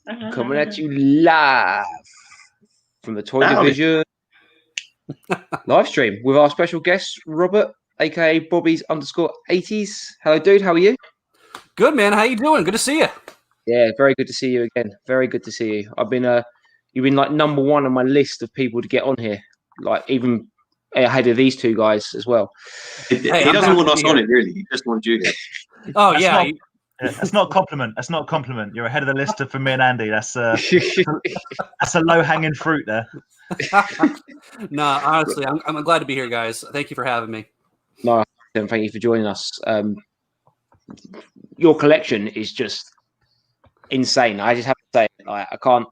Coming at you live from the Toy Division live stream with our special guest, Robert, aka Bobby's_80s. Hello, dude. How are you? Good, man. How you doing? Good to see you. Yeah, very good to see you again. Very good to see you. I've been you've been like number one on my list of people to get on here, like even ahead of these two guys as well. He doesn't want us on it, really. He just wants you guys. Oh, yeah. That's not a compliment. That's not a compliment. You're ahead of the list for me and Andy. That's a low-hanging fruit there. No, honestly, I'm glad to be here, guys. Thank you for having me. No, thank you for joining us. Your collection is just insane. I just have to say, I can't.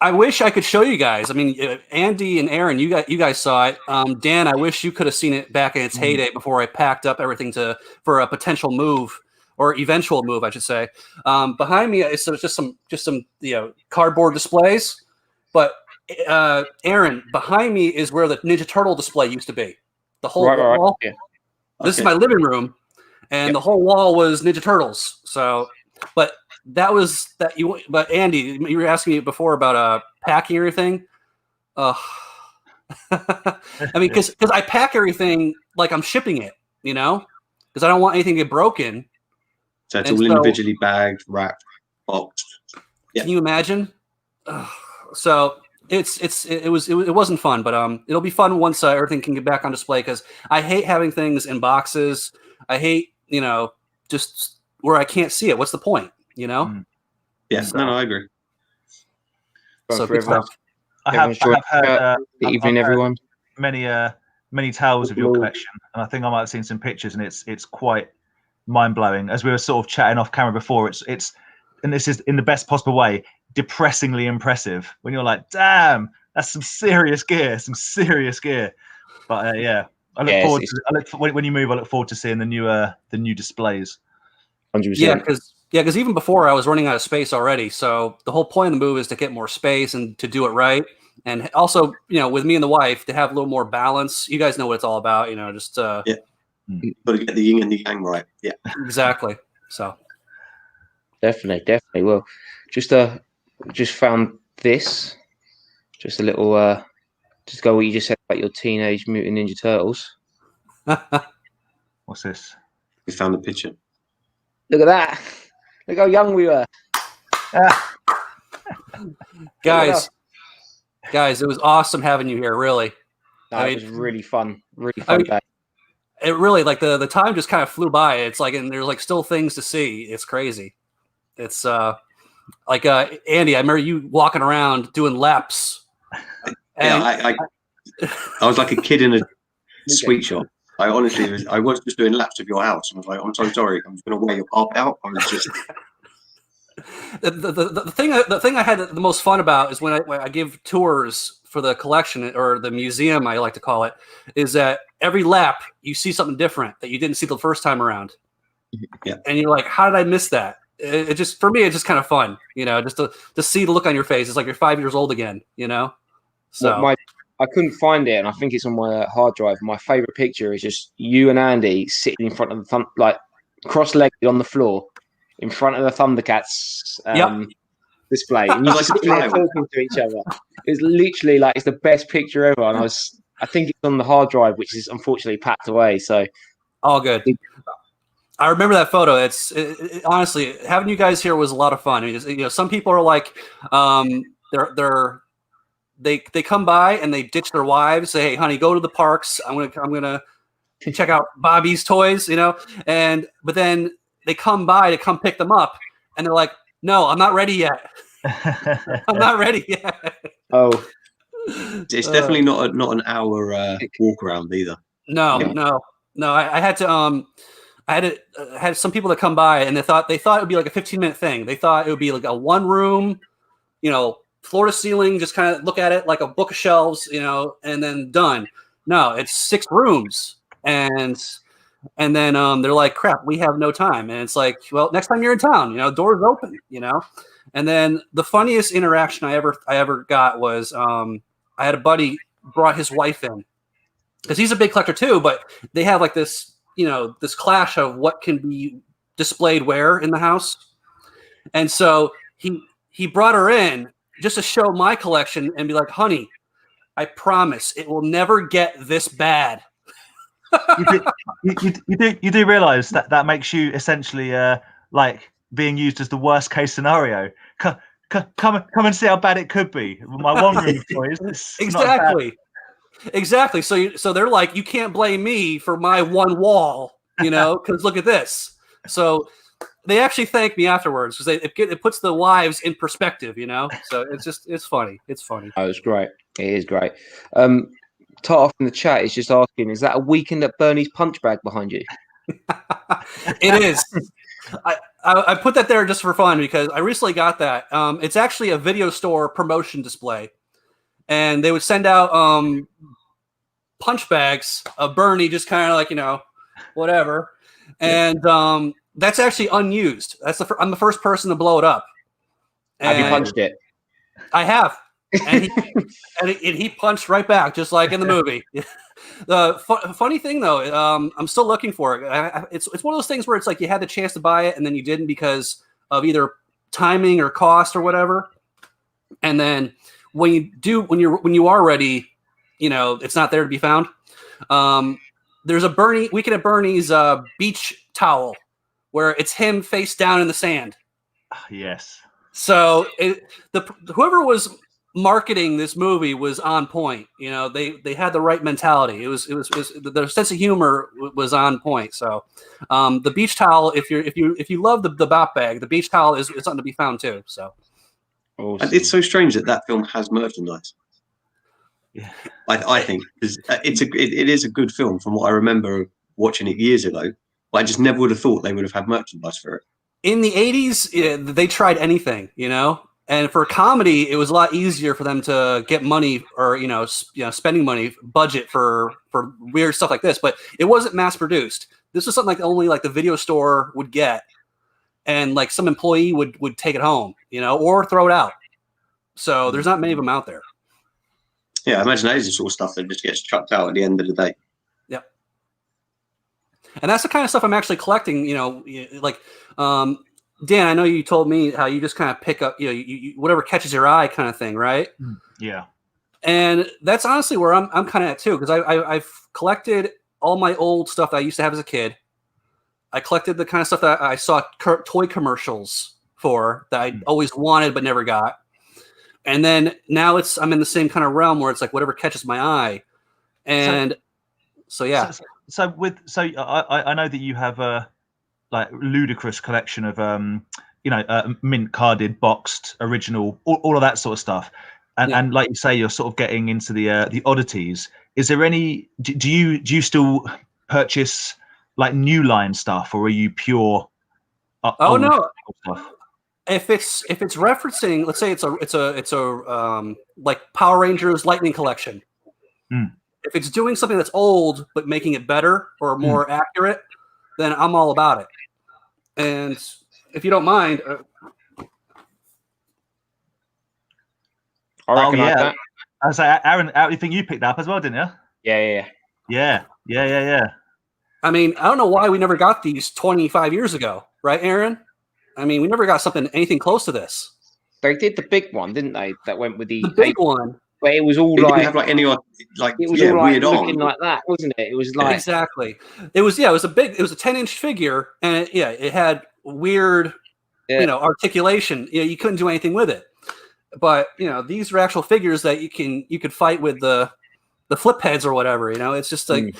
I wish I could show you guys. I mean, Andy and Aaron, you guys saw it. Dan, I wish you could have seen it back in its heyday before I packed up everything for a potential move. Or eventual move, I should say. Behind me is just some cardboard displays. But Aaron, behind me is where the Ninja Turtle display used to be. The whole wall. Yeah. This is my living room, and the whole wall was Ninja Turtles. So, but that was that you. But Andy, you were asking me before about packing everything. I mean, because I pack everything like I'm shipping it, because I don't want anything to get broken. So it's all individually bagged, wrapped, boxed. Yeah. Can you imagine? So it wasn't fun, but it'll be fun once everything can get back on display. Because I hate having things in boxes. I hate just where I can't see it. What's the point? Yeah, so, no, I agree. So good stuff. I have heard evening, everyone. Many tales of your collection, and I think I might have seen some pictures, and it's quite mind-blowing. As we were sort of chatting off camera before, it's and this is in the best possible way, depressingly impressive when you're like, damn, that's some serious gear. But I look forward to when you move. I look forward to seeing the new displays. 100%. Because even before I was running out of space already. So the whole point of the move is to get more space and to do it right, and also with me and the wife to have a little more balance. You guys know what it's all about, just Got to get the yin and the yang right. Yeah, exactly. So definitely. Well, just found this. Just a little. Just go what you just said about your Teenage Mutant Ninja Turtles. What's this? We found a picture. Look at that! Look how young we were. Guys, it was awesome having you here. Really, it was really fun. Really fun day. It really the time just kind of flew by. It's like, and there's still things to see. It's crazy. It's Andy, I remember you walking around doing laps. I was like a kid in a sweet shop. I honestly I was just doing laps of your house. I was like, I'm so sorry, I'm just going to wear your carpet out. I was just the thing I had the most fun about is when I give tours for the collection or the museum, I like to call it, is that every lap you see something different that you didn't see the first time around. Yeah. And you're like, how did I miss that? It just, for me, it's just kind of fun, just to see the look on your face. It's like you're 5 years old again, So I couldn't find it, and I think it's on my hard drive. My favorite picture is just you and Andy sitting in front of the cross-legged on the floor in front of the Thundercats display, and you're sitting there talking to each other. It's literally it's the best picture ever, and I think it's on the hard drive, which is unfortunately packed away. So all good. I remember that photo. Honestly, having you guys here was a lot of fun. I mean, some people are like, they come by and they ditch their wives, say, "Hey, honey, go to the parks. I'm gonna check out Bobby's Toys," but then they come by to come pick them up, and they're like, "No, I'm not ready yet. I'm not ready yet." Oh, it's definitely not an hour walk around either. No. I had to I had some people that come by and they thought it would be like a 15-minute thing. They thought it would be like a one room, floor to ceiling, just kind of look at it like a book of shelves, and then done. No, it's 6 rooms, and then they're like, crap, we have no time. And it's like, well, next time you're in town, doors open, And then the funniest interaction I ever got was I had a buddy brought his wife in because he's a big collector too, but they have like this, this clash of what can be displayed where in the house. And so he he brought her in just to show my collection and be like, honey, I promise it will never get this bad. You do realize that makes you essentially like being used as the worst case scenario. Come and see how bad it could be. My one room toys. Exactly. So they're like, you can't blame me for my one wall, because look at this. So they actually thank me afterwards because it puts the wives in perspective, So it's funny. It's funny. Oh, it's great. It is great. Tart in the chat is just asking, is that a Weekend at Bernie's punch bag behind you? It is. I put that there just for fun because I recently got that. It's actually a video store promotion display, and they would send out punch bags of Bernie, just kind of like whatever, and that's actually unused. I'm the first person to blow it up. Have you punched it? I have. And he punched right back, just like in the movie. The funny thing, though, I'm still looking for it. It's one of those things where it's like you had the chance to buy it and then you didn't because of either timing or cost or whatever. And then when you are ready, it's not there to be found. There's a Weekend at Bernie's beach towel where it's him face down in the sand. Yes. So whoever was marketing this movie was on point. They had the right mentality. It was their sense of humor was on point. So the beach towel, if you love the bop bag, the beach towel is something to be found too. So awesome. And it's so strange that film has merchandise. Yeah, I think it is a good film from what I remember watching it years ago. But I just never would have thought they would have had merchandise for it. In the 80s, they tried anything, And for comedy, it was a lot easier for them to get money or spending money budget for weird stuff like this. But it wasn't mass produced. This was something like only like the video store would get, and like some employee would take it home, or throw it out. So there's not many of them out there. Yeah, I imagine that is the sort of stuff that just gets chucked out at the end of the day. Yep. And that's the kind of stuff I'm actually collecting. Like. Dan, I know you told me how you just kind of pick up, you whatever catches your eye kind of thing, right? Yeah. And that's honestly where I'm kind of at too, because I've collected all my old stuff that I used to have as a kid. I collected the kind of stuff that I saw toy commercials for that I always wanted but never got. And then now I'm in the same kind of realm where it's like whatever catches my eye. And so yeah. So I know that you have a like ludicrous collection of mint carded, boxed, original, all of that sort of stuff, and like you say, you're sort of getting into the oddities. Is there any? Do you still purchase like new line stuff, or are you pure? Oh no! Stuff? If it's referencing, let's say it's a like Power Rangers Lightning Collection. If it's doing something that's old but making it better or more accurate, then I'm all about it. And if you don't mind, I reckon that. I was like, Aaron, I think you picked that up as well, didn't you? Yeah. I mean, I don't know why we never got these 25 years ago, right, Aaron? I mean, we never got anything close to this. They did the big one, didn't they? That went with the big one. But it was all it like didn't have like any it was all weird looking on. like that, wasn't it? It was like exactly. It was a 10-inch figure, and it had weird, articulation. You couldn't do anything with it. But these are actual figures that you could fight with the flip heads or whatever. It's just like,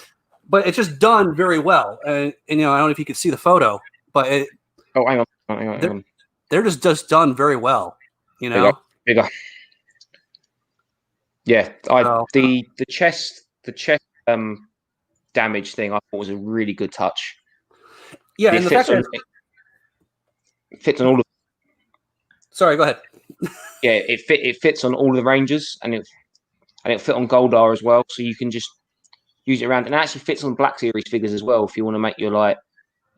but it's just done very well. And I don't know if you could see the photo, but hang on. They're just done very well. Bigger. Yeah, the chest damage thing I thought was a really good touch. Yeah, and the fact that it fits on all of. Sorry, go ahead. Yeah, it fits on all of the Rangers, and it fit on Goldar as well, so you can just use it around, and it actually fits on Black Series figures as well if you want to make your like.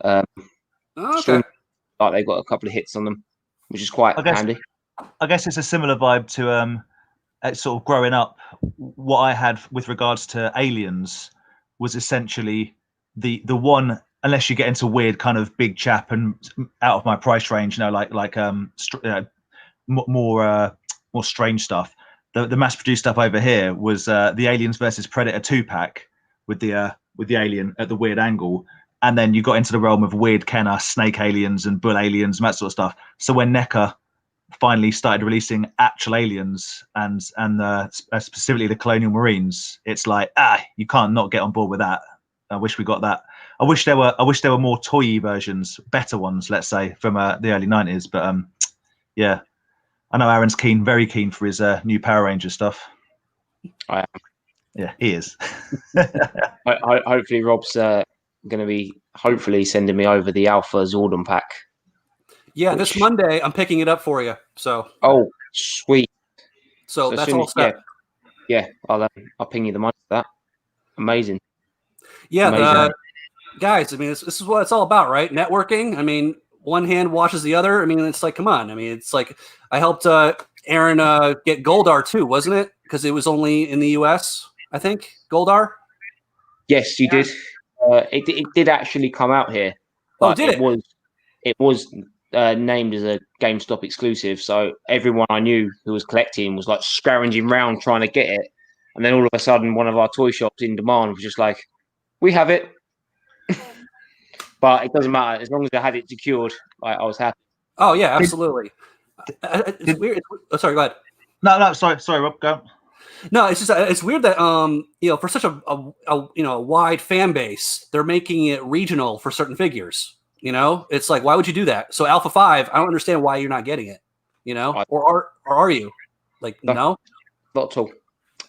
Okay. Like they've got a couple of hits on them, which is quite handy. I guess it's a similar vibe to sort of growing up. What I had with regards to Aliens was essentially the one, unless you get into weird kind of big chap and out of my price range, like more strange stuff. The mass-produced stuff over here was the Aliens versus Predator 2-pack with the alien at the weird angle, and then you got into the realm of weird Kenner, snake aliens, and bull aliens, and that sort of stuff. So when NECA finally started releasing actual aliens and specifically the colonial marines, it's like, you can't not get on board with that. I wish we got that. I wish there were more toy versions, better ones, let's say, from the early 90s. But yeah, I know Aaron's very keen for his new Power Ranger stuff. I am. Yeah, he is. Hopefully Rob's going to be sending me over the Alpha Zordon pack. Yeah, this Monday I'm picking it up for you. So. Oh, sweet. So that's all set. Yeah, I'll ping you the money for that. Amazing. Yeah, Amazing. Guys. I mean, this is what it's all about, right? Networking. I mean, one hand washes the other. I mean, it's like, come on. I mean, it's like I helped Aaron get Goldar too, wasn't it? Because it was only in the U.S. I think Goldar. Yes, you did. It did actually come out here. Oh, did it? It was named as a GameStop exclusive, so everyone I knew who was collecting was like scrounging around trying to get it, and then all of a sudden one of our toy shops in demand was just like, we have it. But it doesn't matter, as long as I had it secured, I was happy. Oh yeah, absolutely. It's weird. Sorry, go ahead. No, sorry, Rob, go. No, it's just it's weird that for such a wide fan base, they're making it regional for certain figures. It's like, why would you do that? So Alpha 5, I don't understand why you're not getting it. Or are you? Like, no? Not at all.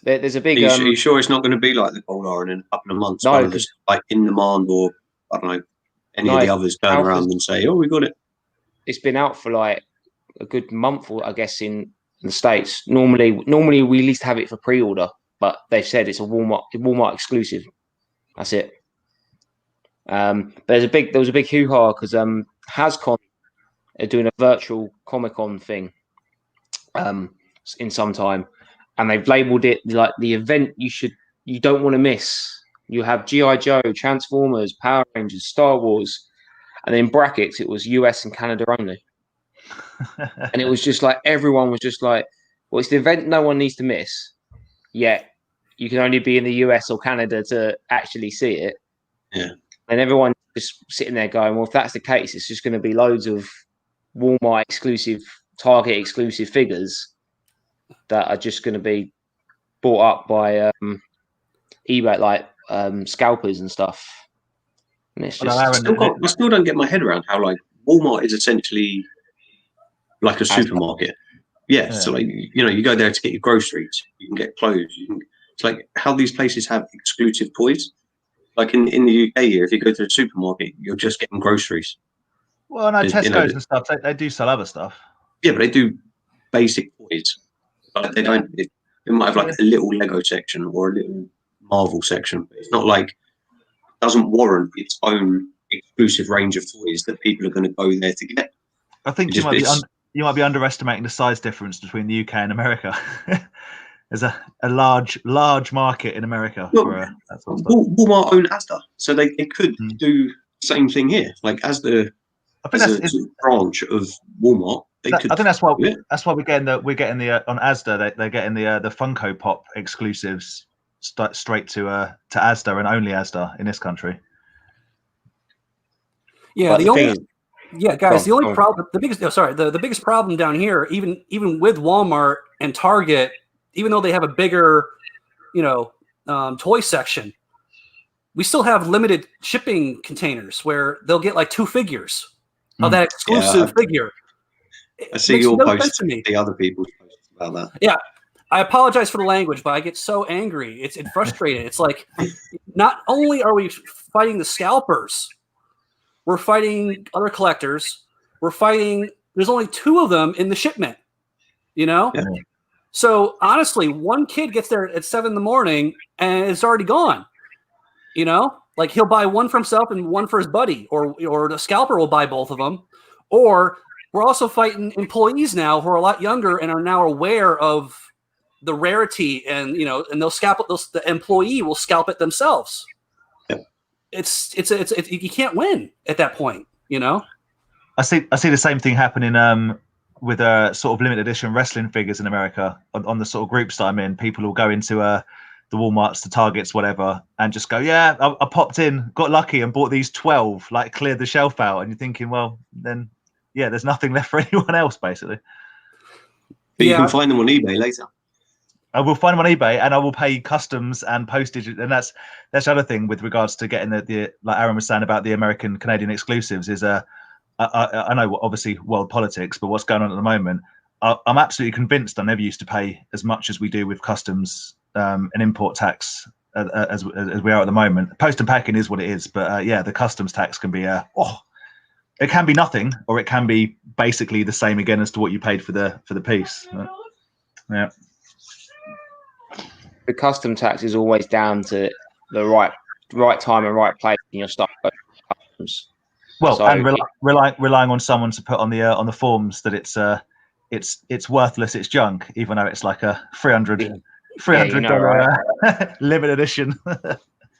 There's a big. Are you sure it's not going to be like the Goldar and in a couple of months? No, just like in demand, or I don't know, any of the others turn around and say, "Oh, we got it." It's been out for like a good month, I guess, in the States. Normally we at least have it for pre-order, but they've said it's a Walmart exclusive. That's it. There was a big hoo-ha because HasCon are doing a virtual Comic-Con thing in some time, and they've labelled it like the event you don't want to miss. You have G.I. Joe, Transformers, Power Rangers, Star Wars, and in brackets it was US and Canada only. And it was just like everyone was just like, well, it's the event no one needs to miss, yet you can only be in the US or Canada to actually see it. Yeah. And everyone just sitting there going, well, if that's the case, it's just going to be loads of Walmart exclusive, Target exclusive figures that are just going to be bought up by eBay, like scalpers and stuff. And it's just I still don't get my head around how like Walmart is essentially like a supermarket. Yeah. So like, you go there to get your groceries, you can get clothes. It's like how these places have exclusive toys. Like in the UK here, if you go to the supermarket, you're just getting groceries. Well, no, Tesco's and stuff, they do sell other stuff. Yeah, but they do basic toys. Like they don't. It might have like a little Lego section or a little Marvel section. It's not like, it doesn't warrant its own exclusive range of toys that people are going to go there to get. I think you might be underestimating the size difference between the UK and America. There's a large market in America for that sort of stuff. Walmart own Asda, so they could do the same thing here. Like Asda, I think that's a branch of Walmart. I think that's why we're getting the on Asda. They're getting the Funko Pop exclusives straight to Asda and only Asda in this country. Yeah, guys. The only problem, the biggest problem down here, even with Walmart and Target, even though they have a bigger, toy section, we still have limited shipping containers where they'll get like 2 figures of that exclusive figure. I see your post, the other people's posts about that. Yeah, I apologize for the language, but I get so angry. It's frustrating. It's like, not only are we fighting the scalpers, we're fighting other collectors. There's only 2 of them in the shipment, Yeah. So honestly, one kid gets there at 7 a.m. and it's already gone. Like he'll buy one for himself and one for his buddy, or the scalper will buy both of them. Or we're also fighting employees now who are a lot younger and are now aware of the rarity, and and they'll scalp it. The employee will scalp it themselves. Yep. It's you can't win at that point. I see the same thing happening sort of limited edition wrestling figures in America on the sort of groups that I'm in. People will go into the Walmarts, the Targets, whatever, and just go, yeah, I popped in, got lucky, and bought these 12, like cleared the shelf out. And you're thinking, well, then, yeah, there's nothing left for anyone else, basically. But you can find them on eBay later. I will find them on eBay, and I will pay customs and postage, and that's the other thing with regards to getting the like Aaron was saying about the American Canadian exclusives is I know obviously world politics, but what's going on at the moment, I'm absolutely convinced I never used to pay as much as we do with customs and import tax as we are at the moment. Post and packing is what it is, but yeah, the customs tax can be it can be nothing, or it can be basically the same again as to what you paid for the piece. Yeah. The custom tax is always down to the right time and right place in your stock. Well, so, and relying on someone to put on the forms that it's worthless, it's junk, even though it's like a $300 right? Limited edition.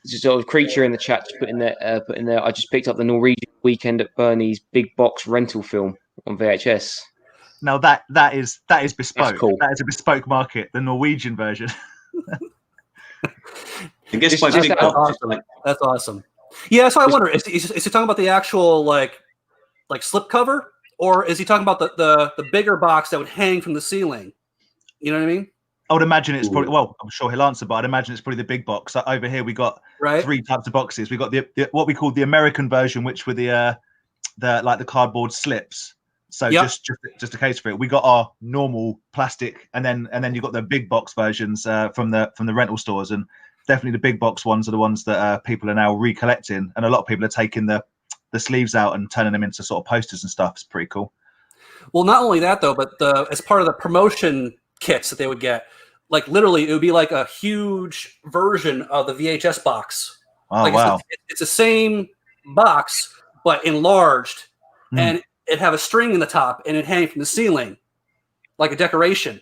It's a sort of creature in the chat just put in there. I just picked up the Norwegian Weekend at Bernie's big box rental film on VHS. Now that is bespoke. That's cool. That is a bespoke market, the Norwegian version. I guess that's awesome. Yeah, so I wonder, is he talking about the actual like slipcover, or is he talking about the bigger box that would hang from the ceiling? You know what I mean? I would imagine it's probably, well, I'm sure he'll answer, but I'd imagine it's probably the big box. Over here we got three types of boxes. We got the what we call the American version, which were the cardboard slips. So just a case for it. We got our normal plastic, and then you got the big box versions from the rental stores, and definitely the big box ones are the ones that people are now recollecting, and a lot of people are taking the sleeves out and turning them into sort of posters and stuff. It's pretty cool. Well, not only that though, but as part of the promotion kits that they would get, like literally it would be like a huge version of the VHS box. Oh, like wow! It's the same box but enlarged, and it'd have a string in the top, and it'd hang from the ceiling like a decoration.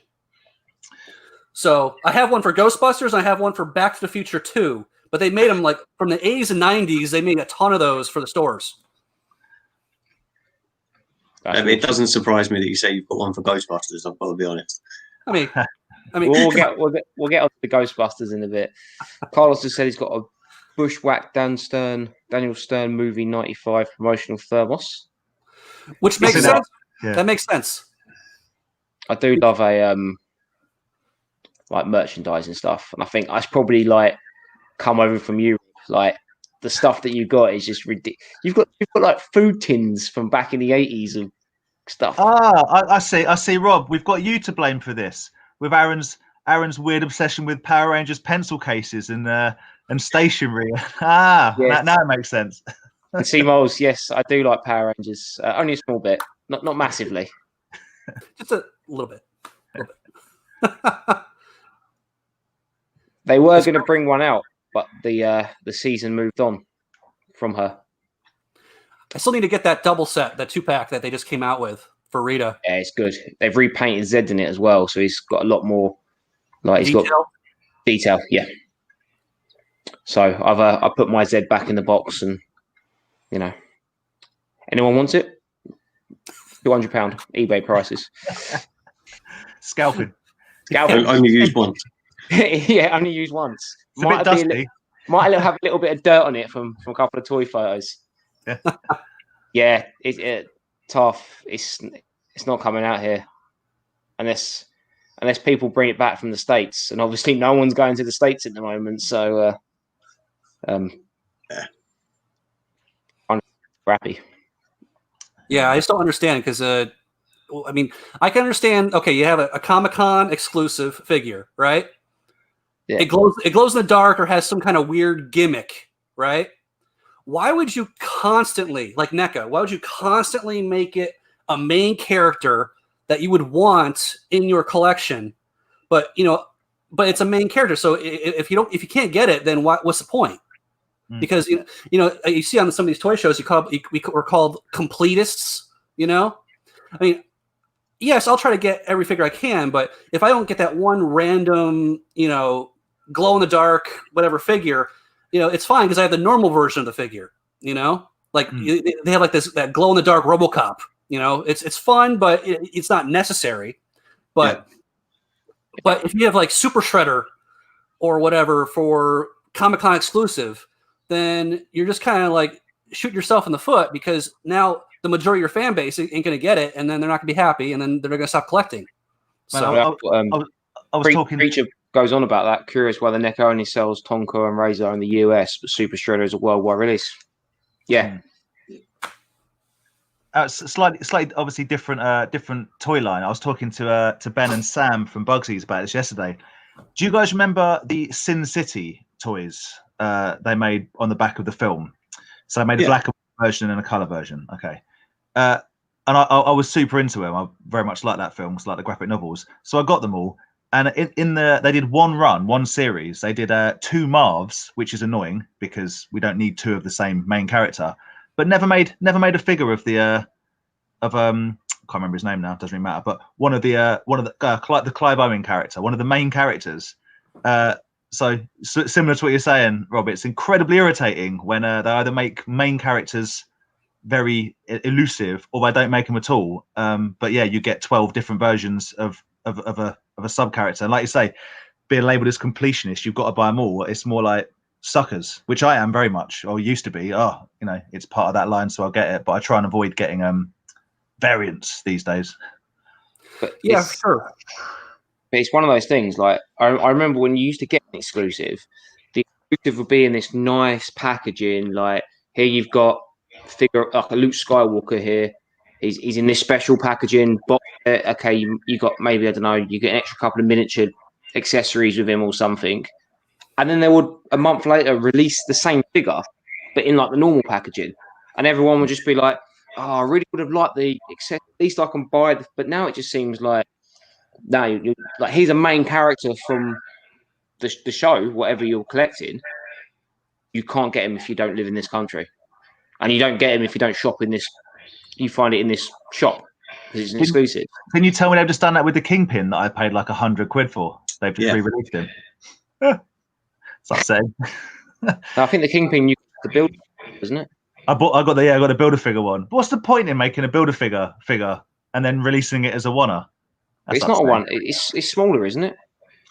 So I have one for Ghostbusters, and I have one for Back to the Future 2. But they made them like from the 80s and 90s. They made a ton of those for the stores. It doesn't surprise me that you say you've got one for Ghostbusters. I've got to be honest. I mean, we'll get on to the Ghostbusters in a bit. Carlos just said he's got a Bushwhack Daniel Stern movie 95 promotional thermos. Which makes sense. Yeah. That makes sense. I do love a like merchandising stuff, and I think I should probably like come over from you. Like the stuff that you got is just ridiculous. You've got like food tins from back in the 80s and stuff. I see. Rob, we've got you to blame for this with Aaron's weird obsession with Power Rangers pencil cases and stationery. Yes. Now it makes sense. And C-Moles, yes, I do like Power Rangers. Only a small bit, not massively. Just a little bit. They were going to bring one out, but the season moved on from her. I still need to get that double set, that 2-pack that they just came out with for Rita. Yeah, it's good. They've repainted Zed in it as well, so he's got a lot more. Like he's got detail. Yeah. So I put my Zed back in the box, and you know, anyone wants it? £200 eBay prices. Scalping. Only used once. Yeah, only used once. It's a bit dusty. Might have a little bit of dirt on it from a couple of toy photos. Yeah, it's tough. It's not coming out here unless people bring it back from the States, and obviously no one's going to the States at the moment. So, I'm crappy. Yeah, I just don't understand because I mean, I can understand. Okay, you have a Comic-Con exclusive figure, right? Yeah. It glows in the dark or has some kind of weird gimmick, right? Why would you constantly, like NECA, why would you constantly make it a main character that you would want in your collection? But it's a main character. So if you can't get it, then what's the point? Because you see on some of these toy shows, we're called completists. I mean, yes, I'll try to get every figure I can, but if I don't get that one random, glow in the dark, whatever figure, it's fine because I have the normal version of the figure. Like they have like that glow in the dark RoboCop, You know, it's fun, but it's not necessary. But if you have like Super Shredder or whatever for Comic-Con exclusive, then you're just kind of like shooting yourself in the foot, because now the majority of your fan base ain't going to get it, and then they're not going to be happy, and then they're going to stop collecting. Man, So I was talking. Preacher goes on about that. Curious why the NECA only sells Tonka and Razor in the US, but Super Shredder is a worldwide release. Yeah. Slightly, obviously different toy line. I was talking to Ben and Sam from Bugsy's about this yesterday. Do you guys remember the Sin City toys they made on the back of the film? So I made a black and white version and a color version. Okay, and I was super into them. I very much like that film, because I like the graphic novels. So I got them all, and they did one series. They did 2 Marvs, which is annoying because we don't need 2 of the same main character. But never made a figure of the I can't remember his name now. Doesn't really matter. But one of the Clive Owen character, one of the main characters. So similar to what you're saying, Rob, it's incredibly irritating when they either make main characters very elusive or they don't make them at all. But yeah, you get 12 different versions of a sub character. And like you say, being labelled as completionist, you've got to buy them all. It's more like suckers, which I am very much, or used to be. It's part of that line, so I'll get it. But I try and avoid getting variants these days. But yeah, sure. But it's one of those things. Like I remember when you used to get an exclusive, the exclusive would be in this nice packaging. Like, here you've got figure like a Luke Skywalker here. He's in this special packaging box. Okay, you got maybe, I don't know, you get an extra couple of miniature accessories with him or something. And then they would, a month later, release the same figure, but in like the normal packaging. And everyone would just be like, oh, I really would have liked the accessory. At least I can buy the. But now it just seems like, no, you're like, he's a main character from the show, whatever you're collecting. You can't get him if you don't live in this country. And you don't get him if you don't shop in this. You find it in this shop because it's an exclusive. Can you tell me they've just done that with the Kingpin that I paid like £100 for? They've just re-released him. It's upsetting. I think the Kingpin you got to build, isn't it? I got a Build-A-Figure one. But what's the point in making a Build-A-Figure and then releasing it as a one-er? It's not a one. It's smaller, isn't it?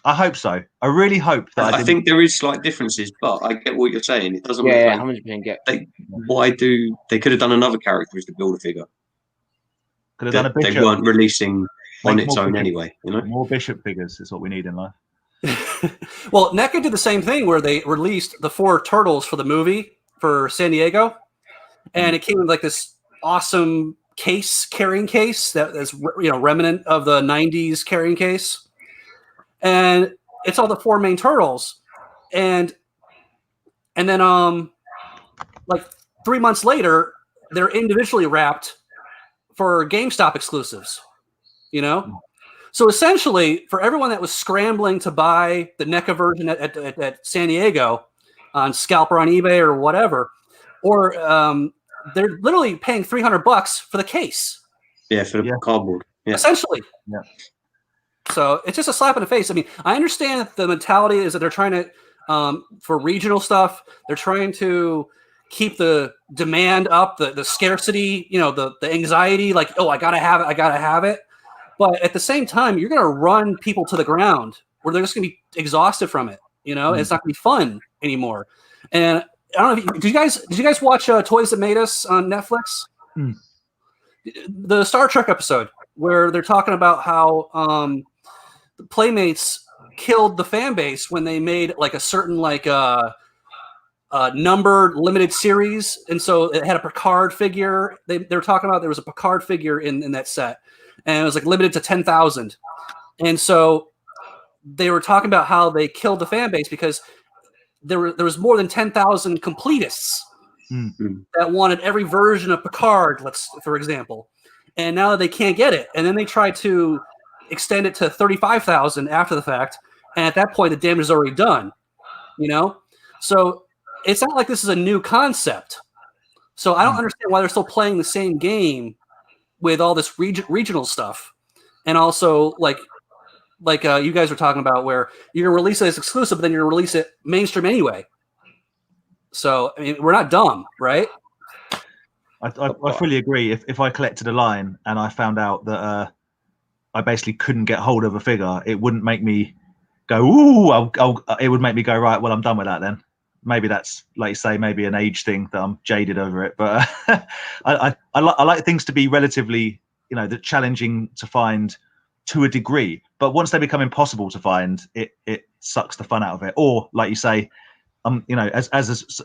I hope so. I really hope that. I think there is slight differences, but I get what you're saying. It doesn't. Yeah, 100% get. Why do they could have done another character as the Build-A-Figure? Could have done a Bishop. They weren't releasing on its own anyway. You know, more Bishop figures is what we need in life. Well, NECA did the same thing where they released the 4 turtles for the movie for San Diego, and it came with like this awesome carrying case that is, remnant of the 90s carrying case. And it's all the 4 main turtles. And then like 3 months later, they're individually wrapped for GameStop exclusives, So essentially, for everyone that was scrambling to buy the NECA version at San Diego on Scalp or on eBay or whatever, or they're literally paying $300 for the case. Yeah, for the cardboard. Yeah. Essentially. Yeah. So it's just a slap in the face. I mean, I understand that the mentality is that they're trying to, for regional stuff, they're trying to keep the demand up, the scarcity, the anxiety, like, oh, I gotta have it. But at the same time, you're gonna run people to the ground where they're just gonna be exhausted from it. And it's not gonna be fun anymore. And I don't know. Did you guys watch Toys That Made Us on Netflix? The Star Trek episode where they're talking about how the Playmates killed the fan base when they made like a certain numbered limited series, and so it had a Picard figure. They were talking about there was a Picard figure in that set, and it was like limited to 10,000. And so they were talking about how they killed the fan base because there was more than 10,000 completists that wanted every version of Picard, for example. And now they can't get it. And then they try to extend it to 35,000 after the fact. And at that point, the damage is already done, So it's not like this is a new concept. So I don't understand why they're still playing the same game with all this regional stuff. And also like you guys were talking about where you're going to release it as exclusive, but then you're going to release it mainstream anyway. So, I mean, we're not dumb, right? I fully agree. If I collected a line and I found out that I basically couldn't get hold of a figure, it wouldn't make me go, ooh, it would make me go, right, well, I'm done with that then. Maybe that's, like you say, maybe an age thing that I'm jaded over it. But I like things to be relatively, that challenging to find to a degree. But once they become impossible to find, it sucks the fun out of it. Or, like you say, as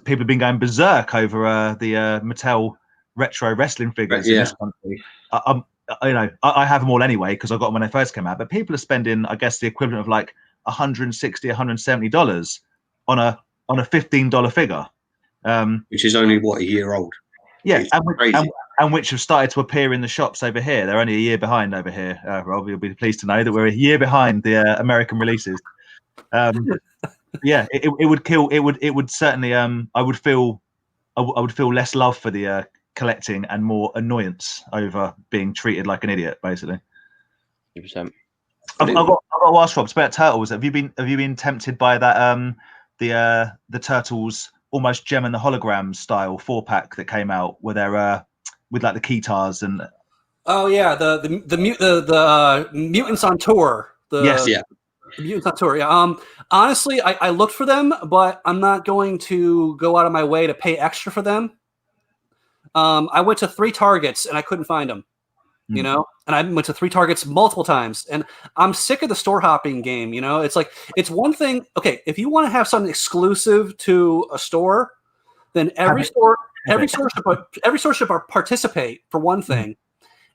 people have been going berserk over the Mattel retro wrestling figures in this country, I have them all anyway because I got them when they first came out. But people are spending, I guess, the equivalent of like $160, $170 on a $15 figure, which is only a year old. Yeah, and which have started to appear in the shops over here. They're only a year behind over here. Rob, you'll be pleased to know that we're a year behind the American releases. Yeah, it would kill. It would certainly. I would feel less love for the collecting and more annoyance over being treated like an idiot, basically. 100%. I've got to ask Rob about Turtles. Have you been tempted by that the Turtles almost Gem and the Hologram style 4-pack that came out where they're with like the keytars and oh yeah, the mutants on tour. Yes, yeah. The mutants on tour. Yeah. Honestly, I looked for them, but I'm not going to go out of my way to pay extra for them. I went to 3 Targets and I couldn't find them. And I went to 3 Targets multiple times, and I'm sick of the store hopping game. It's like, it's one thing. Okay, if you want to have something exclusive to a store, then every store should participate for one thing,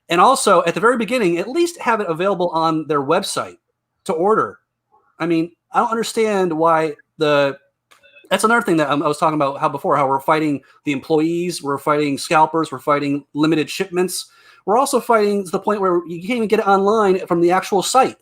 and also at the very beginning, at least have it available on their website to order. I mean, I don't understand why that's another thing that I was talking about how we're fighting the employees, we're fighting scalpers, we're fighting limited shipments. We're also fighting to the point where you can't even get it online from the actual site,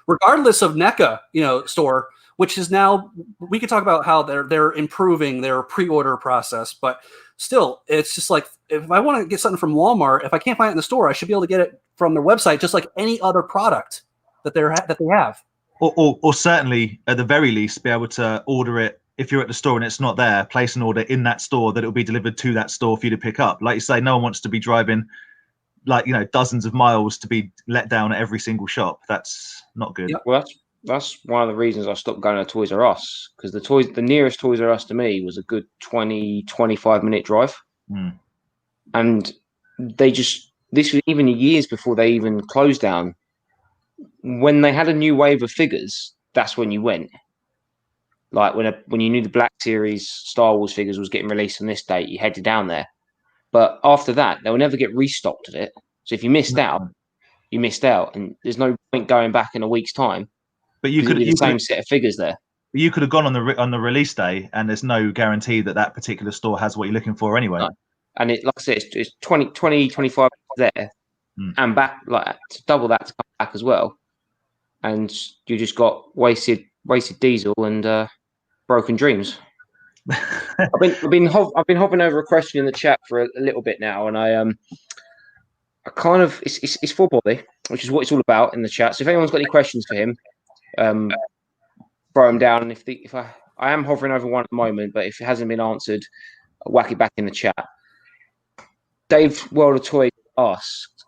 regardless of NECA, store, which is now, we could talk about how they're improving their pre-order process, but still, it's just like, if I want to get something from Walmart, if I can't find it in the store, I should be able to get it from their website, just like any other product that they have. Or certainly, at the very least, be able to order it. If you're at the store and it's not there, place an order in that store that it'll be delivered to that store for you to pick up. Like you say, no one wants to be driving dozens of miles to be let down at every single shop. That's not good. Yep. Well, that's one of the reasons I stopped going to Toys R Us, because the nearest Toys R Us to me was a good 20-25 minute drive. And this was even years before they even closed down. When they had a new wave of figures, that's when you went. Like when you knew the Black Series Star Wars figures was getting released on this date, you headed down there. But after that, they'll never get restocked of it. So if you missed out, you missed out, and there's no point going back in a week's time. But you could the same set of figures there. You could have gone on the release day, and there's no guarantee that particular store has what you're looking for anyway. No. And like I said, it's 25 there, and back, like, to double that to come back as well, and you just got wasted diesel and broken dreams. I've been hopping over a question in the chat for a little bit now, and I kind of it's for Bobby, which is what it's all about in the chat. So if anyone's got any questions for him, throw them down. And if I am hovering over one at the moment, but if it hasn't been answered, I'll whack it back in the chat. Dave World of Toys asked,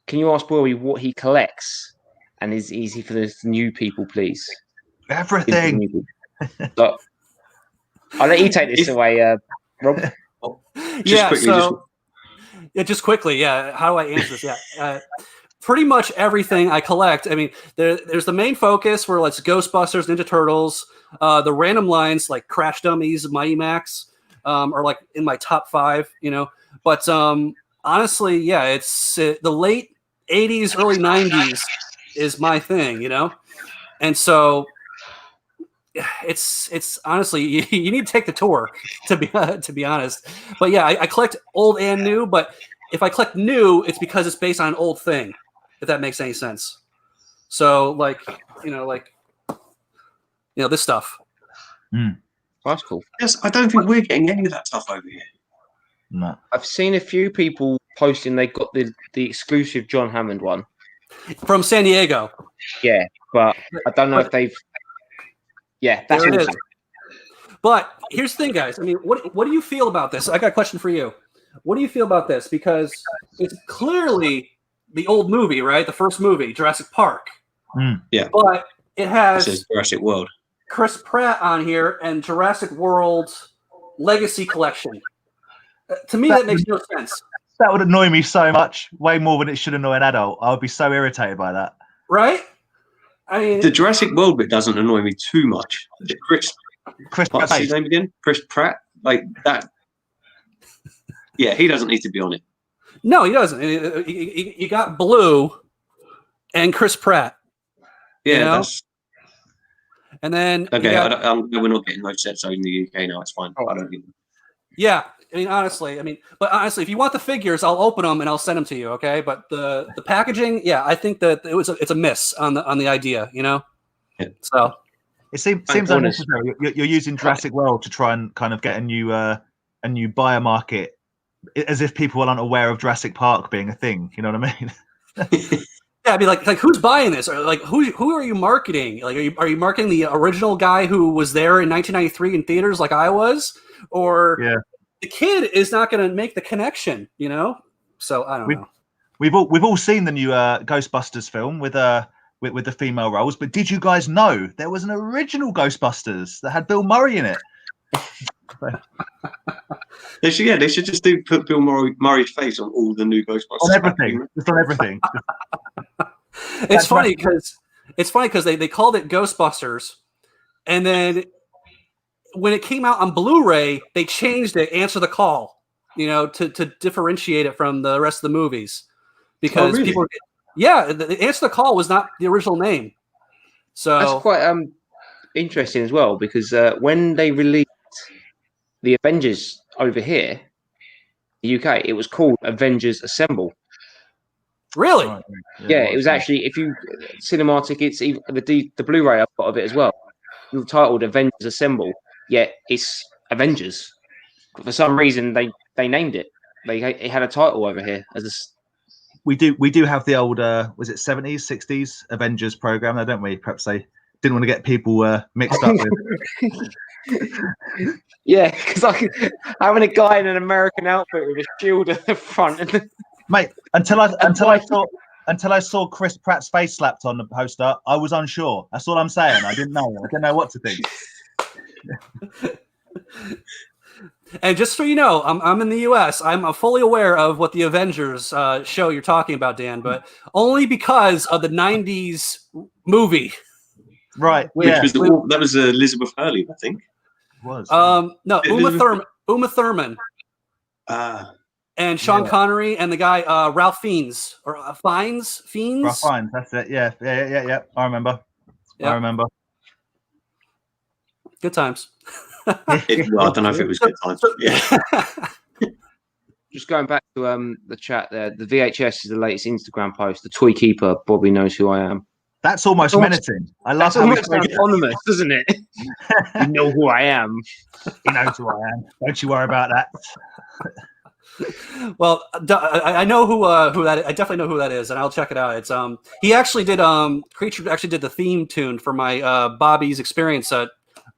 "Can you ask Bobby what he collects, and is easy for the new people, please?" Everything. So, I'll let you take this away, Rob. Just quickly. How do I answer this? Yeah. Pretty much everything I collect. I mean, there's the main focus where it's Ghostbusters, Ninja Turtles, the random lines like Crash Dummies, Mighty Max, are like in my top 5, But honestly, yeah, it's the late 80s, early 90s is my thing, And so it's honestly, you need to take the tour to be honest. But yeah, I collect old and new, but if I collect new, it's because it's based on an old thing, if that makes any sense. So this stuff. That's cool. Yes, I don't think we're getting any of that stuff over here. No. I've seen a few people posting they got the exclusive John Hammond one from San Diego. Yeah, but I don't know if they've. Yeah, that's there it is. But here's the thing, guys. I mean, what do you feel about this? I got a question for you. What do you feel about this? Because it's clearly the old movie, right? The first movie, Jurassic Park. Yeah. But it has Jurassic World. Chris Pratt on here and Jurassic World Legacy Collection. To me, that makes no sense. That would annoy me so much, way more than it should annoy an adult. I would be so irritated by that. Right? I mean, the Jurassic World bit doesn't annoy me too much. Chris what's his name again? Chris Pratt? Like that. Yeah, he doesn't need to be on it. No, he doesn't. You got Blue and Chris Pratt. Yeah, you know? that's... And then... Okay, we're not getting those sets in the UK now. It's fine. I don't get them. Yeah, I mean, honestly, if you want the figures, I'll open them and I'll send them to you, okay? But the packaging, yeah, I think that it's a miss on the idea, you know? Yeah. So... It seems unnecessary. You're using Jurassic World to try and kind of get a new buyer market, as if people aren't aware of Jurassic Park being a thing. You know what I mean? Yeah, I'd be like who's buying this? Or like who are you marketing? Like are you marketing the original guy who was there in 1993 in theaters like I was? Or the kid is not going to make the connection, you know? So I don't know. We've all seen the new Ghostbusters film with the female roles, but did you guys know there was an original Ghostbusters that had Bill Murray in it? They should just put Bill Murray's face on all the new Ghostbusters. On everything. Just on everything. It's funny because they called it Ghostbusters, and then when it came out on Blu-ray, they changed it, Answer the Call, you know, to differentiate it from the rest of the movies. Because people the Answer the Call was not the original name. So that's quite interesting as well, because when they released the Avengers over here, the UK, it was called Avengers Assemble. Really? Right. Yeah, it was actually, if you cinema tickets, even the Blu-ray I've got of it as well, it was titled Avengers Assemble. Yet it's Avengers. For some reason, they named it. It had a title over here as a... We do have the old was it 70s, 60s Avengers program, though, don't we? Perhaps they didn't want to get people mixed up with. Yeah, because having a guy in an American outfit with a shield at the front. Mate, until I saw Chris Pratt's face slapped on the poster, I was unsure. That's all I'm saying. I didn't know. I didn't know what to think. And just so you know, I'm in the U.S. I'm fully aware of what the Avengers show you're talking about, Dan, but only because of the '90s movie. Right. That was Elizabeth Hurley, I think. It was. No, Uma Thurman. And Sean Connery and the guy Ralph Fiennes or Fiennes. Ralph Fiennes. That's it. Yeah. I remember. Yeah. I remember. Good times. Well, I don't know if it was good times. Yeah. Just going back to the chat there, the VHS is the latest Instagram post. The toy keeper probably knows who I am. That's almost menacing. I love how it's anonymous, isn't it? You know who I am. He knows who I am. Don't you worry about that. Well, I know who that. I definitely know who that is, and I'll check it out. It's he actually did Creature actually did the theme tune for my Bobby's Experience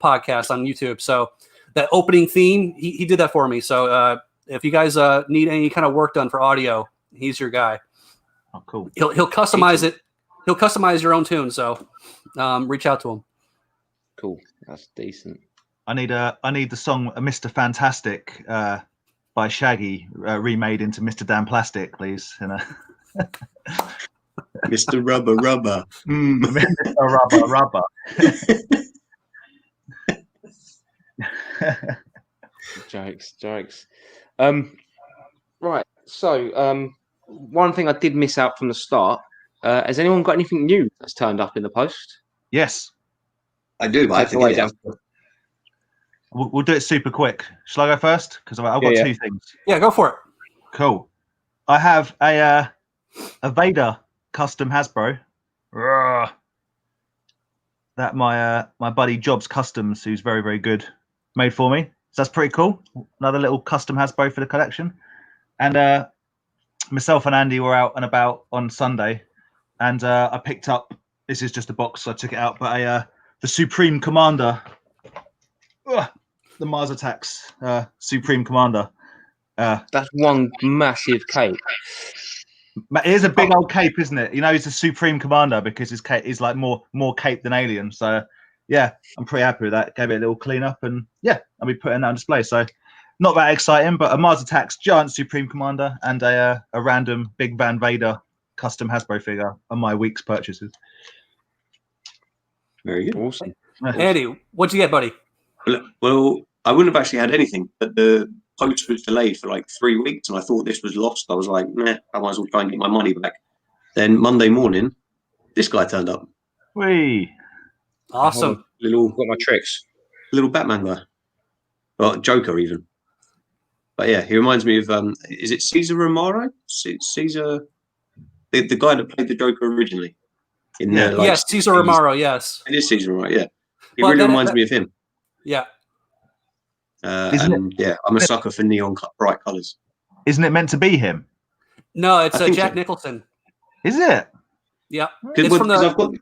podcast on YouTube. So that opening theme, he did that for me. So if you guys need any kind of work done for audio, he's your guy. Oh, cool. He'll customize it. He'll customize your own tune. So reach out to him. Cool. That's decent. I need the song Mr. Fantastic by Shaggy remade into Mr. Dan Plastic, please. You know? Mr. Rubber. Mr. Rubber. Jokes. Right. So one thing I did miss out from the start. Has anyone got anything new that's turned up in the post? Yes. I do, but I think we'll do it super quick. Shall I go first? Because I've got two things. Yeah, go for it. Cool. I have a Vader custom Hasbro. That my buddy Jobs Customs, who's very, very good, made for me. So that's pretty cool. Another little custom Hasbro for the collection. And myself and Andy were out and about on Sunday, and I picked up. This is just a box, so I took it out. But the Supreme Commander, the Mars Attacks Supreme Commander. That's one massive cape. It is a big old cape, isn't it? You know, he's a supreme commander because his cape is like more cape than alien. So yeah, I'm pretty happy with that. Gave it a little clean up, and yeah, I'll be putting that on display. So not that exciting, but a Mars Attacks giant supreme commander and a random Big Van Vader custom Hasbro figure are my week's purchases. Very good. Awesome. Andy, what'd you get, buddy? Well, I wouldn't have actually had anything, but the post was delayed for like 3 weeks, and I thought this was lost. I was like, nah, I might as well try and get my money back. Then Monday morning, this guy turned up. Whee! Awesome. Got my tricks. Little Batman guy. Well, Joker even. But yeah, he reminds me of, is it Cesar Romero? Cesar, the guy that played the Joker originally. Yes, Cesar Romero, yes. It is Cesar Romero, yeah. He really reminds me of him. Yeah. I'm a sucker for neon bright colours. Isn't it meant to be him? No, it's Jack Nicholson. Is it? Yeah. It's from the...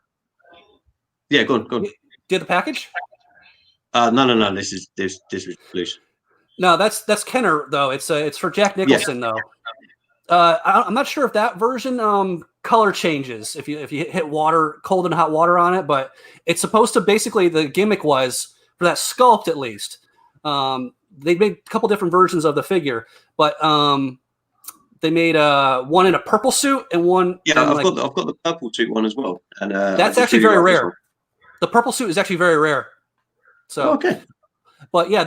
Yeah, go on. Do you have the package? No. This was loose. No, that's Kenner though. It's for Jack Nicholson though. I'm not sure if that version color changes if you hit water, cold and hot water on it, but it's supposed to basically, the gimmick was for that sculpt at least. They made a couple different versions of the figure, but they made one in a purple suit and one. Yeah, I've got the purple suit one as well, and that's actually very rare. The purple suit is actually very rare. So okay. But yeah,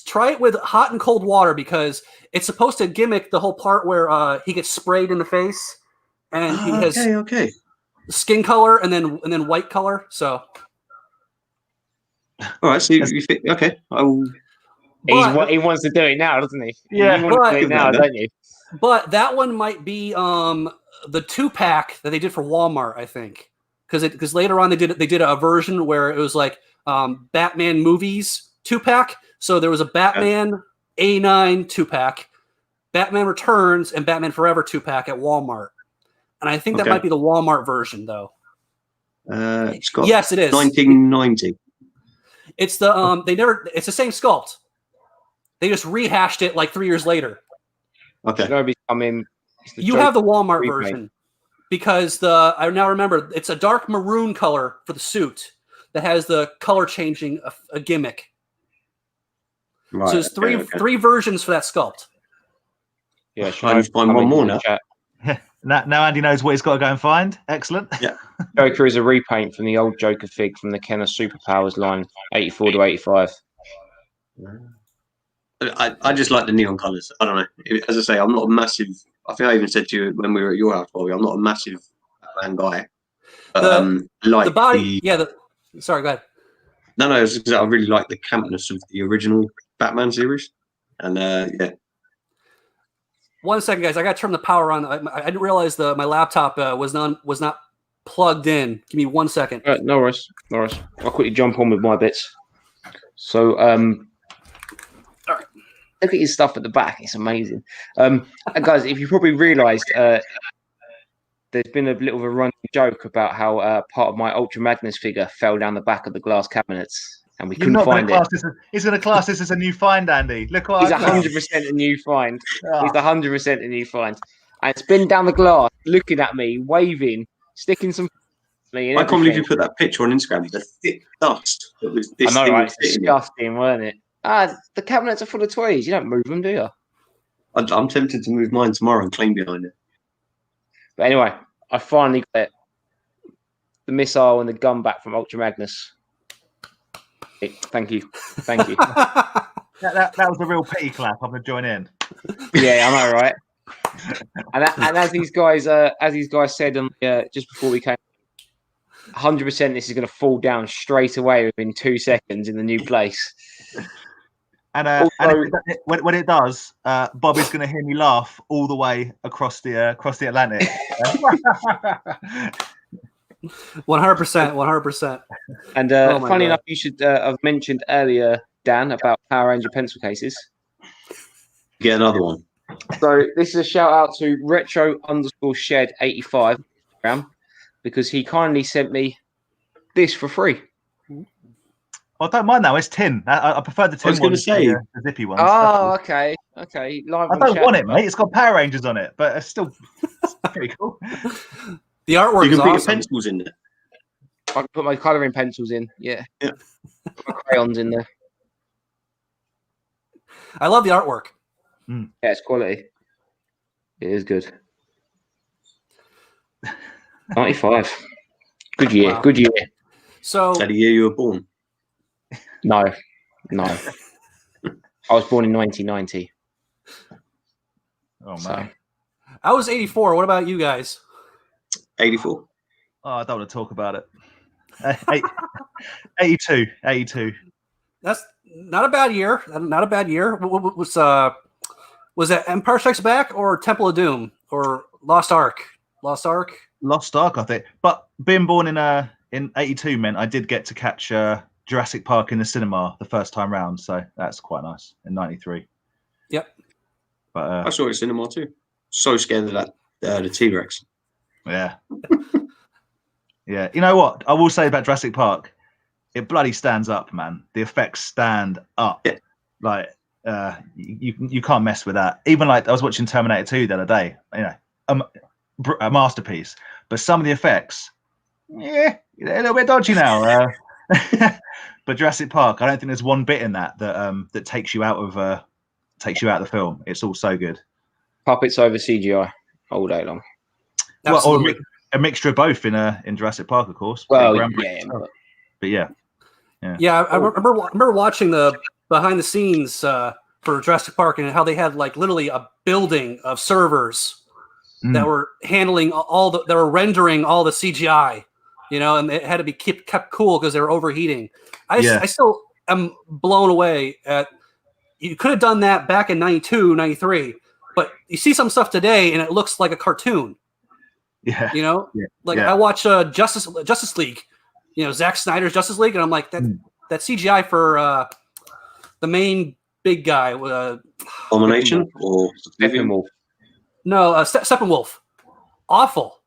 try it with hot and cold water because it's supposed to gimmick the whole part where he gets sprayed in the face and he has skin color and then white color. So, all right, so you fit, okay. He wants to do it now, doesn't he? Yeah, you want to do it now, don't you? But that one might be the 2-pack that they did for Walmart, I think, because later on they did a version where it was like Batman movies 2-pack. So there was a Batman 89 2-pack, Batman Returns, and Batman Forever 2-pack at Walmart. And I think that might be the Walmart version, though. It's got yes, it is 1990. It's the it's the same sculpt. They just rehashed it like 3 years later. Okay. You have the Walmart version because I now remember it's a dark maroon color for the suit that has the color changing a gimmick. Right, so there's three versions for that sculpt. Yeah, I need to find one more now. Now Andy knows what he's got to go and find. Excellent. Yeah. Joker is a repaint from the old Joker fig from the Kenner Superpowers line, 84 to 85. I just like the neon colours. I don't know. As I say, I'm not a massive. I think I even said to you when we were at your house, Bobby, I'm not a massive Batman guy. But, the body. Sorry, go ahead. No, I really like the campness of the original Batman series, and yeah. 1 second, guys. I got to turn the power on. I didn't realize my laptop was not plugged in. Give me 1 second. No worries. I'll quickly jump on with my bits. So, all right. Look at his stuff at the back. It's amazing. Guys, if you probably realised, there's been a little of a running joke about how part of my Ultra Magnus figure fell down the back of the glass cabinets. And we couldn't find it. He's going to class this as a new find, Andy. Look what he's 100% a new find. Oh. He's 100% a new find. And it's been down the glass, looking at me, waving, sticking some. I can't believe you put that picture on Instagram. The thick dust that was this. I know, right? It's disgusting, wasn't it? The cabinets are full of toys. You don't move them, do you? I'm tempted to move mine tomorrow and clean behind it. But anyway, I finally got the missile and the gun back from Ultra Magnus. Thank you. that was a real pity clap. I'm gonna join in. Yeah, I know, right? and as these guys said just before we came, 100% this is going to fall down straight away within 2 seconds in the new place. And when it does, Bob is going to hear me laugh all the way across the Atlantic. 100%. And funny enough, you should have mentioned earlier, Dan, about Power Ranger pencil cases. Get another one. So this is a shout out to retro_shed85 because he kindly sent me this for free. I don't mind that. It's tin. I prefer the tin ones to the zippy ones. Oh, okay. Okay, live. I don't want it, mate. It's got Power Rangers on it, but it's still pretty cool. The artwork You is can put your awesome. pencils in there. I can put my colouring pencils in. Yeah. Yeah. Put my crayons in there. I love the artwork. Yeah, it's quality. It is good. 95. Good year. Wow. Good year. So Is that the year you were born? No. I was born in 1990. Oh man. So. I was 84. What about you guys? 84. Oh, I don't want to talk about it. 82. That's not a bad year. Not a bad year. Was that Empire Strikes Back or Temple of Doom or Lost Ark? Lost Ark, I think. But being born in 82 meant I did get to catch Jurassic Park in the cinema the first time round, so that's quite nice. In 93. Yep. But I saw it in cinema too. So scared of that the T-Rex. Yeah. Yeah. You know what? I will say about Jurassic Park, it bloody stands up, man. The effects stand up. Yeah. Like you can't mess with that. Even like I was watching Terminator 2 the other day. You know, a masterpiece. But some of the effects, yeah, a little bit dodgy now. But Jurassic Park, I don't think there's one bit in that takes you out of the film. It's all so good. Puppets over CGI all day long. Absolutely. Well, or a mixture of both in Jurassic Park, of course. Well, yeah. But yeah. I remember watching the behind the scenes for Jurassic Park and how they had like literally a building of servers that were handling they were rendering all the CGI, you know, and it had to be kept cool because they were overheating. I still am blown away at you could have done that back in 92, 93, but you see some stuff today and it looks like a cartoon. Yeah. You know, I watch Justice League, you know, Zack Snyder's Justice League, and I'm like that CGI for the main big guy. Abomination or Steppenwolf. No, Steppenwolf. Awful.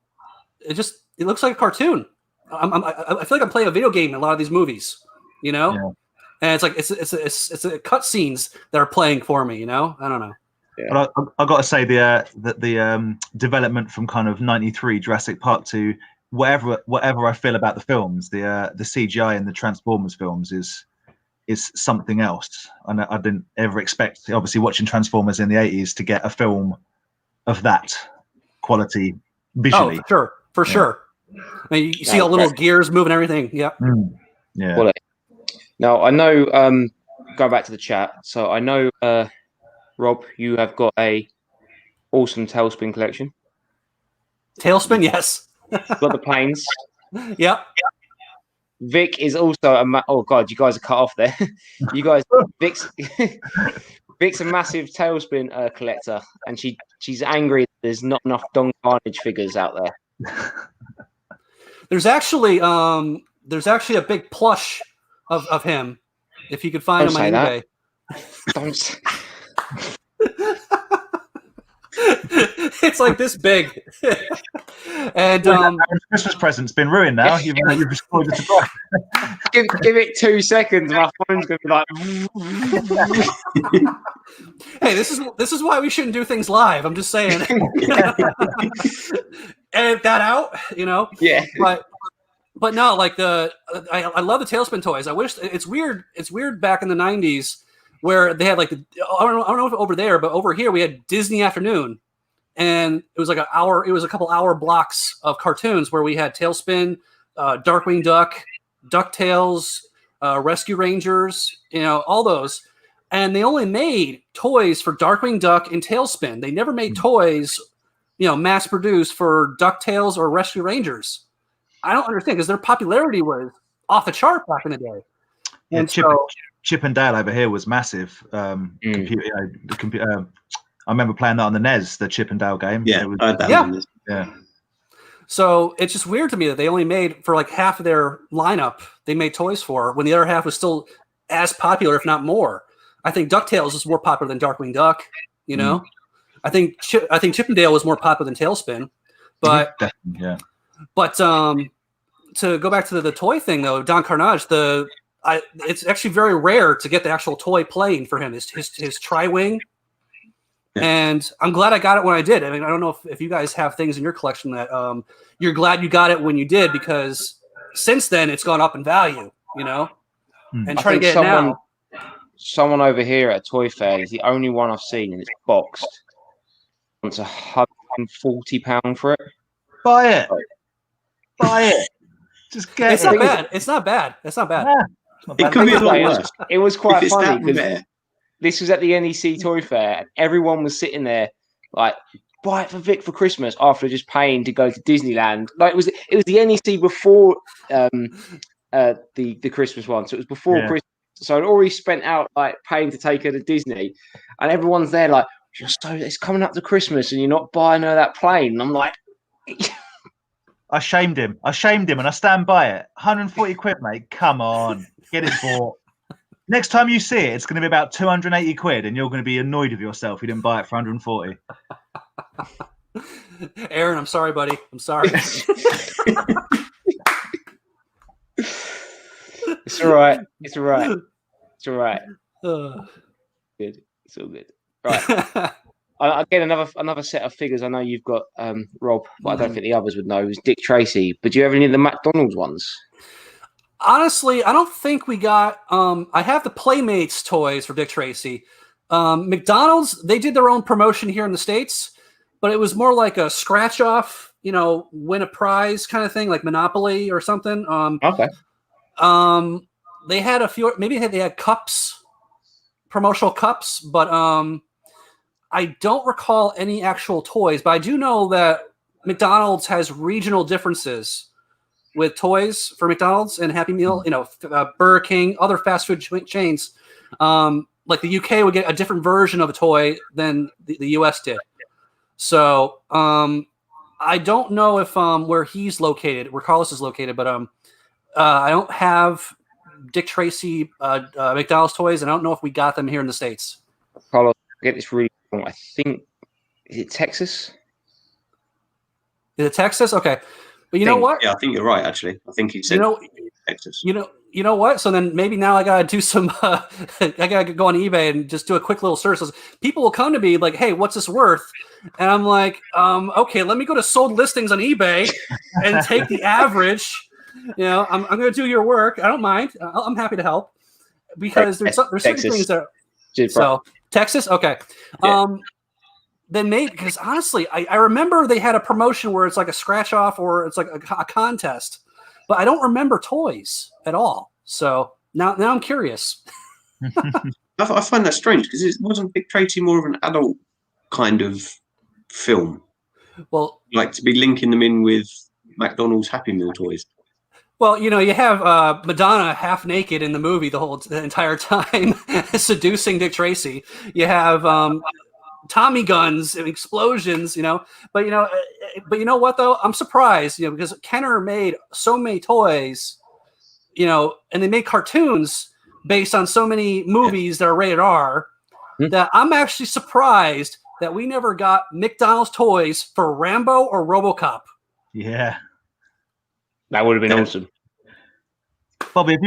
It looks like a cartoon. I feel like I'm playing a video game in a lot of these movies, you know, and it's like it's a cutscenes that are playing for me, you know. I don't know. Yeah. But I got to say the development from kind of 93 Jurassic Park to whatever I feel about the films, the CGI in the Transformers films is something else. And I didn't ever expect, obviously watching Transformers in the 80s, to get a film of that quality visually. Oh, for sure. I mean, you see all little gears moving, everything. Yeah. Yeah. Well, now I know. Going back to the chat, so I know. Rob, you have got a awesome Tailspin collection. Tailspin, yes. Got the planes. Yep. Vic is also oh god, you guys are cut off there. You guys, Vic's a massive Tailspin collector, and she's angry that there's not enough Don Carnage figures out there. There's actually a big plush of him, if you could find him on eBay. Don't. It's like this big. And Christmas present's been ruined now. You've destroyed the surprise. give it 2 seconds. My phone's gonna be like. Hey, this is why we shouldn't do things live. I'm just saying. Edit that out, you know. Yeah. But no, like I love the Tailspin toys. I wish it's weird. It's weird back in the 90s. Where they had like I don't know if over there, but over here we had Disney Afternoon, and it was like an hour. It was a couple hour blocks of cartoons where we had Tailspin, Darkwing Duck, DuckTales, Rescue Rangers, you know, all those. And they only made toys for Darkwing Duck and Tailspin. They never made toys, you know, mass produced for DuckTales or Rescue Rangers. I don't understand because their popularity was off the chart back in the day. And Chip and Dale over here was massive. I remember playing that on the NES, the Chip and Dale game. Yeah, yeah. So it's just weird to me that they only made for like half of their lineup. They made toys for when the other half was still as popular, if not more. I think DuckTales is more popular than Darkwing Duck. You know, I think Chip and Dale was more popular than Tailspin. But But to go back to the toy thing though, Don Carnage, it's actually very rare to get the actual toy plane for him. His Tri-Wing, And I'm glad I got it when I did. I mean, I don't know if you guys have things in your collection that you're glad you got it when you did, because since then it's gone up in value, and trying to get it now. Someone over here at a toy fair is the only one I've seen, and it's boxed. Wants £140 for it. Buy it. Buy it. Just get it. It's not bad. It's not bad. It's not bad. It could be a lot worse. It was quite funny because this was at the NEC Toy Fair, and everyone was sitting there like, buy it for Vic for Christmas after just paying to go to Disneyland. Like it was the NEC before the Christmas one, so it was before Christmas. So I'd already spent out like paying to take her to Disney, and everyone's there like, it's coming up to Christmas and you're not buying her that plane. And I'm like, I shamed him, and I stand by it. 140 quid, mate. Come on, get it bought. Next time you see it, it's going to be about 280 quid, and you're going to be annoyed with yourself you didn't buy it for 140. Aaron, I'm sorry, buddy. I'm sorry. It's all right. It's all right. It's all right. Good. It's all good. Right. Again, another set of figures. I know you've got Rob, but I don't think the others would know. It was Dick Tracy. But do you have any of the McDonald's ones? Honestly, I don't think we got. I have the Playmates toys for Dick Tracy. McDonald's, they did their own promotion here in the States, but it was more like a scratch off, win a prize kind of thing, like Monopoly or something. Okay. They had a few. Maybe they had cups, promotional cups, but I don't recall any actual toys. But I do know that McDonald's has regional differences with toys for McDonald's and Happy Meal, Burger King, other fast food chains. Like the UK would get a different version of a toy than the US did. So I don't know if where he's located, where Carlos is located, but I don't have Dick Tracy McDonald's toys, and I don't know if we got them here in the States. Carlos, I get this really wrong. I think, is it Texas? Is it Texas? Okay. But you know what? Yeah, I think you're right, actually. I think he said Texas. You know what? So then maybe now I got to do some, I got to go on eBay and just do a quick little search. People will come to me like, hey, what's this worth? And I'm like, okay, let me go to sold listings on eBay and take the average. I'm going to do your work. I don't mind. I'm happy to help because there's certain things that. So Texas, okay. Yeah. Then maybe, because honestly, I remember they had a promotion where it's like a scratch off or it's like a contest, but I don't remember toys at all. So now I'm curious. I find that strange because it wasn't Dick Tracy more of an adult kind of film. Well, like to be linking them in with McDonald's Happy Meal toys. Well, you have Madonna half naked in the movie the entire time, seducing Dick Tracy. You have Tommy guns and explosions, But you know what though? I'm surprised, because Kenner made so many toys, and they made cartoons based on so many movies that are rated R. That I'm actually surprised that we never got McDonald's toys for Rambo or RoboCop. Yeah. That would have been awesome. Bobby, have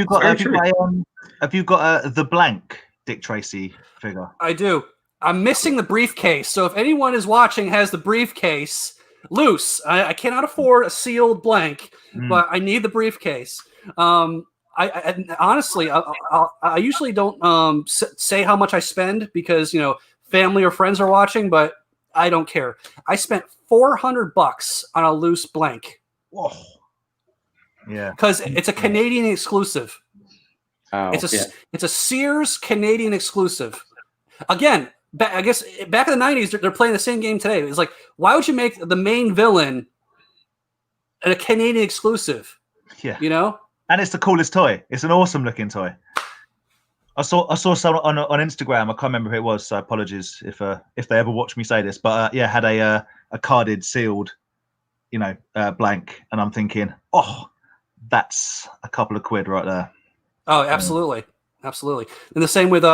you got the blank Dick Tracy figure? I do. I'm missing the briefcase. So if anyone is watching has the briefcase loose, I cannot afford a sealed blank, but I need the briefcase. I honestly, I usually don't say how much I spend because family or friends are watching, but I don't care. I spent $400 on a loose blank. Whoa. Yeah, because it's a Canadian exclusive. Oh, it's a Sears Canadian exclusive. Again, I guess back in the 90s, they're playing the same game today. It's like, why would you make the main villain a Canadian exclusive? Yeah, and it's the coolest toy. It's an awesome looking toy. I saw someone on Instagram. I can't remember who it was, so apologies if they ever watch me say this. But had a carded, sealed, blank, and I'm thinking, that's a couple of quid right there. Oh, absolutely. Absolutely. And the same with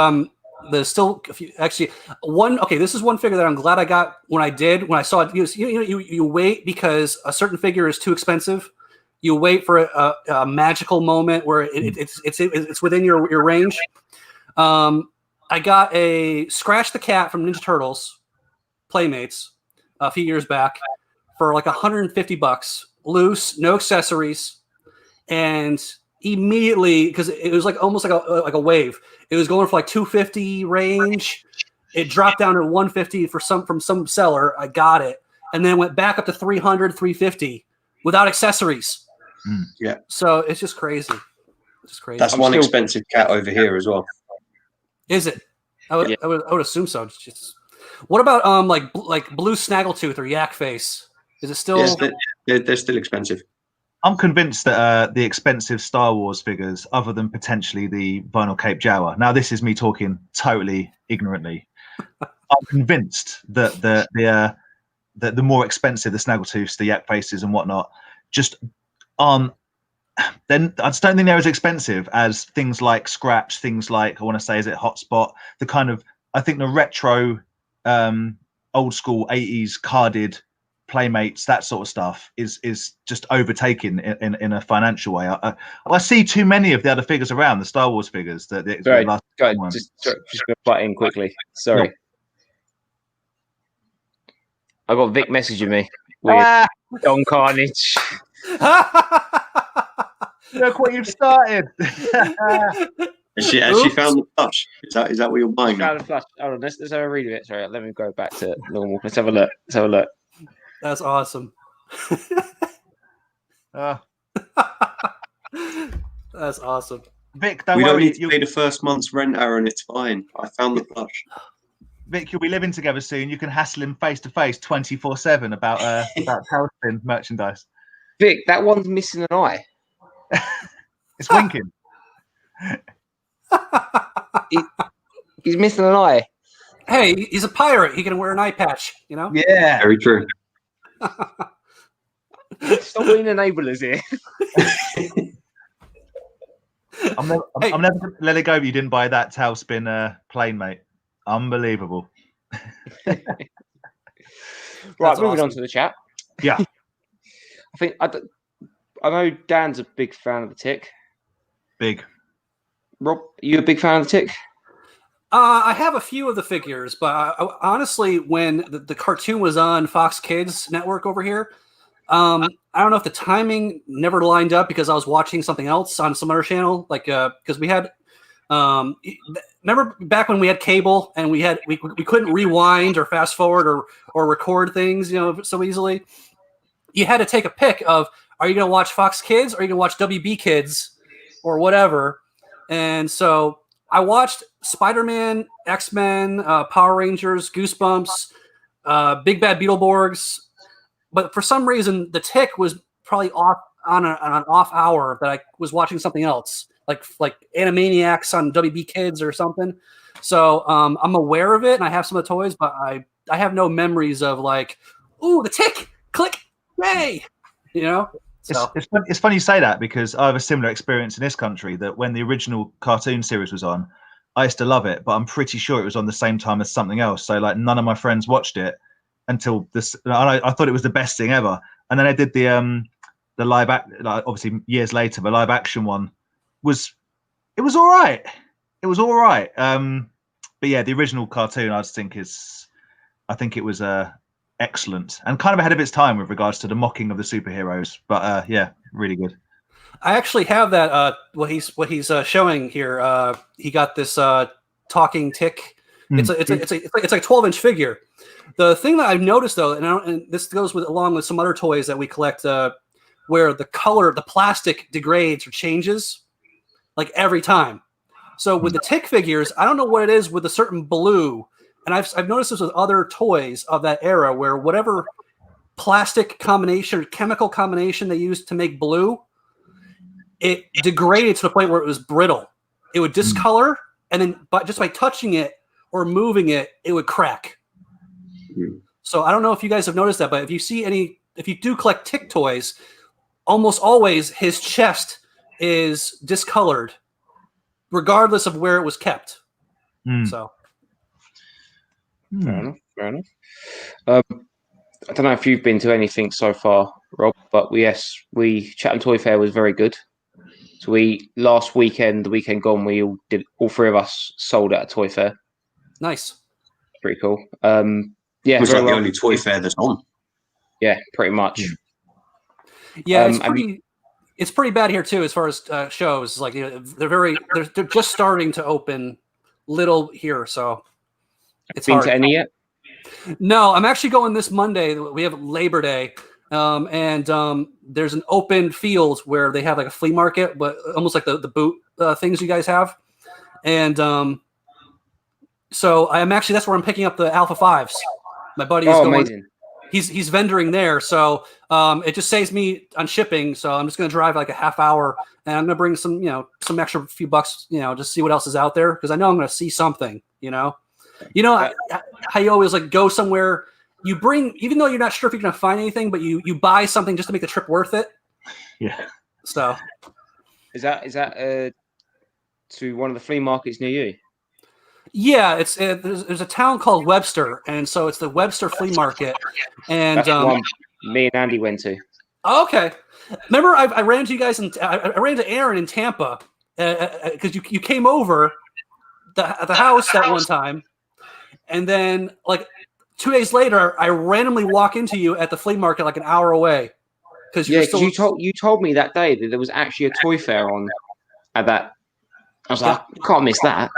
there's still actually one. Okay, this is one figure that I'm glad I got when I saw it. You wait because a certain figure is too expensive. You wait for a magical moment where it's within your range. I got a Scratch the Cat from Ninja Turtles Playmates a few years back for like $150, loose, no accessories, and immediately, because it was like almost like a wave, it was going for like 250 range. It dropped down to 150 from some seller. I got it, and then went back up to 300, 350 without accessories. Yeah. So it's just crazy. It's just crazy. That's one expensive cat over here as well. Is it? I would assume so. Just, what about like blue snaggletooth or yak face? Is it still? Yes, they're still expensive. I'm convinced that the expensive Star Wars figures, other than potentially the vinyl Cape Jawa. Now, this is me talking totally ignorantly. I'm convinced that the more expensive, the snaggletooths, the yak faces, and whatnot, just aren't. Then I just don't think they're as expensive as things like Scratch, things like, I want to say, is it Hotspot? The kind of, I think the retro, old school 80s carded Playmates, that sort of stuff is just overtaken in a financial way. I see too many of the other figures around, the Star Wars figures. Just going to butt in quickly. Sorry. No. I got Vic messaging me with Don Carnage. Look what you've started. Has she found the plush? Is that what you're buying? Found the plush. Hold on, let's have a read of it. Sorry, let me go back to normal. Let's have a look. That's awesome. That's awesome. Vic, we don't need to pay the first month's rent, Aaron. It's fine. I found the plush. Vic, you'll be living together soon. You can hassle him face to face 24/7 about Tailspin merchandise. Vic, that one's missing an eye. It's winking. He's missing an eye. Hey, he's a pirate. He can wear an eye patch, you know? Yeah. Very true. Stop being enablers here. I'm never going to let it go if you didn't buy that Tailspin plane, mate. Unbelievable. Right, That's moving awesome. on to the chat. Yeah. I think I know Dan's a big fan of the Tick. Big. Rob, are you a big fan of the Tick? I have a few of the figures, but honestly, when the cartoon was on Fox Kids network over here, I don't know if the timing never lined up because I was watching something else on some other channel. Like, because we had, remember back when we had cable and we couldn't rewind or fast forward or record things, so easily. You had to take a pick of, are you going to watch Fox Kids or are you going to watch WB Kids or whatever? And so I watched Spider-Man, X-Men, Power Rangers, Goosebumps, Big Bad Beetleborgs, but for some reason the Tick was probably off on an off hour that I was watching something else, like Animaniacs on WB Kids or something. So I'm aware of it and I have some of the toys, but I have no memories of like, ooh, the Tick, click, yay, So. It's funny you say that because I have a similar experience in this country that when the original cartoon series was on, I used to love it, but I'm pretty sure it was on the same time as something else. So like none of my friends watched it until this. I thought it was the best thing ever. And then I did the live obviously years later, the live action one was all right. It was all right. But yeah, the original cartoon I think it was excellent and kind of ahead of its time with regards to the mocking of the superheroes. But yeah, really good. I actually have that. What he's showing here. He got this talking Tick. It's like a 12-inch figure. The thing that I've noticed though, and this goes along with some other toys that we collect, where the color, the plastic degrades or changes, like every time. So with the Tick figures, I don't know what it is with a certain blue, and I've noticed this with other toys of that era, where whatever plastic combination or chemical combination they used to make blue, it degraded to the point where it was brittle. It would discolor, and then just by touching it or moving it, it would crack. So I don't know if you guys have noticed that, but if you do collect Tick toys, almost always his chest is discolored, regardless of where it was kept. So fair enough. I don't know if you've been to anything so far, Rob, but Chatham Toy Fair was very good. So last weekend, the weekend gone, all three of us sold at a toy fair. Nice. Pretty cool. Yeah, It was very like well. the only toy fair that's on. Yeah, pretty much. Yeah, it's pretty bad here too as far as shows. Like they're just starting to open little here, so it's Been hard. to any yet? No, I'm actually going this Monday. We have Labor Day, and there's an open field where they have like a flea market, but almost like the boot things you guys have. And so that's where I'm picking up the Alpha 5s. My buddy is going. Amazing. He's vendoring there, so it just saves me on shipping. So I'm just going to drive like a half hour, and I'm going to bring some extra few bucks, just see what else is out there because I know I'm going to see something. How you always like go somewhere, you bring, even though you're not sure if you're going to find anything, but you buy something just to make the trip worth it. Yeah. So is that to one of the flea markets near you? Yeah, there's a town called Webster, and so it's the Webster Flea Market. And that's the one me and Andy went to. Okay, remember I ran into you guys, and I ran into Aaron in Tampa because you came over the house that one time, and then like 2 days later, I randomly walk into you at the flea market like an hour away because you told me that day that there was actually a toy fair on at that. I was like, I can't miss that.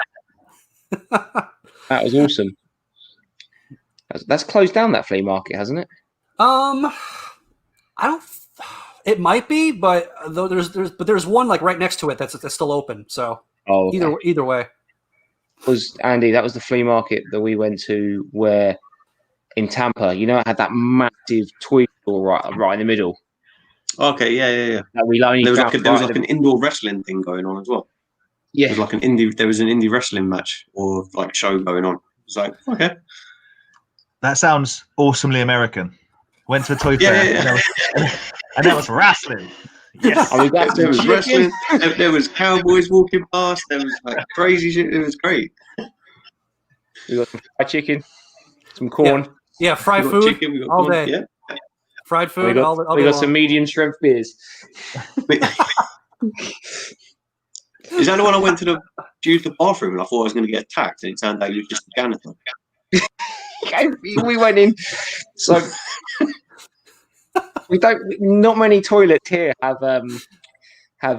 That was awesome. That's closed down, that flea market, hasn't it? I don't. It might be, but there's one like right next to it that's still open. So either way. Was Andy? That was the flea market that we went to, where in Tampa, it had that massive toy store right in the middle. Okay, yeah. There was like an indoor wrestling thing going on as well. Yeah, it was like there was an indie wrestling match or like show going on. It's like, okay, that sounds awesomely American. Went to a toy fair, and that was wrestling. Yes, there was wrestling. There was cowboys walking past. There was like crazy shit. It was great. We got some fried chicken, some corn. Yeah, fried food chicken, we got all corn, day. Yeah. Fried food. We got some medium strength beers. Is that the one I went to use the bathroom and I thought I was going to get attacked, and it turned out you were just a janitor? We went in. So not many toilets here have.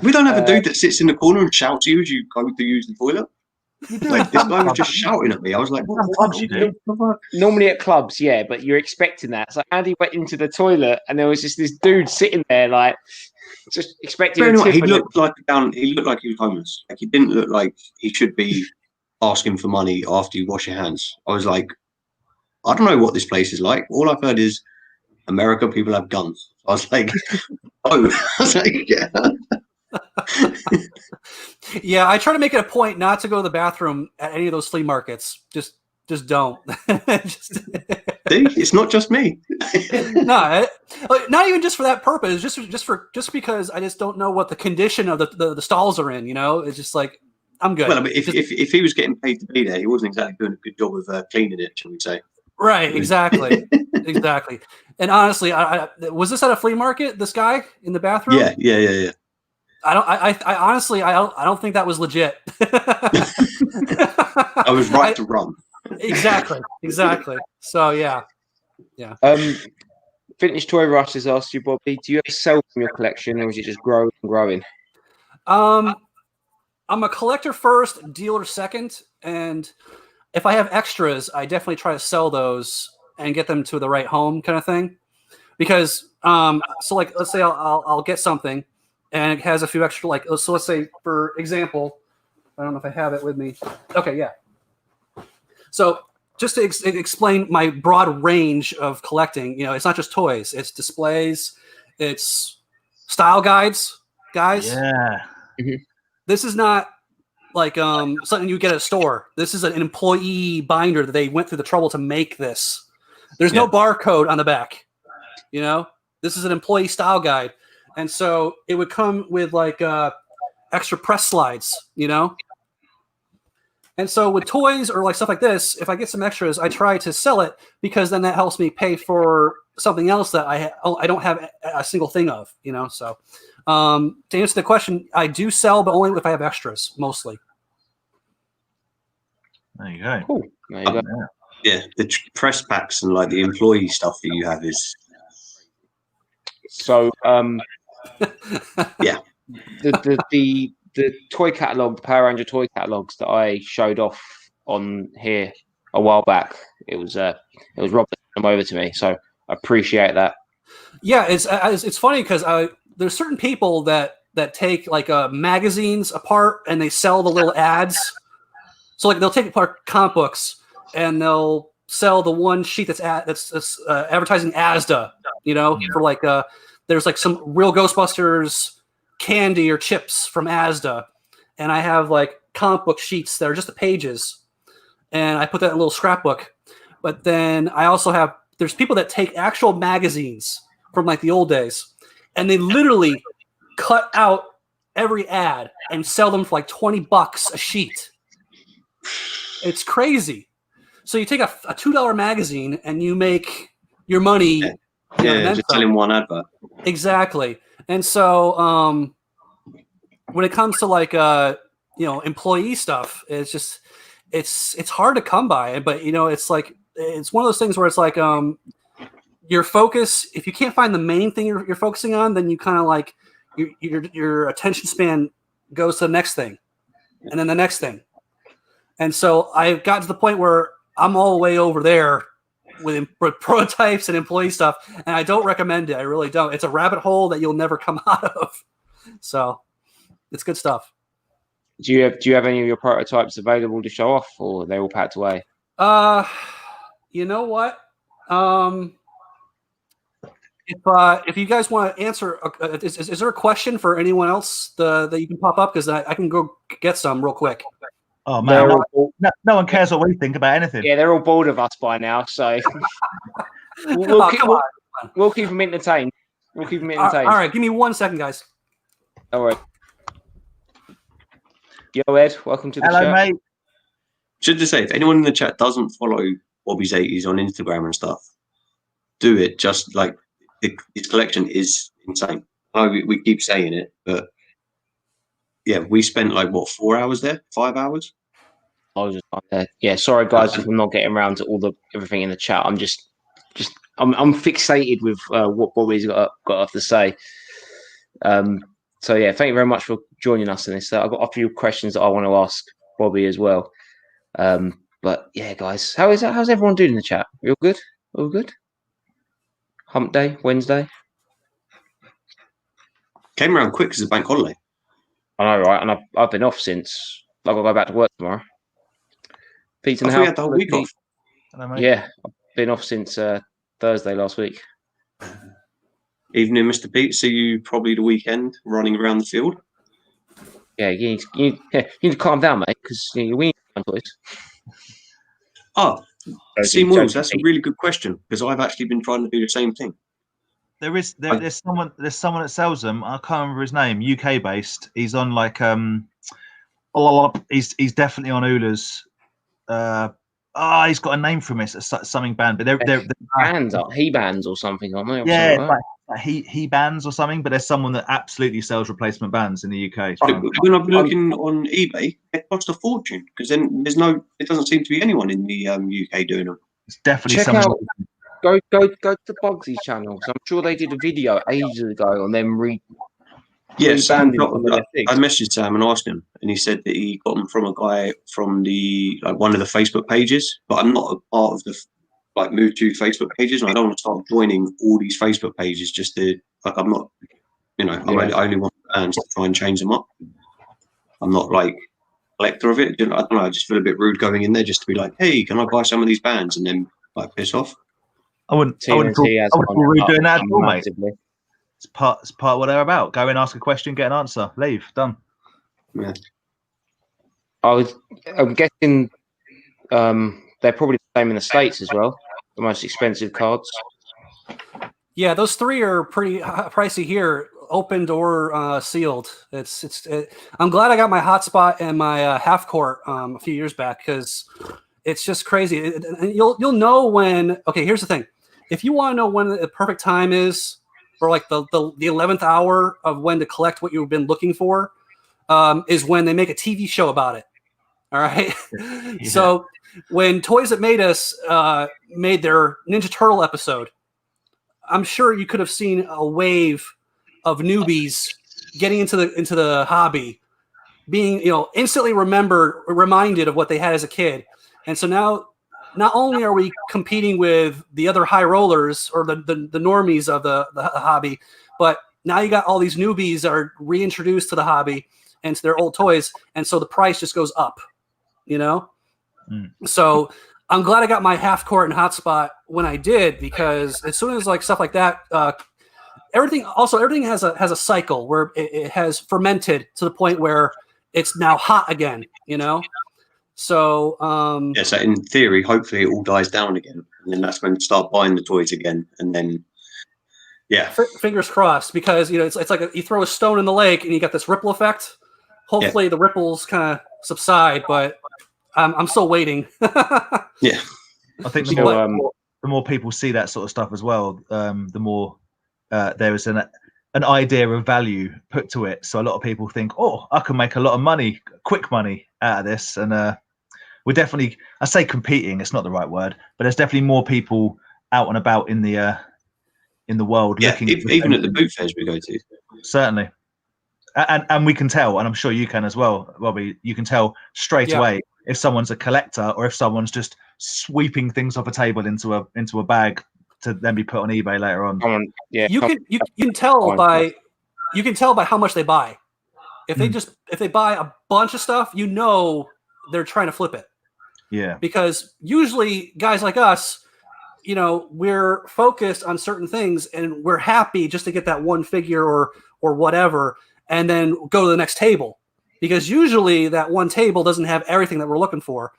We don't have a dude that sits in the corner and shouts at you as you go to use the toilet. Like, this guy was just shouting at me. I was like, what clubs you do? Normally at clubs, yeah, but you're expecting that. So Andy went into the toilet and there was just this dude sitting there, like, just expecting a tip. He looked like he was homeless. Like, he didn't look like he should be asking for money after you wash your hands. I was like, I don't know what this place is like. All I've heard is America, people have guns. I was like, oh, I was like, yeah. Yeah, I try to make it a point not to go to the bathroom at any of those flea markets. Just don't. It's not just me. No, not even just for that purpose. Just because I just don't know what the condition of the stalls are in. It's just like, I'm good. Well, I mean, if he was getting paid to be there, he wasn't exactly doing a good job of cleaning it, shall we say? Right. Exactly. Exactly. And honestly, was this at a flea market? This guy in the bathroom? Yeah. I honestly don't think that was legit. I was right to run. Exactly. So yeah. Vintage Toy Rush has asked you, Bobby, do you ever sell from your collection, or is it just growing and growing? I'm a collector first, dealer second, and if I have extras, I definitely try to sell those and get them to the right home, kind of thing. Because so like, let's say I'll get something and it has a few extra, like, so let's say, for example, I don't know if I have it with me. Okay, yeah. So just to explain my broad range of collecting, it's not just toys, it's displays, it's style guides, guys. Yeah. Mm-hmm. This is not like something you get at a store. This is an employee binder that they went through the trouble to make this. There's no barcode on the back. This is an employee style guide. And so it would come with like extra press slides, And so with toys or like stuff like this, if I get some extras, I try to sell it because then that helps me pay for something else that I don't have a single thing of, So to answer the question, I do sell, but only if I have extras, mostly. There you go. Cool. There you go. Yeah, the press packs and like the employee stuff that you have is. So yeah, the toy catalog, the Power Ranger toy catalogs that I showed off on here a while back, it was Robert sent them over to me, so I appreciate that. Yeah, it's funny because there's certain people that take like magazines apart and they sell the little ads. So like they'll take apart comic books and they'll sell the one sheet that's advertising Asda, for like there's like some real Ghostbusters candy or chips from Asda, and I have like comic book sheets that are just the pages, and I put that in a little scrapbook. But then I also there's people that take actual magazines from like the old days, and they literally cut out every ad and sell them for like $20 a sheet. It's crazy. So you take a $2 magazine and you make your money. Yeah, just selling one advert. Exactly. And so when it comes to like employee stuff, it's just it's hard to come by. But it's like it's one of those things where it's like your focus. If you can't find the main thing you're focusing on, then you kind of like your attention span goes to the next thing, and then the next thing. And so I've got to the point where I'm all the way over there with prototypes and employee stuff, and I don't recommend it. I really don't. It's a rabbit hole that you'll never come out of. So it's good stuff. Do you have any of your prototypes available to show off, or are they all packed away? You know what? If you guys want to answer, is there a question for anyone else that you can pop up? Because I can go get some real quick. Oh man, no one cares what we think about anything. Yeah, they're all bored of us by now, so we'll keep them entertained. We'll keep them entertained. All right, give me 1 second, guys. All right. Yo, Ed, welcome to the show. Hello, mate. Should just say, if anyone in the chat doesn't follow Bobby's 80s on Instagram and stuff, do it. Just like his collection is insane. I know we keep saying it, but yeah, we spent like what 4 hours there, 5 hours. I was just yeah. Sorry, guys, if I'm not getting around to everything in the chat. I'm just I'm fixated with what Bobby's got to say. So yeah, thank you very much for joining us in this. I've got a few questions that I want to ask Bobby as well. But yeah, guys, how's everyone doing in the chat? You all good? All good? Hump day, Wednesday. Came around quick because it's a bank holiday. I know, right? And I've been off since I've got to go back to work tomorrow. Pete's in the house. We had the whole week off. Yeah, I've been off since Thursday last week. Evening, Mr. Pete. See you probably the weekend running around the field. Yeah, you need to calm down, mate, because we need toys. Oh, see, Moyles, that's a really good question because I've actually been trying to do the same thing. There's someone that sells them. I can't remember his name. UK based. He's on like he's definitely on Ula's. He's got a name from it. Something band, but they're bands, he bands or something, aren't they? Yeah, like he bands or something. But there's someone that absolutely sells replacement bands in the UK. When I've been looking on eBay, it costs a fortune because then it doesn't seem to be anyone in the UK doing them. It's definitely someone. Go to Bugsy's channel. So I'm sure they did a video ages ago on them I messaged Sam and asked him, and he said that he got them from a guy from one of the Facebook pages. But I'm not a part of the move to Facebook pages, and I don't want to start joining all these Facebook pages just to I'm not, I only want bands to try and change them up. I'm not like collector of it. I don't know. I just feel a bit rude going in there just to be like, hey, can I buy some of these bands, and then piss off. I wouldn't feel rude doing that at all, mate. It's part of what they're about. Go and ask a question, get an answer, leave, done. Yeah. I'm guessing they're probably the same in the States as well. The most expensive cards. Yeah, those three are pretty pricey here, opened or sealed. I'm glad I got my hotspot and my half court a few years back because it's just crazy. You'll know when. Okay, here's the thing: if you want to know when the perfect time is, or like the 11th hour of when to collect what you've been looking for, is when they make a TV show about it. All right. So when Toys That Made Us made their Ninja Turtle episode, I'm sure you could have seen a wave of newbies getting into the hobby, being instantly reminded of what they had as a kid. And so now, not only are we competing with the other high rollers or the normies of the hobby, but now you got all these newbies that are reintroduced to the hobby and to their old toys, and so the price just goes up. So I'm glad I got my half court and hotspot when I did, because as soon as like stuff like that, everything has a cycle where it has fermented to the point where it's now hot again. So so in theory, hopefully it all dies down again, and then that's when you start buying the toys again, and then fingers crossed, because it's like you throw a stone in the lake and you got this ripple effect. Hopefully the ripples kind of subside, but I'm still waiting. I think the more people see that sort of stuff as well, the more there is an idea of value put to it. So a lot of people think, oh, I can make a lot of money, quick money out of this. And we're definitely, I say competing, it's not the right word, but there's definitely more people out and about in the world looking. Even at the boot fairs we go to. Certainly. And we can tell, and I'm sure you can as well, Robbie, you can tell straight away if someone's a collector or if someone's just sweeping things off a table into a bag to then be put on eBay later on. You can tell by how much they buy. If they buy a bunch of stuff, they're trying to flip it. Yeah. Because usually guys like us, we're focused on certain things and we're happy just to get that one figure or whatever, and then go to the next table. Because usually that one table doesn't have everything that we're looking for,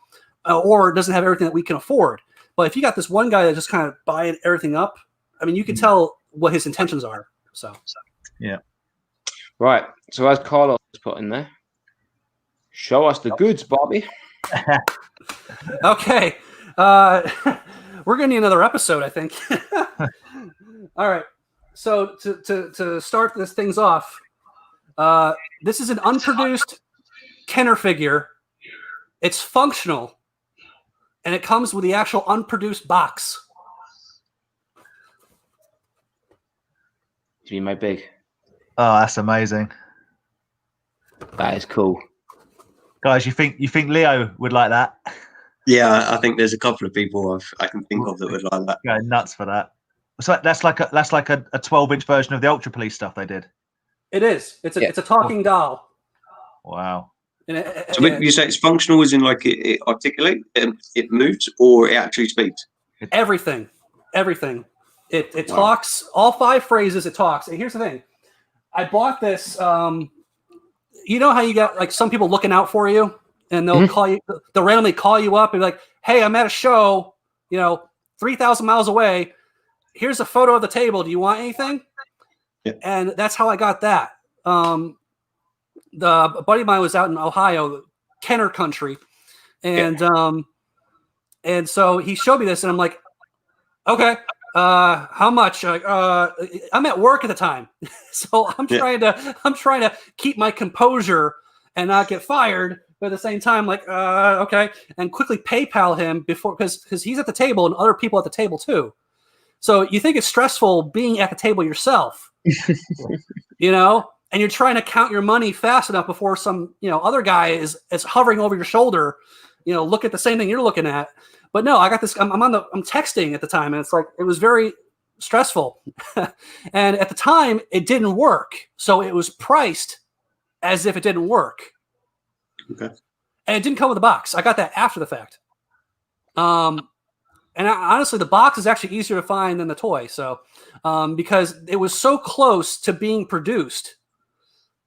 or doesn't have everything that we can afford. But if you got this one guy that just kind of buying everything up, I mean, you can tell what his intentions are. So yeah. Right. So as Carlos put in there, show us the goods, Bobby. Okay. We're going to need another episode, I think. All right. So to start this things off, this is an unproduced Kenner figure. It's functional, and it comes with the actual unproduced box. To be my big. Oh, that's amazing. That is cool. Guys, you think Leo would like that? Yeah, I think there's a couple of people I can think of that would like that. Going nuts for that. So that's like a 12-inch version of the Ultra Police stuff they did. It is. It's a talking doll. Wow. So you say it's functional, as in like it articulates, it moves, or it actually speaks? Everything. It talks all 5 phrases. It talks. And here's the thing. I bought this. You know how you got like some people looking out for you, and they'll call you. They'll randomly call you up and be like, "Hey, I'm at a show. 3,000 miles away. Here's a photo of the table. Do you want anything?" Yeah. And that's how I got that. The buddy of mine was out in Ohio, Kenner country, and so he showed me this, and I'm like, okay, how much? I'm at work at the time, so I'm trying to keep my composure and not get fired. But at the same time, like, okay, and quickly PayPal him before, because he's at the table and other people at the table too. So you think it's stressful being at the table yourself, and you're trying to count your money fast enough before some, other guy is hovering over your shoulder, look at the same thing you're looking at. But no, I got this. I'm texting at the time, and it's like it was very stressful. And at the time, it didn't work, so it was priced as if it didn't work. Okay. And it didn't come with a box. I got that after the fact. And honestly, the box is actually easier to find than the toy. So, because it was so close to being produced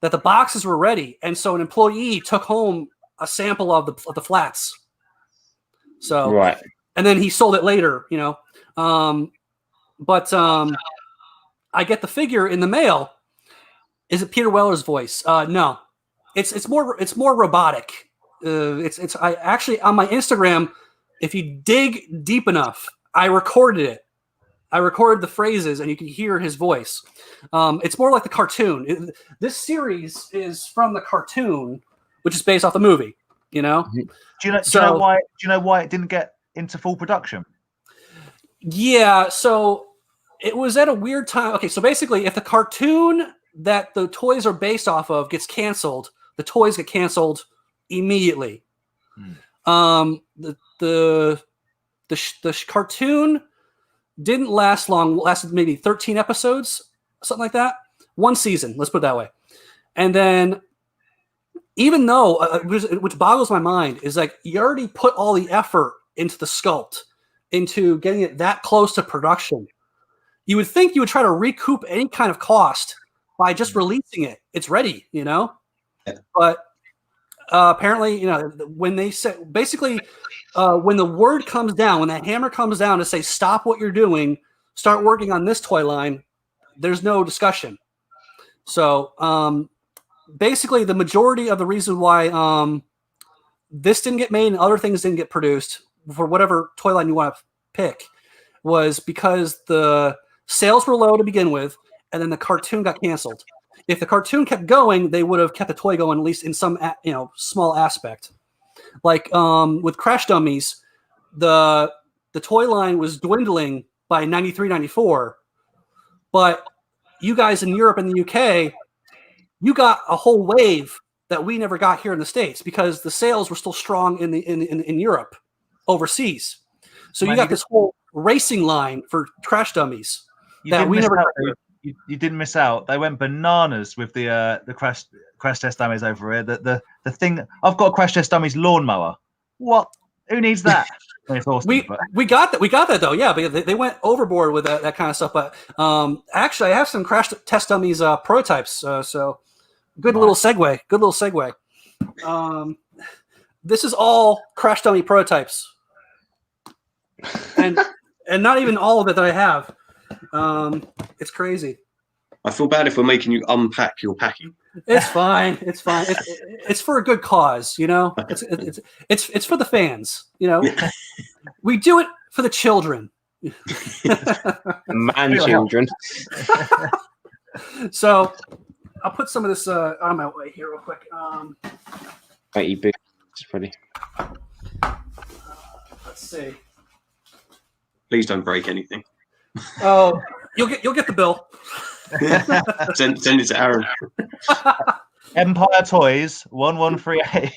that the boxes were ready, and so an employee took home a sample of the flats. So, right, and then he sold it later, But I get the figure in the mail. Is it Peter Weller's voice? No, it's more robotic. I actually on my Instagram, if you dig deep enough, I recorded it. I recorded the phrases, and you can hear his voice. It's more like the cartoon. This series is from the cartoon, which is based off the movie. you know. Do you know why? Do you know why it didn't get into full production? Yeah, so it was at a weird time. Okay, so basically, if the cartoon that the toys are based off of gets canceled, the toys get canceled immediately. The cartoon didn't last long. Lasted maybe 13 episodes, something like that. One season, let's put it that way. And then, even though, which boggles my mind, is like you already put all the effort into the sculpt, into getting it that close to production. You would think you would try to recoup any kind of cost by just releasing it. It's ready, you know? Yeah. But apparently, you know, when they said, basically, when the word comes down, when that hammer comes down to say, stop what you're doing, start working on this toy line, there's no discussion. So basically, the majority of the reason why this didn't get made and other things didn't get produced for whatever toy line you want to pick was because the sales were low to begin with, and then the cartoon got canceled. If the cartoon kept going, they would have kept the toy going, at least in some small aspect. Like with Crash Dummies, the toy line was dwindling by 93, 94, but you guys in Europe and the UK, you got a whole wave that we never got here in the States because the sales were still strong in Europe, overseas. So you got this whole racing line for Crash Dummies that we never got here. You didn't miss out. They went bananas with the crash test dummies over here. The thing, I've got a Crash Test Dummies lawnmower. What? Who needs that? It's awesome, we got that though. Yeah, because they went overboard with that kind of stuff. But actually, I have some Crash Test Dummies prototypes. So good little segue. This is all Crash Dummy prototypes, and not even all of it that I have. It's crazy. I feel bad if we're making you unpack your packing. It's fine. It's for a good cause, you know. It's for the fans, you know. We do it for the children. Man, children. So I'll put some of this on my way here real quick. Right, you big. It's pretty. Let's see. Please don't break anything. Oh, you'll get the bill. send it to Aaron. Empire Toys 1138.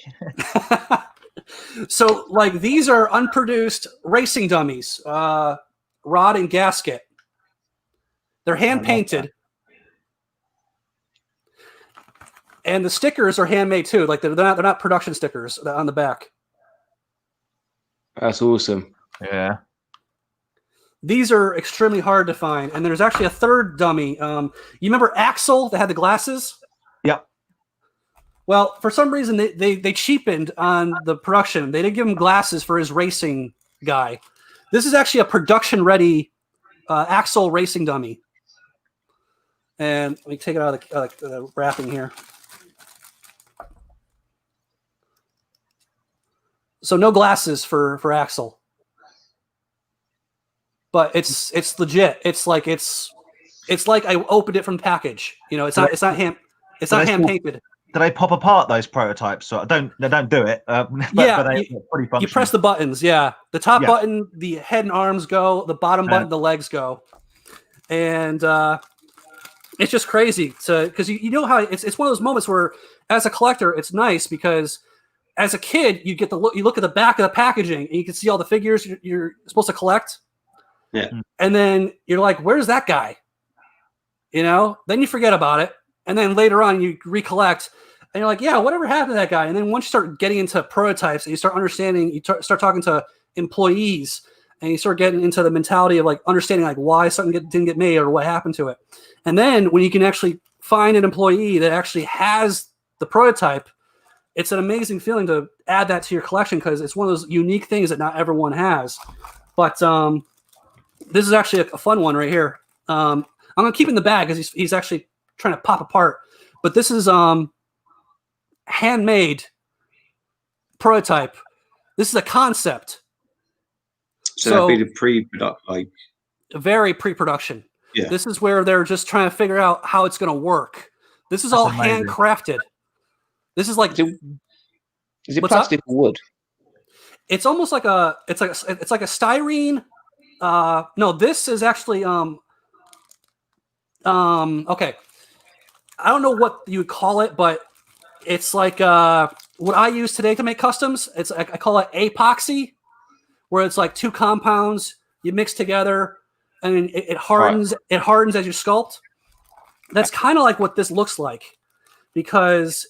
So, like, these are unproduced racing dummies, rod and gasket. They're hand painted, and the stickers are handmade too. Like they're not production stickers on the back. That's awesome. Yeah. These are extremely hard to find, and there's actually a third dummy. You remember Axel that had the glasses? Yep. Well, for some reason they cheapened on the production. They didn't give him glasses for his racing guy. This is actually a production-ready Axel racing dummy. And let me take it out of the wrapping here. So no glasses for Axel. But it's legit. It's like I opened it from the package. You know, it's not hand painted. Do they pop apart those prototypes? So they don't do it. But you press the buttons. Yeah, the top button, the head and arms go. The bottom button, the legs go. And it's just crazy because you know how it's one of those moments where, as a collector, it's nice because as a kid you look at the back of the packaging and you can see all the figures you're supposed to collect. Yeah. And then you're like, where's that guy? You know, then you forget about it. And then later on you recollect and you're like, yeah, whatever happened to that guy? And then once you start getting into prototypes and you start understanding, you start talking to employees and you start getting into the mentality of like understanding like why something didn't get made or what happened to it. And then when you can actually find an employee that actually has the prototype, it's an amazing feeling to add that to your collection because it's one of those unique things that not everyone has. But this is actually a fun one right here. I'm going to keep it in the bag because he's actually trying to pop apart. But this is handmade prototype. This is a concept. So that'd be the pre-production, like very pre-production. Yeah. This is where they're just trying to figure out how it's going to work. This is all amazing. handcrafted. This is like Is it What's plastic or wood? It's almost like a styrene. No, this is actually okay. I don't know what you would call it, but it's like what I use today to make customs. I call it epoxy, where it's like two compounds you mix together, and it hardens. Right. It hardens as you sculpt. That's kind of like what this looks like, because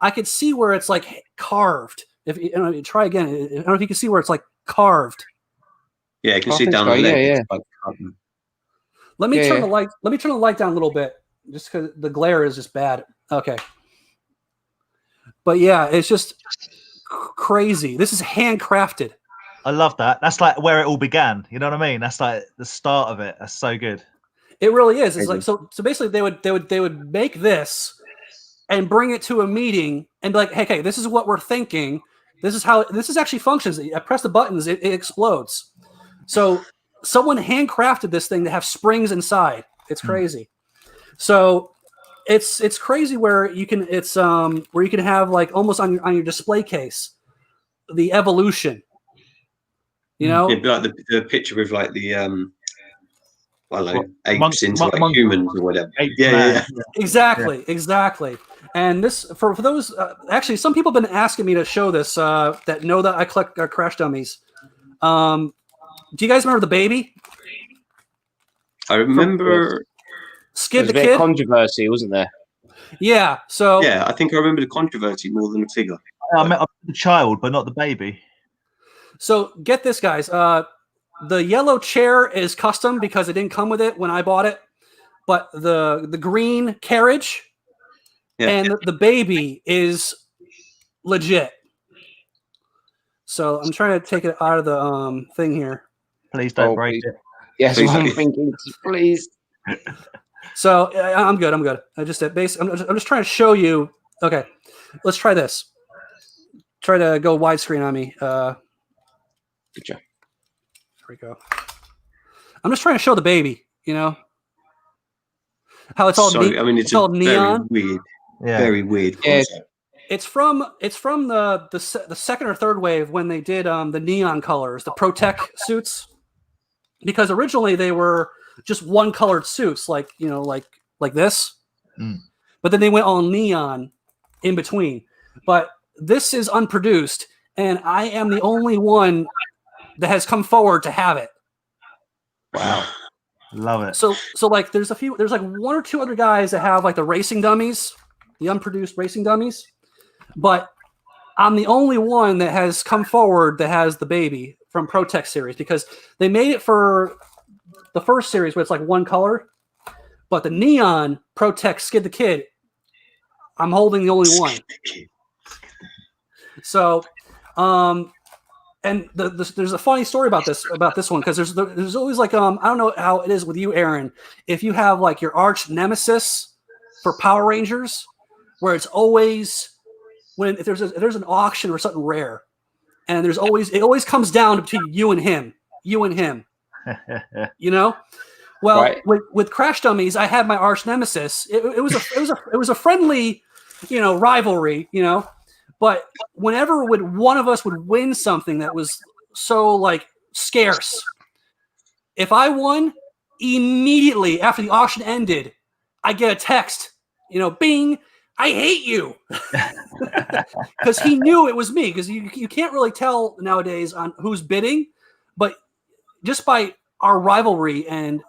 I could see where it's like carved. If you try again, I don't know if you can see where it's like carved. Yeah, you can see down the leg. Yeah. Like, let me turn the light. Let me turn the light down a little bit, just because the glare is just bad. Okay. But yeah, it's just crazy. This is handcrafted. I love that. That's like where it all began. You know what I mean? That's like the start of it. That's so good. It really is. It's like so basically they would make this and bring it to a meeting and be like, hey, this is what we're thinking. This is how this actually functions. I press the buttons, it explodes. So someone handcrafted this thing to have springs inside. It's crazy. So it's crazy where you can have like almost on your display case the evolution. You know, like the picture with like the I don't know, apes into like humans or whatever. Yeah. Exactly. And this for those actually, some people have been asking me to show this that know that I collect crash dummies. Do you guys remember the baby? I remember. Skid the Kid. Kid. Controversy, wasn't there? Yeah. So yeah, I think I remember the controversy more than the figure. I meant the child, but not the baby. So get this, guys. The yellow chair is custom because it didn't come with it when I bought it, but the green carriage and the baby is legit. So I'm trying to take it out of the thing here. Please don't break it. Yes, I'm thinking. Please. So I'm good. I'm just trying to show you. Okay, let's try this. Try to go widescreen on me. Good job. There we go. I'm just trying to show the baby, you know, how it's all. It's all neon. Very weird. Yeah. It's from the second or third wave when they did the neon colors, the Protec suits, because originally they were just one colored suits, like this, but then they went all neon in between. But this is unproduced, and I am the only one that has come forward to have it. Wow. Love it. So like there's like one or two other guys that have like the racing dummies, the unproduced racing dummies, but I'm the only one that has come forward that has the baby from Protec series, because they made it for the first series where it's like one color, but the neon Protec Skid the Kid, I'm holding the only one. So, and there's a funny story about this one, because there's always like I don't know how it is with you, Aaron, if you have like your arch nemesis for Power Rangers, where it's always if there's an auction or something rare, and it always comes down between you and him, you know. Well, right. with Crash Dummies, I had my arch nemesis. It was a friendly, rivalry, But whenever one of us would win something that was so like scarce, if I won, immediately after the auction ended, I get a text, bing, I hate you, because he knew it was me. Because you can't really tell nowadays on who's bidding, but just by our rivalry and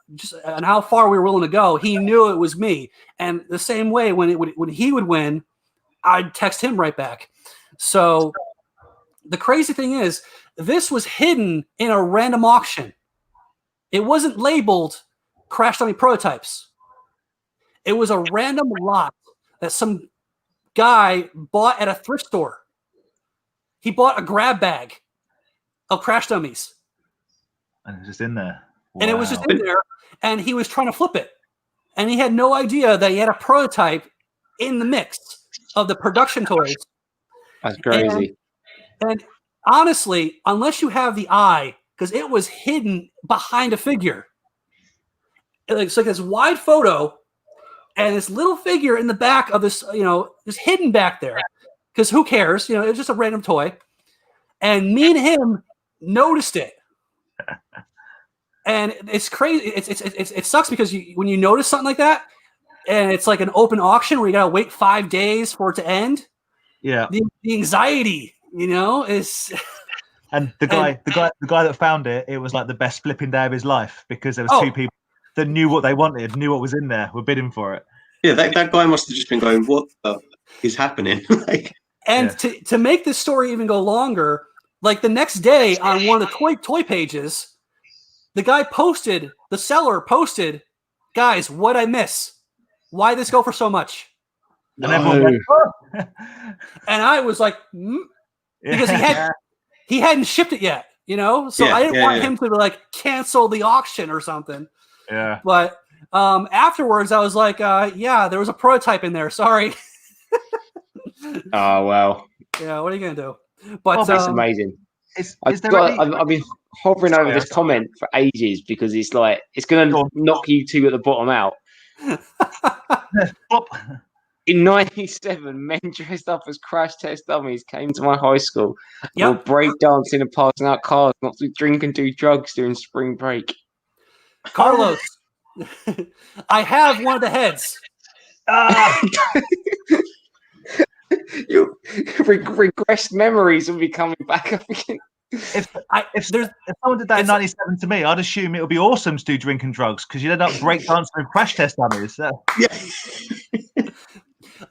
how far we were willing to go, he knew it was me. And the same way when he would win, I'd text him right back. So the crazy thing is, this was hidden in a random auction. It wasn't labeled Crash Dummy Prototypes. It was a random lot that some guy bought at a thrift store. He bought a grab bag of Crash Dummies. And it was just in there. Wow. And it was just in there, and he was trying to flip it. And he had no idea that he had a prototype in the mix of the production toys. That's crazy. And honestly, unless you have the eye, because it was hidden behind a figure. It's like this wide photo, and this little figure in the back of this, just hidden back there. because who cares? You know, it's just a random toy. And me and him noticed it. And it's crazy. It sucks because when you notice something like that, and it's like an open auction where you gotta wait 5 days for it to end. Yeah. The anxiety, you know, is. And the guy that found it, it was like the best flipping day of his life because there was two people that knew what they wanted, knew what was in there, were bidding for it. Yeah, that guy must have just been going, "What is happening?" To make this story even go longer, like the next day on one of the toy pages, the seller posted, "Guys, what'd I miss? Why this go for so much?" And everyone went, "Oh." And I was like, because he hadn't shipped it yet, you know? So I didn't want him to like cancel the auction or something. Yeah. But afterwards I was like, there was a prototype in there. Sorry. Oh, well. Yeah, what are you going to do? But that's amazing. I've been hovering over this comment for ages because it's like, it's going to knock you two at the bottom out. In 97, men dressed up as crash test dummies came to my high school and were breakdancing and passing out cars, not to drink and do drugs during spring break. Carlos, I have one of the heads. Your regressed memories will be coming back up again. If someone did that in 97 to me, I'd assume it would be awesome to do drink and drugs because you'd end up breakdancing and crash test dummies. So. Yeah.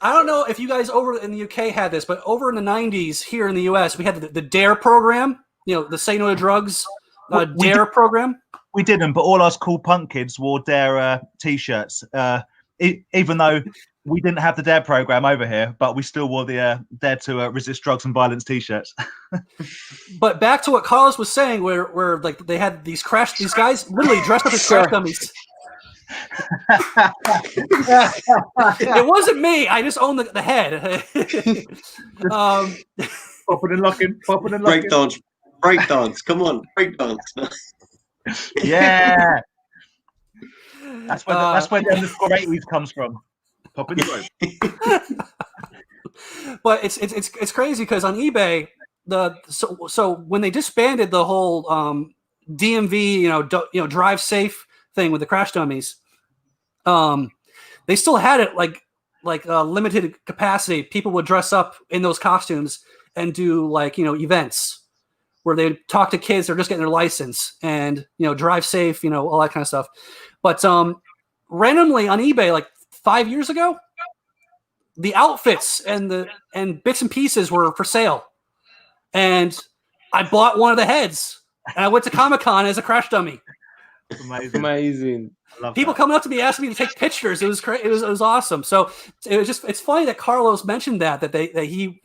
I don't know if you guys over in the UK had this, but over in the 90s here in the US, we had the DARE program, you know, the Say No to Drugs DARE program. We didn't, but all us cool punk kids wore DARE T-shirts, even though we didn't have the DARE program over here, but we still wore the DARE to Resist Drugs and Violence T-shirts. But back to what Carlos was saying, where like they had these guys literally dressed up as crash dummies. It wasn't me. I just owned the head. Popping and locking. Break dance. Come on, break dance. Yeah, that's where the underscore 80s comes from. Popping the rope. But it's crazy because on eBay, so when they disbanded the whole DMV, drive safe thing with the crash dummies, they still had it like limited capacity. People would dress up in those costumes and do events where they talk to kids that are just getting their license and drive safe, all that kind of stuff. But randomly on eBay, like 5 years ago, the outfits and bits and pieces were for sale, and I bought one of the heads and I went to Comic-Con as a crash dummy. Amazing. People coming up to me asking me to take pictures. It was great. It was awesome. So it's funny that Carlos mentioned that he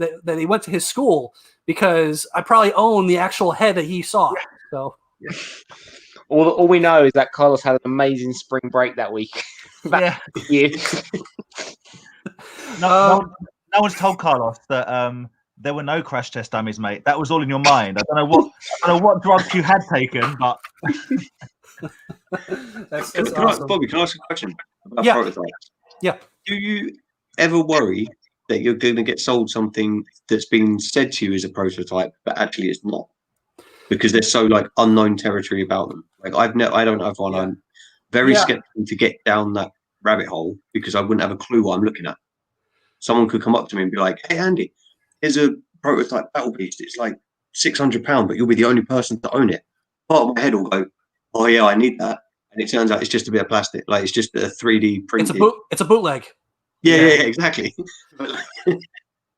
went to his school because I probably own the actual head that he saw. So all we know is that Carlos had an amazing spring break that week. No one's told Carlos that there were no crash test dummies, mate. That was all in your mind. I don't know what drugs you had taken, but. That's awesome. Bobby, can I ask a question about prototypes? Yeah. Do you ever worry that you're going to get sold something that's been said to you as a prototype, but actually it's not, because there's so unknown territory about them? I don't have one. I'm very skeptical to get down that rabbit hole because I wouldn't have a clue what I'm looking at. Someone could come up to me and be like, "Hey, Andy, here's a prototype battle beast. It's like £600, but you'll be the only person to own it." Part of my head will go, "Oh yeah, I need that," and it turns out it's just a bit of plastic. It's just a 3D printed. It's a bootleg. Yeah, exactly.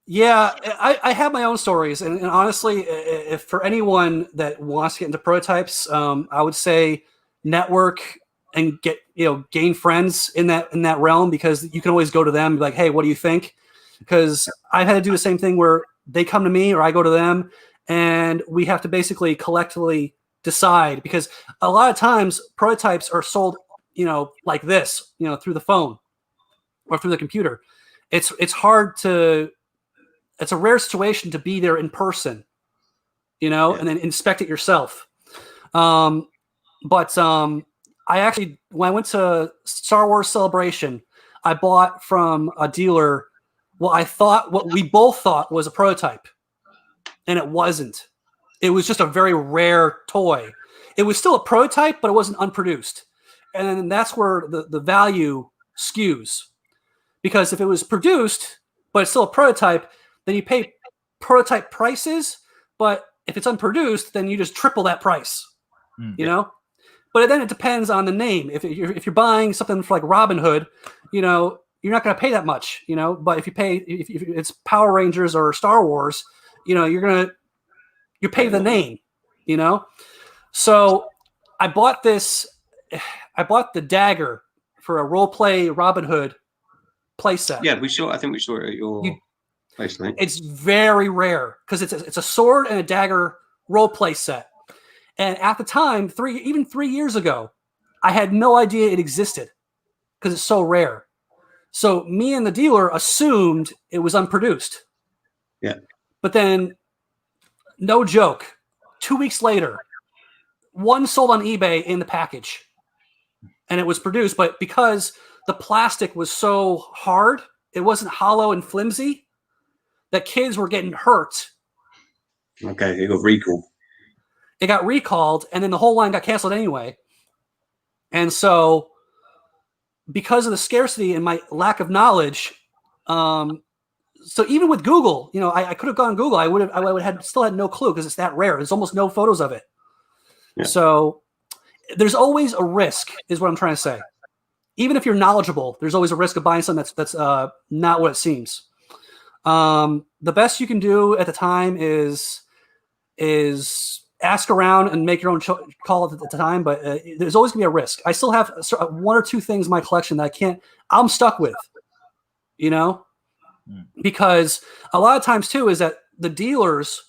Yeah, I have my own stories, and honestly, if for anyone that wants to get into prototypes, I would say network and gain friends in that realm, because you can always go to them and be like, "Hey, what do you think?" Because I've had to do the same thing where they come to me or I go to them, and we have to basically collectively decide, because a lot of times prototypes are sold, like this, through the phone or through the computer. It's hard to. It's a rare situation to be there in person, and then inspect it yourself. But I when I went to Star Wars Celebration, I bought from a dealer what we both thought was a prototype, and it wasn't. It was just a very rare toy. It was still a prototype, but it wasn't unproduced. And that's where the value skews. Because if it was produced, but it's still a prototype, then you pay prototype prices. But if it's unproduced, then you just triple that price, you know? But then it depends on the name. If you're buying something for like Robin Hood, you know, you're not going to pay that much, you know? But if it's Power Rangers or Star Wars, you know, you pay the name, you know? So I bought the dagger for a role play Robin Hood playset. Yeah, I think we saw it at your place. It's very rare because it's a sword and a dagger role play set. And at the time, 3 years ago, I had no idea it existed because it's so rare. So me and the dealer assumed it was unproduced. Yeah. But then, no joke, 2 weeks later, one sold on eBay in the package. And it was produced, but because the plastic was so hard, it wasn't hollow and flimsy, that kids were getting hurt. Okay, it got recalled. It got recalled, and then the whole line got canceled anyway. And so, because of the scarcity and my lack of knowledge, so even with Google, you know, I could have gone Google. I would have still had no clue because it's that rare. There's almost no photos of it. Yeah. So there's always a risk, is what I'm trying to say. Even if you're knowledgeable, there's always a risk of buying something that's not what it seems. The best you can do at the time is ask around and make your own call at the time, but there's always gonna be a risk. I still have one or two things in my collection that I'm stuck with, you know, because a lot of times too is that the dealers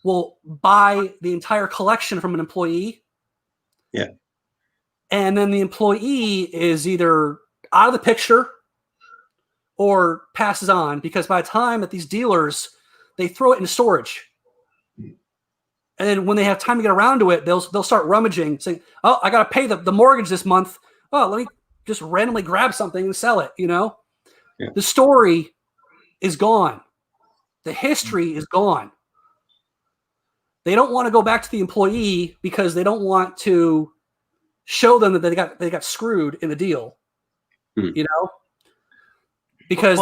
will buy the entire collection from an employee. Yeah. And then the employee is either out of the picture or passes on, because by the time that these dealers, they throw it in storage. And then when they have time to get around to it, they'll start rummaging, saying, "Oh, I got to pay the mortgage this month. Oh, let me just randomly grab something and sell it." You know, yeah. The story is gone. The history is gone. They don't want to go back to the employee because they don't want to show them that they got screwed in the deal. You know, because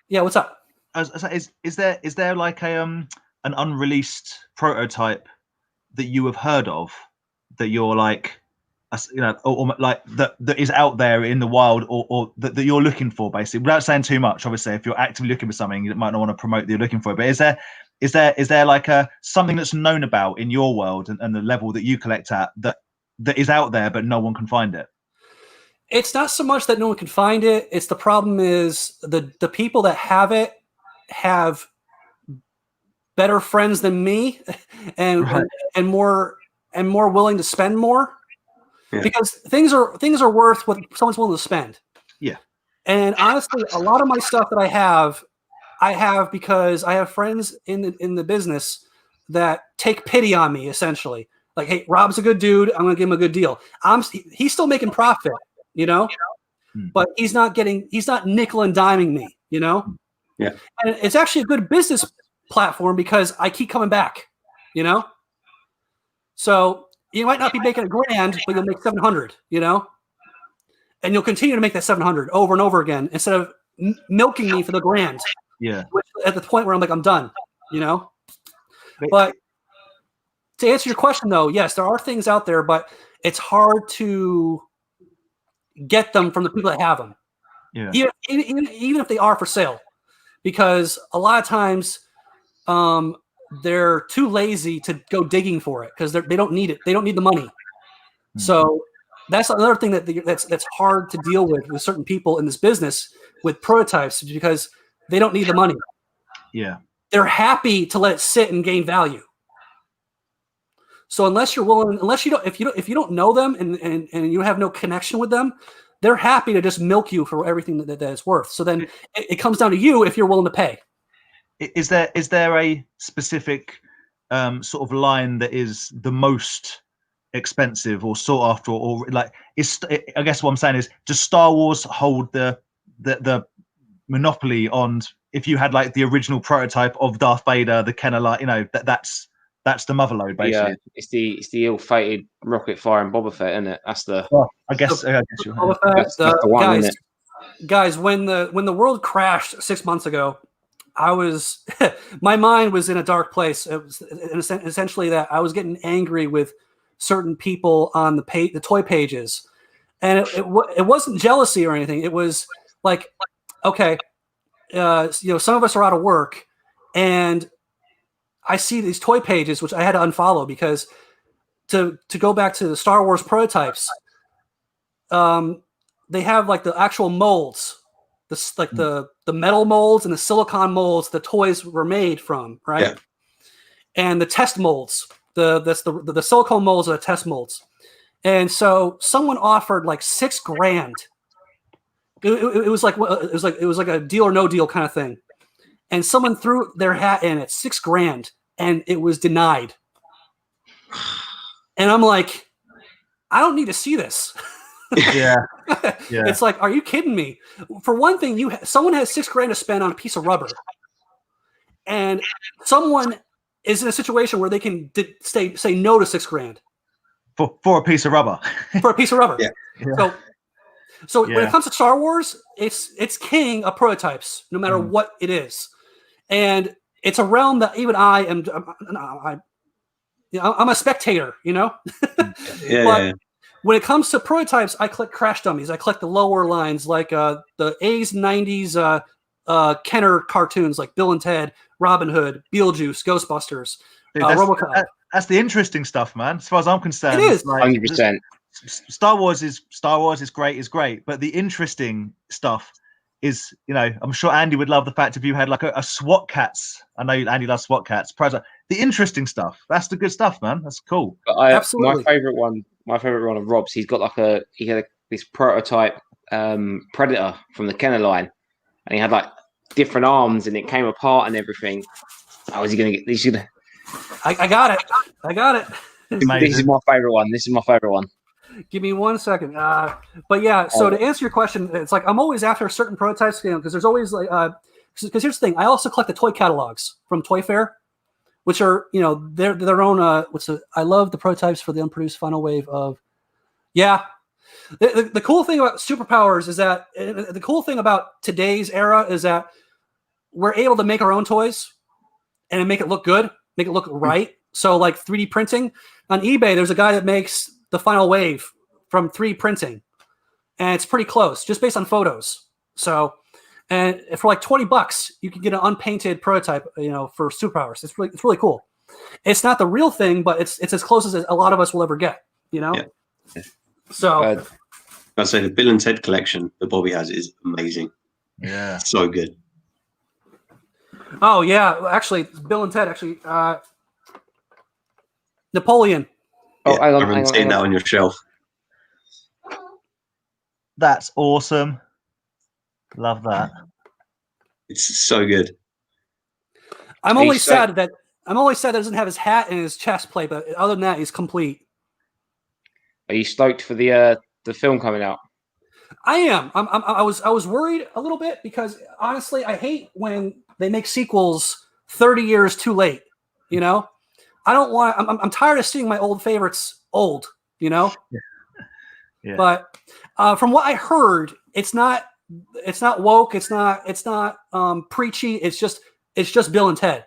yeah. What's up? Is there like an unreleased prototype that you have heard of that you're like, you know, or like that is out there in the wild, or that you're looking for, basically, without saying too much? Obviously, if you're actively looking for something, you might not want to promote that you're looking for it. But is there like something that's known about in your world and the level that you collect at that is out there but no one can find it? It's not so much that no one can find it. It's the problem is the people that have it have better friends than me, and more willing to spend more, because things are worth what someone's willing to spend. Yeah. And honestly, a lot of my stuff that I have because I have friends in the business that take pity on me, essentially. Like, hey, Rob's a good dude. I'm gonna give him a good deal. He's still making profit, you know, but he's not nickel and diming me, you know. Yeah. And it's actually a good business platform because I keep coming back, you know. So you might not be making $1,000, but you'll make 700, you know, and you'll continue to make that 700 over and over again instead of milking me for the $1,000. Yeah. Which, at the point where I'm like, I'm done, you know. But to answer your question, though, yes, there are things out there, but it's hard to get them from the people that have them. Yeah. Even if they are for sale, because a lot of times they're too lazy to go digging for it because they don't need it. They don't need the money. So that's another thing that's hard to deal with certain people in this business with prototypes, because they don't need the money. Yeah. They're happy to let it sit and gain value. So unless you're willing, if you don't know them and you have no connection with them, they're happy to just milk you for everything that it's worth. So then it comes down to you if you're willing to pay. Is there a specific sort of line that is the most expensive or sought after, or like I guess what I'm saying is, does Star Wars hold the monopoly on if you had like the original prototype of Darth Vader, the Kenner, you know, that's the motherload basically. Yeah, it's the ill-fated rocket firing Boba Fett, isn't it? That's the. Well, I guess Boba Fett, that's the one, guys, isn't it? Guys, when the world crashed 6 months ago, I was my mind was in a dark place. It was essentially that I was getting angry with certain people on the toy pages, and it wasn't jealousy or anything. It was like, okay, you know, some of us are out of work, and I see these toy pages which I had to unfollow because to go back to the Star Wars prototypes, they have like the actual molds. The metal molds and the silicone molds the toys were made from, right? Yeah. And the test molds, the silicone molds are the test molds. And so someone offered like $6,000. It was like a deal or no deal kind of thing. And someone threw their hat in at $6,000 and it was denied. And I'm like, I don't need to see this. Yeah. It's like, are you kidding me? For one thing, someone has $6,000 to spend on a piece of rubber, and someone is in a situation where they can say no to $6,000 for a piece of rubber. For a piece of rubber. Yeah. So when it comes to Star Wars, it's king of prototypes, no matter what it is, and it's a realm that even I'm a spectator, you know. But when it comes to prototypes, I collect crash dummies. I collect the lower lines, like the 80s, 90s Kenner cartoons, like Bill and Ted, Robin Hood, Beetlejuice, Ghostbusters, RoboCop. That's the interesting stuff, man. As far as I'm concerned, it is 100%. Star Wars is great, but the interesting stuff is, you know, I'm sure Andy would love the fact if you had like a SWAT Cats. I know Andy loves SWAT Cats. The interesting stuff, that's the good stuff, man. That's cool. But Absolutely. My favorite one of Rob's, he had this prototype Predator from the Kenner line, and he had like different arms, and it came apart and everything. How is he going to get these? I got it. This is my favorite one. Give me 1 second. But yeah, so to answer your question, it's like I'm always after certain prototypes, you know, because there's always like because here's the thing. I also collect the toy catalogs from Toy Fair, which are, you know, their own. I love the prototypes for the unproduced final wave of. Yeah, the cool thing about superpowers is that the cool thing about today's era is that we're able to make our own toys and make it look good, make it look right. So like 3D printing on eBay, there's a guy that makes the final wave from 3D printing, and it's pretty close just based on photos. So, and for like $20, you can get an unpainted prototype, you know, for superpowers. It's really cool. It's not the real thing, but it's as close as a lot of us will ever get, you know? Yeah. So I'd say the Bill and Ted collection that Bobby has is amazing. Yeah. So good. Oh yeah. Actually, Bill and Ted Napoleon. Oh, I remember seeing that on your shelf. That's awesome. Love that. It's so good. I'm only sad that it doesn't have his hat and his chest plate, but other than that, he's complete. Are you stoked for the film coming out? I am. I was worried a little bit because honestly, I hate when they make sequels 30 years too late. You know, I don't want. I'm tired of seeing my old favorites old. You know. Yeah. But from what I heard, it's not woke. It's not preachy. It's just Bill and Ted.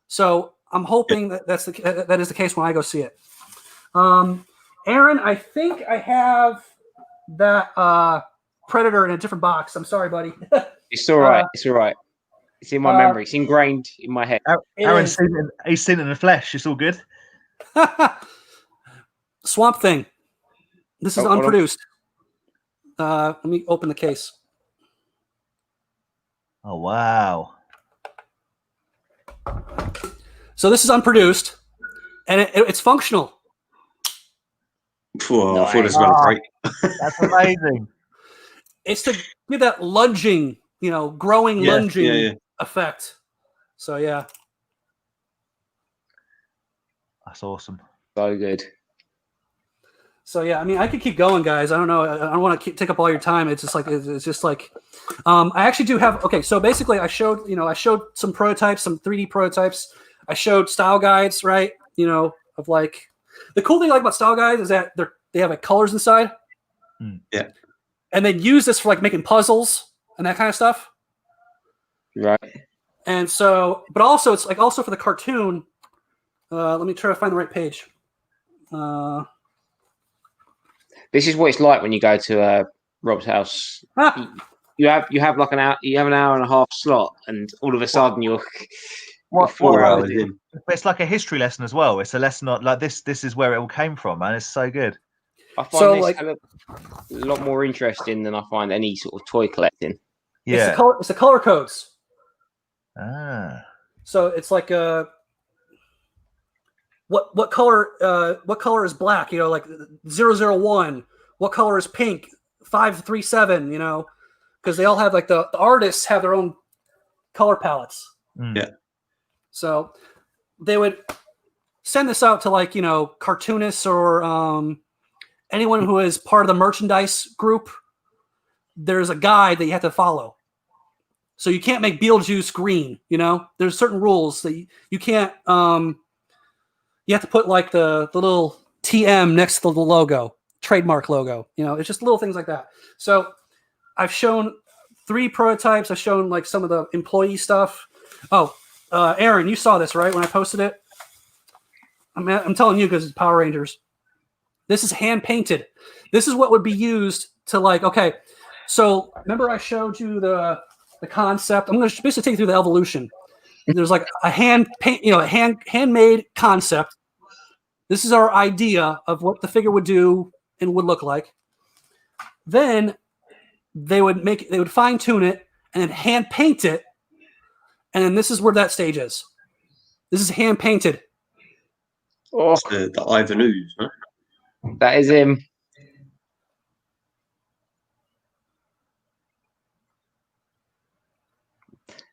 So I'm hoping that is the case when I go see it. Aaron, I think I have that Predator in a different box. I'm sorry, buddy. It's all right. It's all right. It's in my memory. It's ingrained in my head. Aaron's seen it in the flesh. It's all good. Swamp Thing. This is unproduced. Let me open the case. Oh, wow. So this is unproduced, and it's functional. Whoa, I thought it was about to break. That's amazing. It's to give that lunging, lunging effect. So, yeah. That's awesome. So good. So yeah, I mean, I could keep going, guys. I don't know. I don't want to take up all your time. It's just like, I actually do have. Okay, so basically, I showed some prototypes, some 3D prototypes. I showed style guides, right? Of like, the cool thing I like about style guides is that they have like colors inside. Yeah. And they use this for like making puzzles and that kind of stuff. Right. And so, but also it's like also for the cartoon. Let me try to find the right page. This is what it's like when you go to Rob's house. You have like an hour and a half slot, and all of a sudden you're 4 hours in. But it's like a history lesson as well. It's a lesson on like this is where it all came from, man. It's so good. I find this a lot more interesting than I find any sort of toy collecting. Yeah, it's the color codes. So it's like what color is black? Like 001. What color is pink? 537. Because they all have like the artists have their own color palettes. Yeah. So they would send this out to like cartoonists or anyone who is part of the merchandise group. There's a guide that you have to follow. So you can't make Beetlejuice green, There's certain rules that you can't. You have to put like the little TM next to the logo, trademark logo. It's just little things like that. So I've shown 3 prototypes. I've shown like some of the employee stuff. Oh, Aaron, you saw this, right? When I posted it? I'm telling you because it's Power Rangers. This is hand painted. This is what would be used to like, okay. So remember I showed you the concept. I'm going to basically take you through the evolution. There's like a hand paint, handmade concept. This is our idea of what the figure would do and would look like. Then they would fine tune it and then hand paint it. And then this is where that stage is. This is hand painted. Oh, the Ivan Ooze, huh? That is him.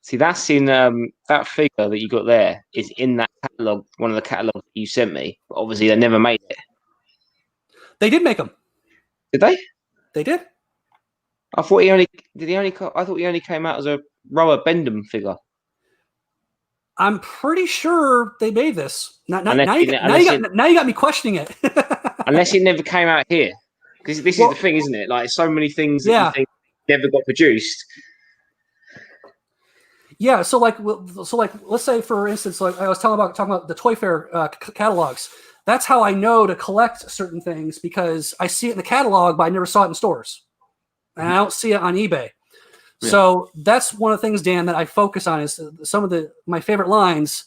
See, that's in that figure that you got there is in that catalog, one of the catalogs you sent me. But obviously, they never made it. They did make them. Did they? They did. I thought I thought he only came out as a Robert Barbieri figure. I'm pretty sure they made this. Now you got me questioning it. Unless it never came out here, because this is the thing, isn't it? Like so many things that you think never got produced. Yeah, so let's say for instance, like I was talking about the Toy Fair catalogs. That's how I know to collect certain things because I see it in the catalog, but I never saw it in stores, and I don't see it on eBay. Yeah. So that's one of the things, Dan, that I focus on is some of my favorite lines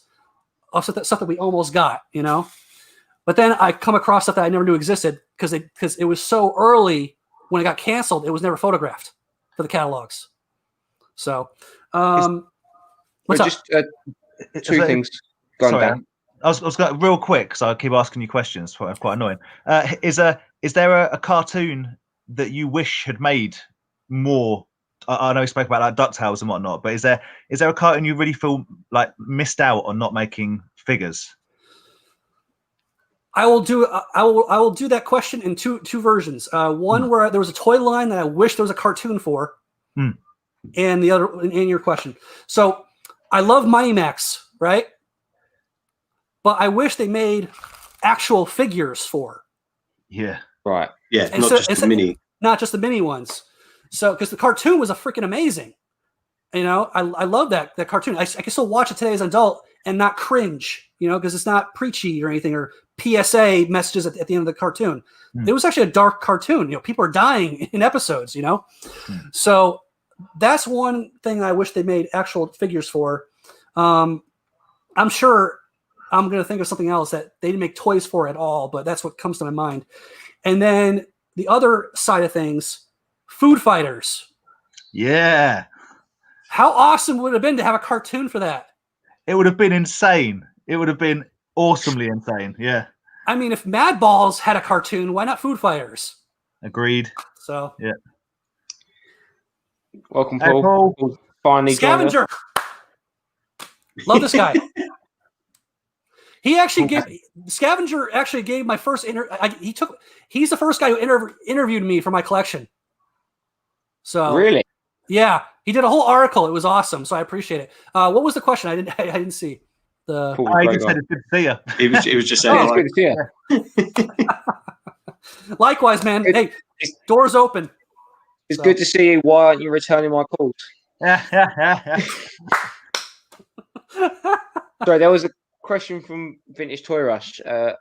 of stuff that we almost got, But then I come across stuff that I never knew existed because it was so early when it got canceled. It was never photographed for the catalogs. So. What's up? Just two things. Sorry, Dan. I was going real quick because I keep asking you questions. Quite annoying. Is there a cartoon that you wish had made more? I know we spoke about like DuckTales and whatnot, but is there a cartoon you really feel like missed out on not making figures? I will do that question in two versions. One where there was a toy line that I wish there was a cartoon for, and the other in your question. So. I love Mighty Max, right? But I wish they made actual figures for. Yeah. Right. Yeah. Not just the mini ones. So, because the cartoon was freaking amazing. I love that cartoon. I can still watch it today as an adult and not cringe, because it's not preachy or anything or PSA messages at the end of the cartoon. It was actually a dark cartoon. People are dying in episodes, So that's one thing I wish they made actual figures for. I'm sure I'm going to think of something else that they didn't make toys for at all, but that's what comes to my mind. And then the other side of things, Food Fighters. Yeah. How awesome would it have been to have a cartoon for that? It would have been insane. It would have been awesomely insane. Yeah. I mean, if Mad Balls had a cartoon, why not Food Fighters? Agreed. So, yeah. Welcome, Paul. Paul. Finally, Scavenger. Love this guy. He actually Scavenger actually gave my first he's the first guy who interviewed me for my collection. So really, yeah, he did a whole article. It was awesome. So I appreciate it. What was the question? I didn't see the. I just said it's good to see you. He was just saying. it's good to see you. Likewise, man. Hey, doors open. It's good to see you. Why aren't you returning my calls? Sorry, there was a question from Vintage Toy Rush. Are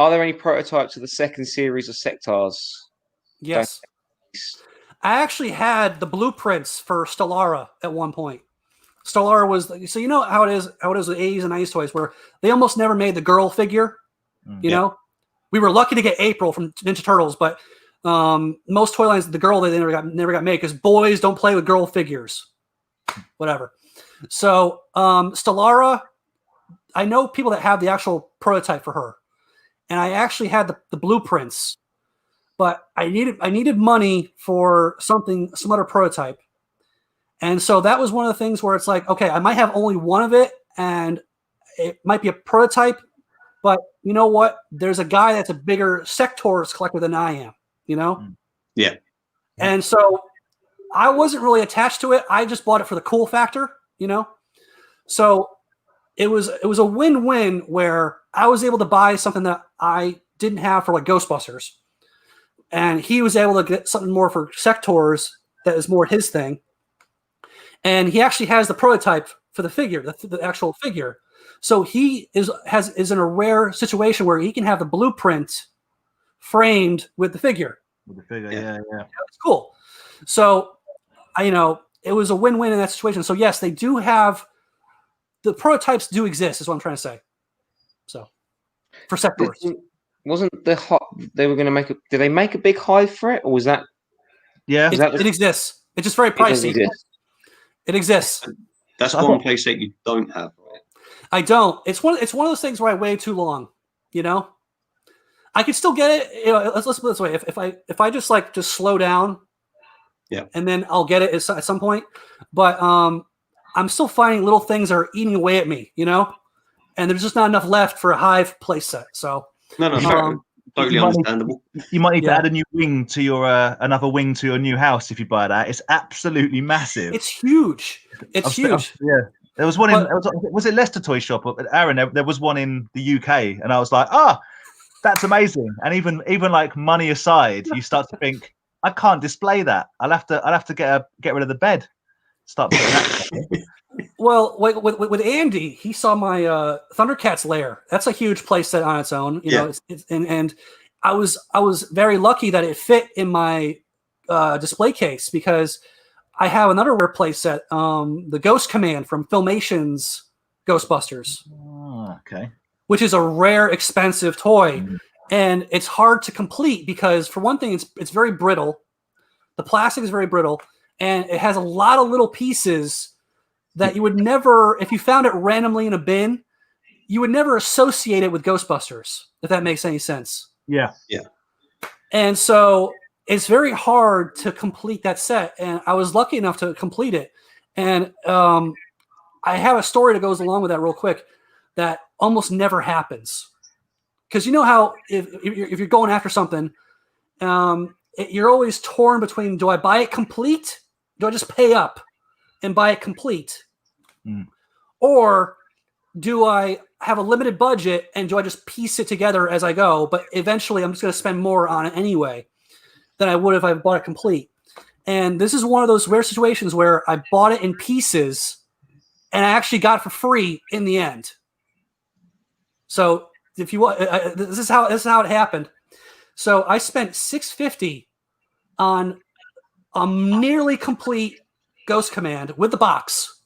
there any prototypes of the second series of Sectars? Yes. I actually had the blueprints for Stellara at one point. Stellara was, so you know how it is with 80s and 90s toys, where they almost never made the girl figure. You know, we were lucky to get April from Ninja Turtles, but most toy lines, the girl they never got made because boys don't play with girl figures. Whatever. So Stellara, I know people that have the actual prototype for her, and I actually had the blueprints, but I needed money for some other prototype. And so that was one of the things where it's like, okay, I might have only one of it and it might be a prototype, but you know what? There's a guy that's a bigger Sectors collector than I am, you know? Yeah. And so I wasn't really attached to it. I just bought it for the cool factor, you know? So it was a win-win where I was able to buy something that I didn't have for like Ghostbusters. And he was able to get something more for Sectors that is more his thing. And he actually has the prototype for the figure, the actual figure. So he is in a rare situation where he can have the blueprint framed with the figure. With the figure, yeah. It's cool. So, it was a win-win in that situation. So yes, they do have the prototypes do exist. Is what I'm trying to say. So, for Sectors, wasn't they were going to make did they make a big hive for it, or was that? Yeah, it exists. It's just very pricey. It exists. That's one place that you don't have, right? I don't. It's one of those things where I wait too long. You know, I could still get it. Let's put it this way: if I just slow down, and then I'll get it at some point. But I'm still finding little things that are eating away at me. You know, and there's just not enough left for a hive place set. So no. Totally understandable. You might need to add a new wing to your another wing to your new house if you buy that. It's absolutely massive. It's huge. It's huge. There was one was it Leicester Toy Shop? Aaron, there was one in the UK, and I was like, that's amazing. And even like money aside, you start to think, I can't display that. I'll have to get rid of the bed. Start putting that. Well, with Andy, he saw my Thundercats lair. That's a huge play set on its own, you know. And I was very lucky that it fit in my display case because I have another rare play set, the Ghost Command from Filmation's Ghostbusters. Oh, okay. Which is a rare, expensive toy, and it's hard to complete because, for one thing, it's very brittle. The plastic is very brittle, and it has a lot of little pieces that you would never, if you found it randomly in a bin, you would never associate it with Ghostbusters, if that makes any sense. Yeah. And so it's very hard to complete that set. And I was lucky enough to complete it. And I have a story that goes along with that real quick that almost never happens. Because you know how if you're going after something, you're always torn between, do I buy it complete? Do I just pay up and buy it complete? Or do I have a limited budget and do I just piece it together as I go? But eventually I'm just going to spend more on it anyway than I would if I bought it complete. And this is one of those rare situations where I bought it in pieces and I actually got it for free in the end. So if you want, this is how it happened. So I spent $650 on a nearly complete Ghost Command with the box,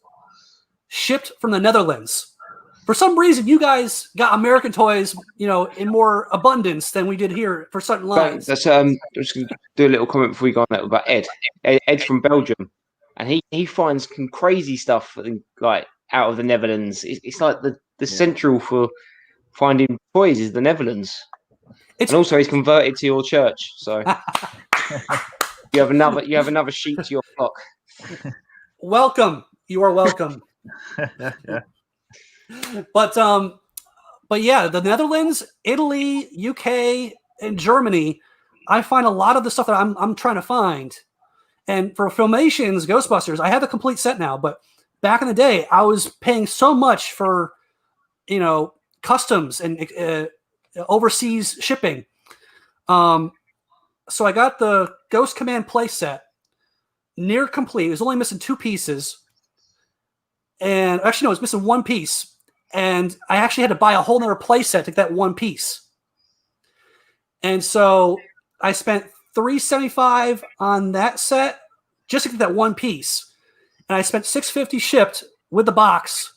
shipped from the Netherlands. For some reason, you guys got American toys, in more abundance than we did here for certain lines. That's I'm just going to do a little comment before we go on that about Ed. Ed from Belgium, and he finds some crazy stuff like out of the Netherlands. It's like the central for finding toys is the Netherlands. And also he's converted to your church, so you have another sheep to your flock. Welcome. You are welcome. But but yeah, the Netherlands, Italy, UK, and Germany, I find a lot of the stuff that I'm trying to find. And for Filmation's Ghostbusters, I have the complete set now. But back in the day, I was paying so much for, customs and overseas shipping. So I got the Ghost Command playset, near complete. It was only missing 2 pieces. And actually, no, it was missing 1 piece. And I actually had to buy a whole nother playset to get that 1 piece. And so I spent $375 on that set just to get that 1 piece. And I spent $650 shipped with the box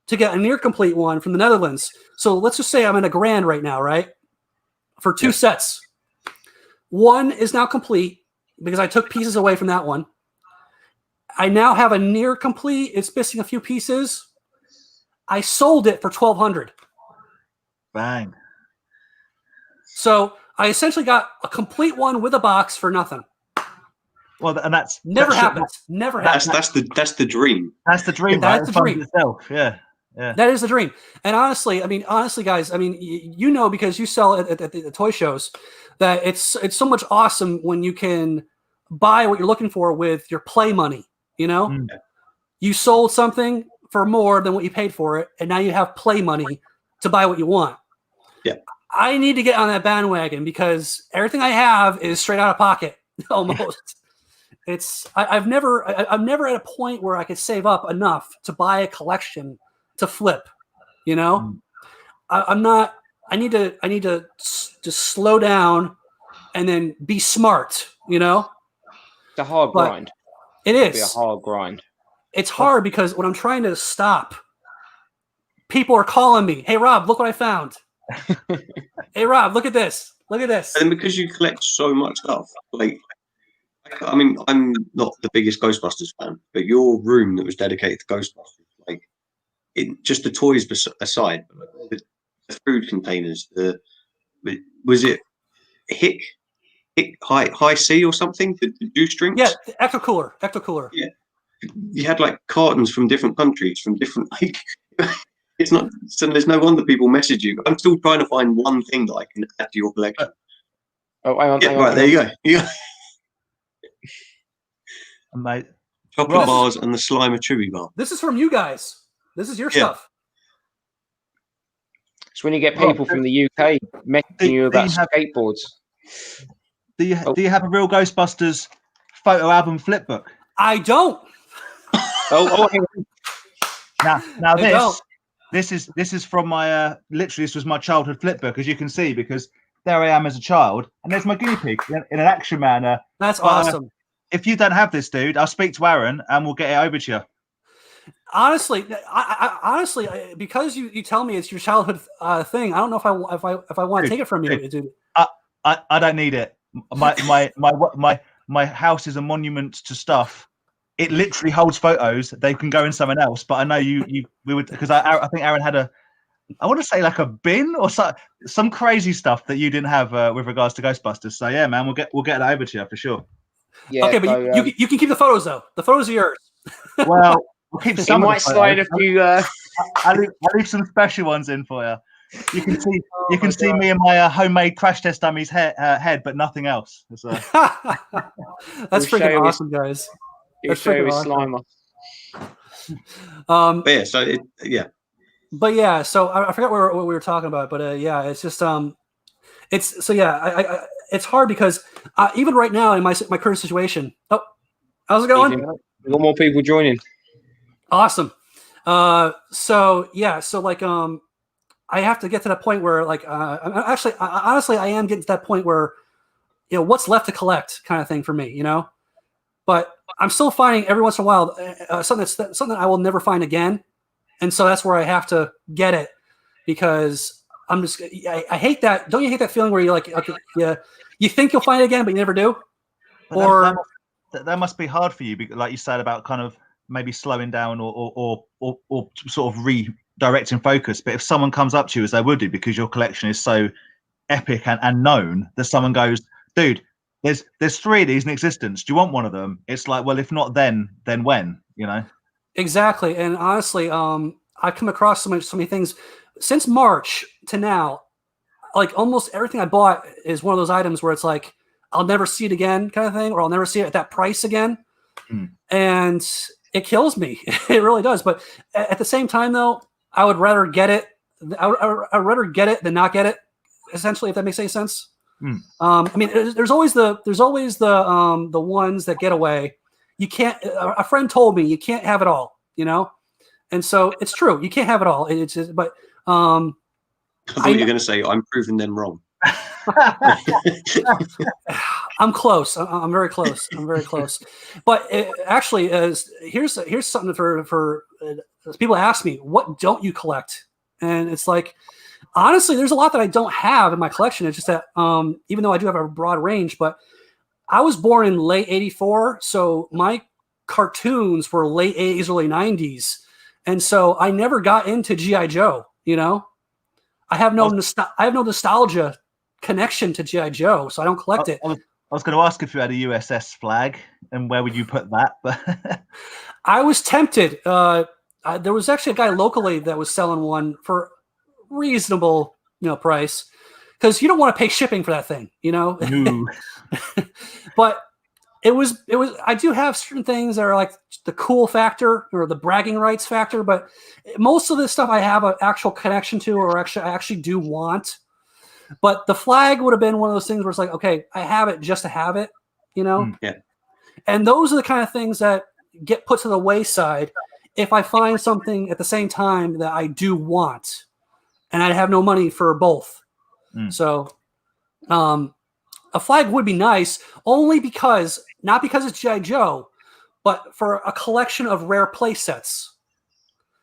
to get a near complete one from the Netherlands. So let's just say I'm in $1,000 right now, right? For 2 sets. One is now complete because I took pieces away from that one. I now have a near complete. It's missing a few pieces. I sold it for $1,200. Bang. So I essentially got a complete one with a box for nothing. Well, and that's never happens. Never happens. That's the dream. That's the dream. That's the dream itself. Yeah. Yeah. That is the dream. And honestly, guys, because you sell it at the toy shows, that it's so much awesome when you can buy what you're looking for with your play money. You sold something for more than what you paid for it, and now you have play money to buy what you want. Yeah. I need to get on that bandwagon because everything I have is straight out of pocket almost. I'm never at a point where I could save up enough to buy a collection to flip. I'm not. I need to just slow down and then be smart. It's a hard grind. It is. It'll be a hard grind. It's hard because when I'm trying to stop, people are calling me. Hey Rob, look what I found. Hey Rob, look at this. Look at this. And because you collect so much stuff, I'm not the biggest Ghostbusters fan, but your room that was dedicated to Ghostbusters, just the toys aside, the food containers, was it Hick High C or something? The juice drinks? Yeah, Ecto Cooler. Yeah. You had cartons from different countries, from different it's not, so there's no wonder people message you. I'm still trying to find one thing that I can add to your collection. Oh, hang on. Right, there you go. Yeah. Mate. Chocolate bars and the Slimer Chewy bar. This is from you guys. This is your stuff. It's when you get people from the UK messaging you about skateboards. Do you have a real Ghostbusters photo album flip book? I don't. Now this is from my literally this was my childhood flip book, as you can see, because there I am as a child, and there's my guinea pig in an Action Man. That's awesome. If you don't have this, dude, I'll speak to Aaron and we'll get it over to you. Honestly, because you tell me it's your childhood thing, I don't know if I want to take it from you, dude. I don't need it. My house is a monument to stuff. It literally holds photos. They can go in someone else, but I know we would, because I think Aaron had I want to say a bin or some crazy stuff that you didn't have with regards to Ghostbusters. So yeah, man, we'll get that over to you for sure. Yeah, okay, but you can keep the photos though. The photos are yours. Well, we'll keep some. You might slide a few. I'll leave some special ones in for you. You can see see me in my homemade Crash Test Dummies head, but nothing else. That's freaking awesome, guys. That's freaking Slimer. But yeah, so I forgot what we were talking about, but yeah, it's just it's hard because even right now in my current situation. Oh, how's it going? We got more people joining. Awesome. I have to get to that point where honestly, I am getting to that point where what's left to collect kind of thing for me, but I'm still finding every once in a while something I will never find again. And so that's where I have to get it, because I hate that. Don't you hate that feeling where you're like, okay, yeah, you think you'll find it again, but you never do? Or that must be hard for you, like you said about kind of maybe slowing down or sort of redirecting focus. But if someone comes up to you, as they would do, because your collection is so epic and known, that someone goes, dude, there's 3 of these in existence. Do you want one of them? It's like, well, if not then when, Exactly. And honestly, I've come across so many things. since March to now, like almost everything I bought is one of those items where it's like, I'll never see it again kind of thing, or I'll never see it at that price again. And it kills me. It really does. But at the same time, though, I would rather get it. I'd rather get it than not get it. Essentially, if that makes any sense. I mean, there's always the ones that get away. You can't. A friend told me you can't have it all. You know, and so it's true. You can't have it all. It's just, but I thought you were going to say I'm proving them wrong. I'm close. I'm very close. I'm very close. But actually, here's something for people ask me, what don't you collect? And it's like, honestly, there's a lot that I don't have in my collection. It's just that even though I do have a broad range, but I was born in late '84, so my cartoons were late '80s, early '90s, and so I never got into G.I. Joe. You know, I have no nostalgia connection to G.I. Joe, so I don't collect it. I was going to ask if you had a USS flag and where would you put that, but I was tempted. There was actually a guy locally that was selling one for reasonable, price, because you don't want to pay shipping for that thing, But it was. I do have certain things that are like the cool factor or the bragging rights factor, but most of this stuff I have an actual connection to, or I actually do want. But the flag would have been one of those things where it's like, okay, I have it just to have it, Yeah. And those are the kind of things that get put to the wayside if I find something at the same time that I do want, and I have no money for both. So, a flag would be nice, only because not because it's G.I. Joe, but for a collection of rare play sets.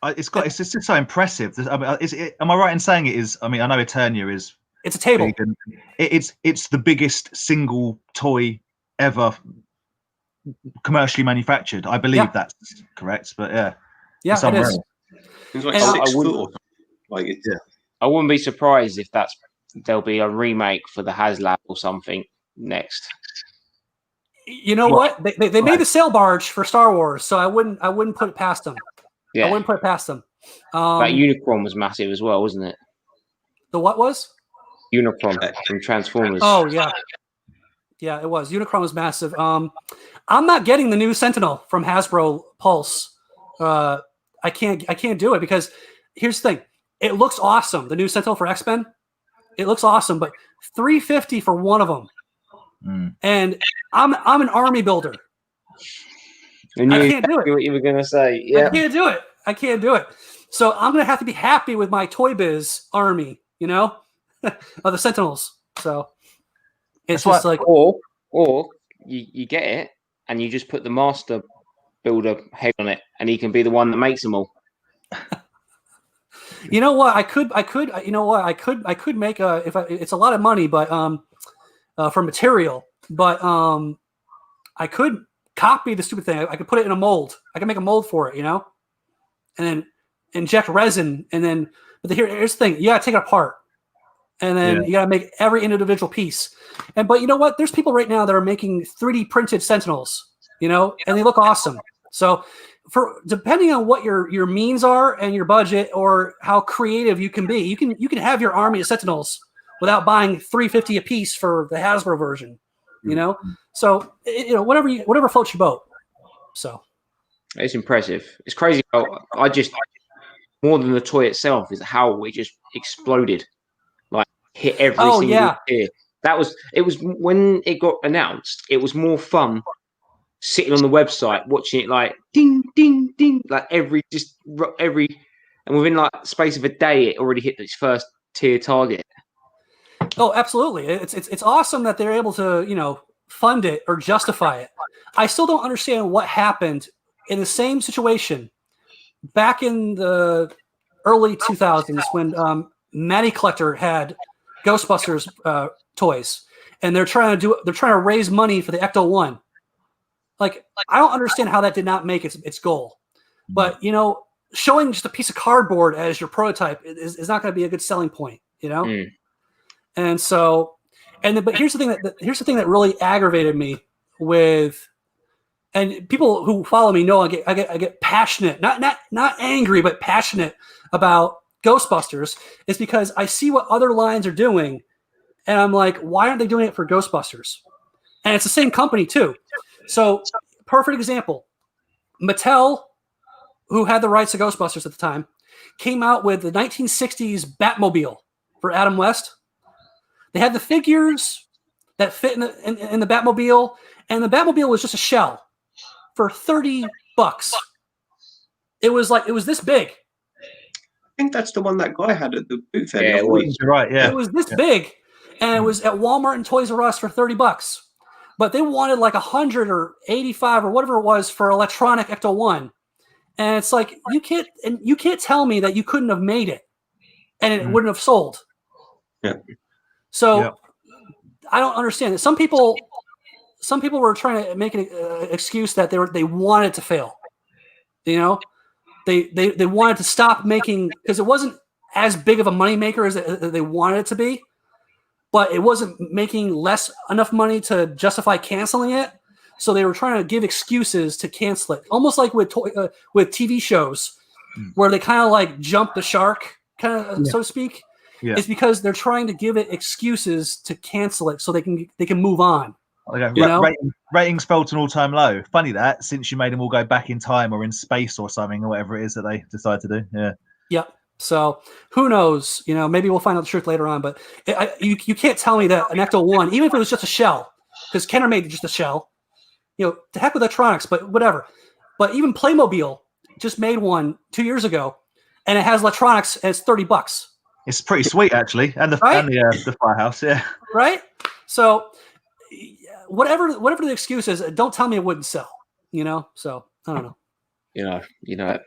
It's just so impressive. I mean, am I right in saying it is? I mean, I know Eternia is. It's a table. It's the biggest single toy ever commercially manufactured. I believe that's correct, but yeah, it is. It's like 6 foot. I wouldn't be surprised if there'll be a remake for the HasLab or something next. You know what? They made the sail barge for Star Wars, so I wouldn't put it past them. Yeah. I wouldn't put it past them. That Unicron was massive as well, wasn't it? The what was? Unicron from Transformers. Oh yeah, it was. Unicron was massive. I'm not getting the new Sentinel from Hasbro Pulse. I can't do it because here's the thing. It looks awesome. The new Sentinel for X-Men. It looks awesome, but $350 for one of them. And I'm an army builder. And I can't do it. What you were gonna say? Yeah, I can't do it. So I'm gonna have to be happy with my Toy Biz army, of the Sentinels. So it's just like, or you get it and you just put the Master Builder head on it, and he can be the one that makes them all. You know what? I could make it's a lot of money, but for material, but I could copy the stupid thing. I could put it in a mold. I can make a mold for it, and then inject resin, and then. But here's the thing: you gotta take it apart, and then you gotta make every individual piece. But you know what? There's people right now that are making 3D printed Sentinels, and they look awesome. So, depending on what your means are and your budget, or how creative you can be, you can have your army of Sentinels without buying $350 a piece for the Hasbro version. So whatever floats your boat. So it's impressive. It's crazy how I just more than the toy itself is how it just exploded, like hit every single tier. It was when it got announced. It was more fun sitting on the website watching it like ding ding ding, like every, and within like the space of a day it already hit its first tier target. Oh, absolutely! It's awesome that they're able to fund it or justify it. I still don't understand what happened in the same situation back in the early 2000s when Matty Collector had Ghostbusters toys, and they're trying to raise money for the Ecto-1. Like, I don't understand how that did not make its goal. But showing just a piece of cardboard as your prototype is not going to be a good selling point. And so, but here's the thing that really aggravated me with, and people who follow me know I get passionate, not angry, but passionate about Ghostbusters is because I see what other lines are doing, and I'm like, why aren't they doing it for Ghostbusters? And it's the same company too. So, perfect example. Mattel, who had the rights to Ghostbusters at the time, came out with the 1960s Batmobile for Adam West. They had the figures that fit in the Batmobile, and the Batmobile was just a shell for $30. It was this big. I think that's the one that guy had at the boot fair. Yeah, You're right. Yeah, it was this big, and it was at Walmart and Toys R Us for $30. But they wanted like 100 or 85 or whatever it was for electronic Ecto 1. And it's like you can't tell me that you couldn't have made it and it wouldn't have sold. Yeah. So I don't understand it. Some people were trying to make an excuse that they wanted to fail. You know, they wanted to stop making because it wasn't as big of a moneymaker as they wanted it to be, but it wasn't making enough money to justify canceling it. So they were trying to give excuses to cancel it, almost like with TV shows, where they kind of like jump the shark, so to speak. Yeah. It's because they're trying to give it excuses to cancel it, so they can move on. Ratings fell to an all-time low. Funny that, since you made them all go back in time or in space or something or whatever it is that they decide to do. Yeah. Yep. So who knows? You know, maybe we'll find out the truth later on. But you can't tell me that an Ecto 1, even if it was just a shell, because Kenner made just a shell. You know, to heck with electronics, but whatever. But even Playmobil just made one 2 years ago, and it has electronics, and it's $30. It's pretty sweet, actually, and the firehouse, yeah. Right. So, whatever the excuse is, don't tell me it wouldn't sell. You know. So I don't know. You know.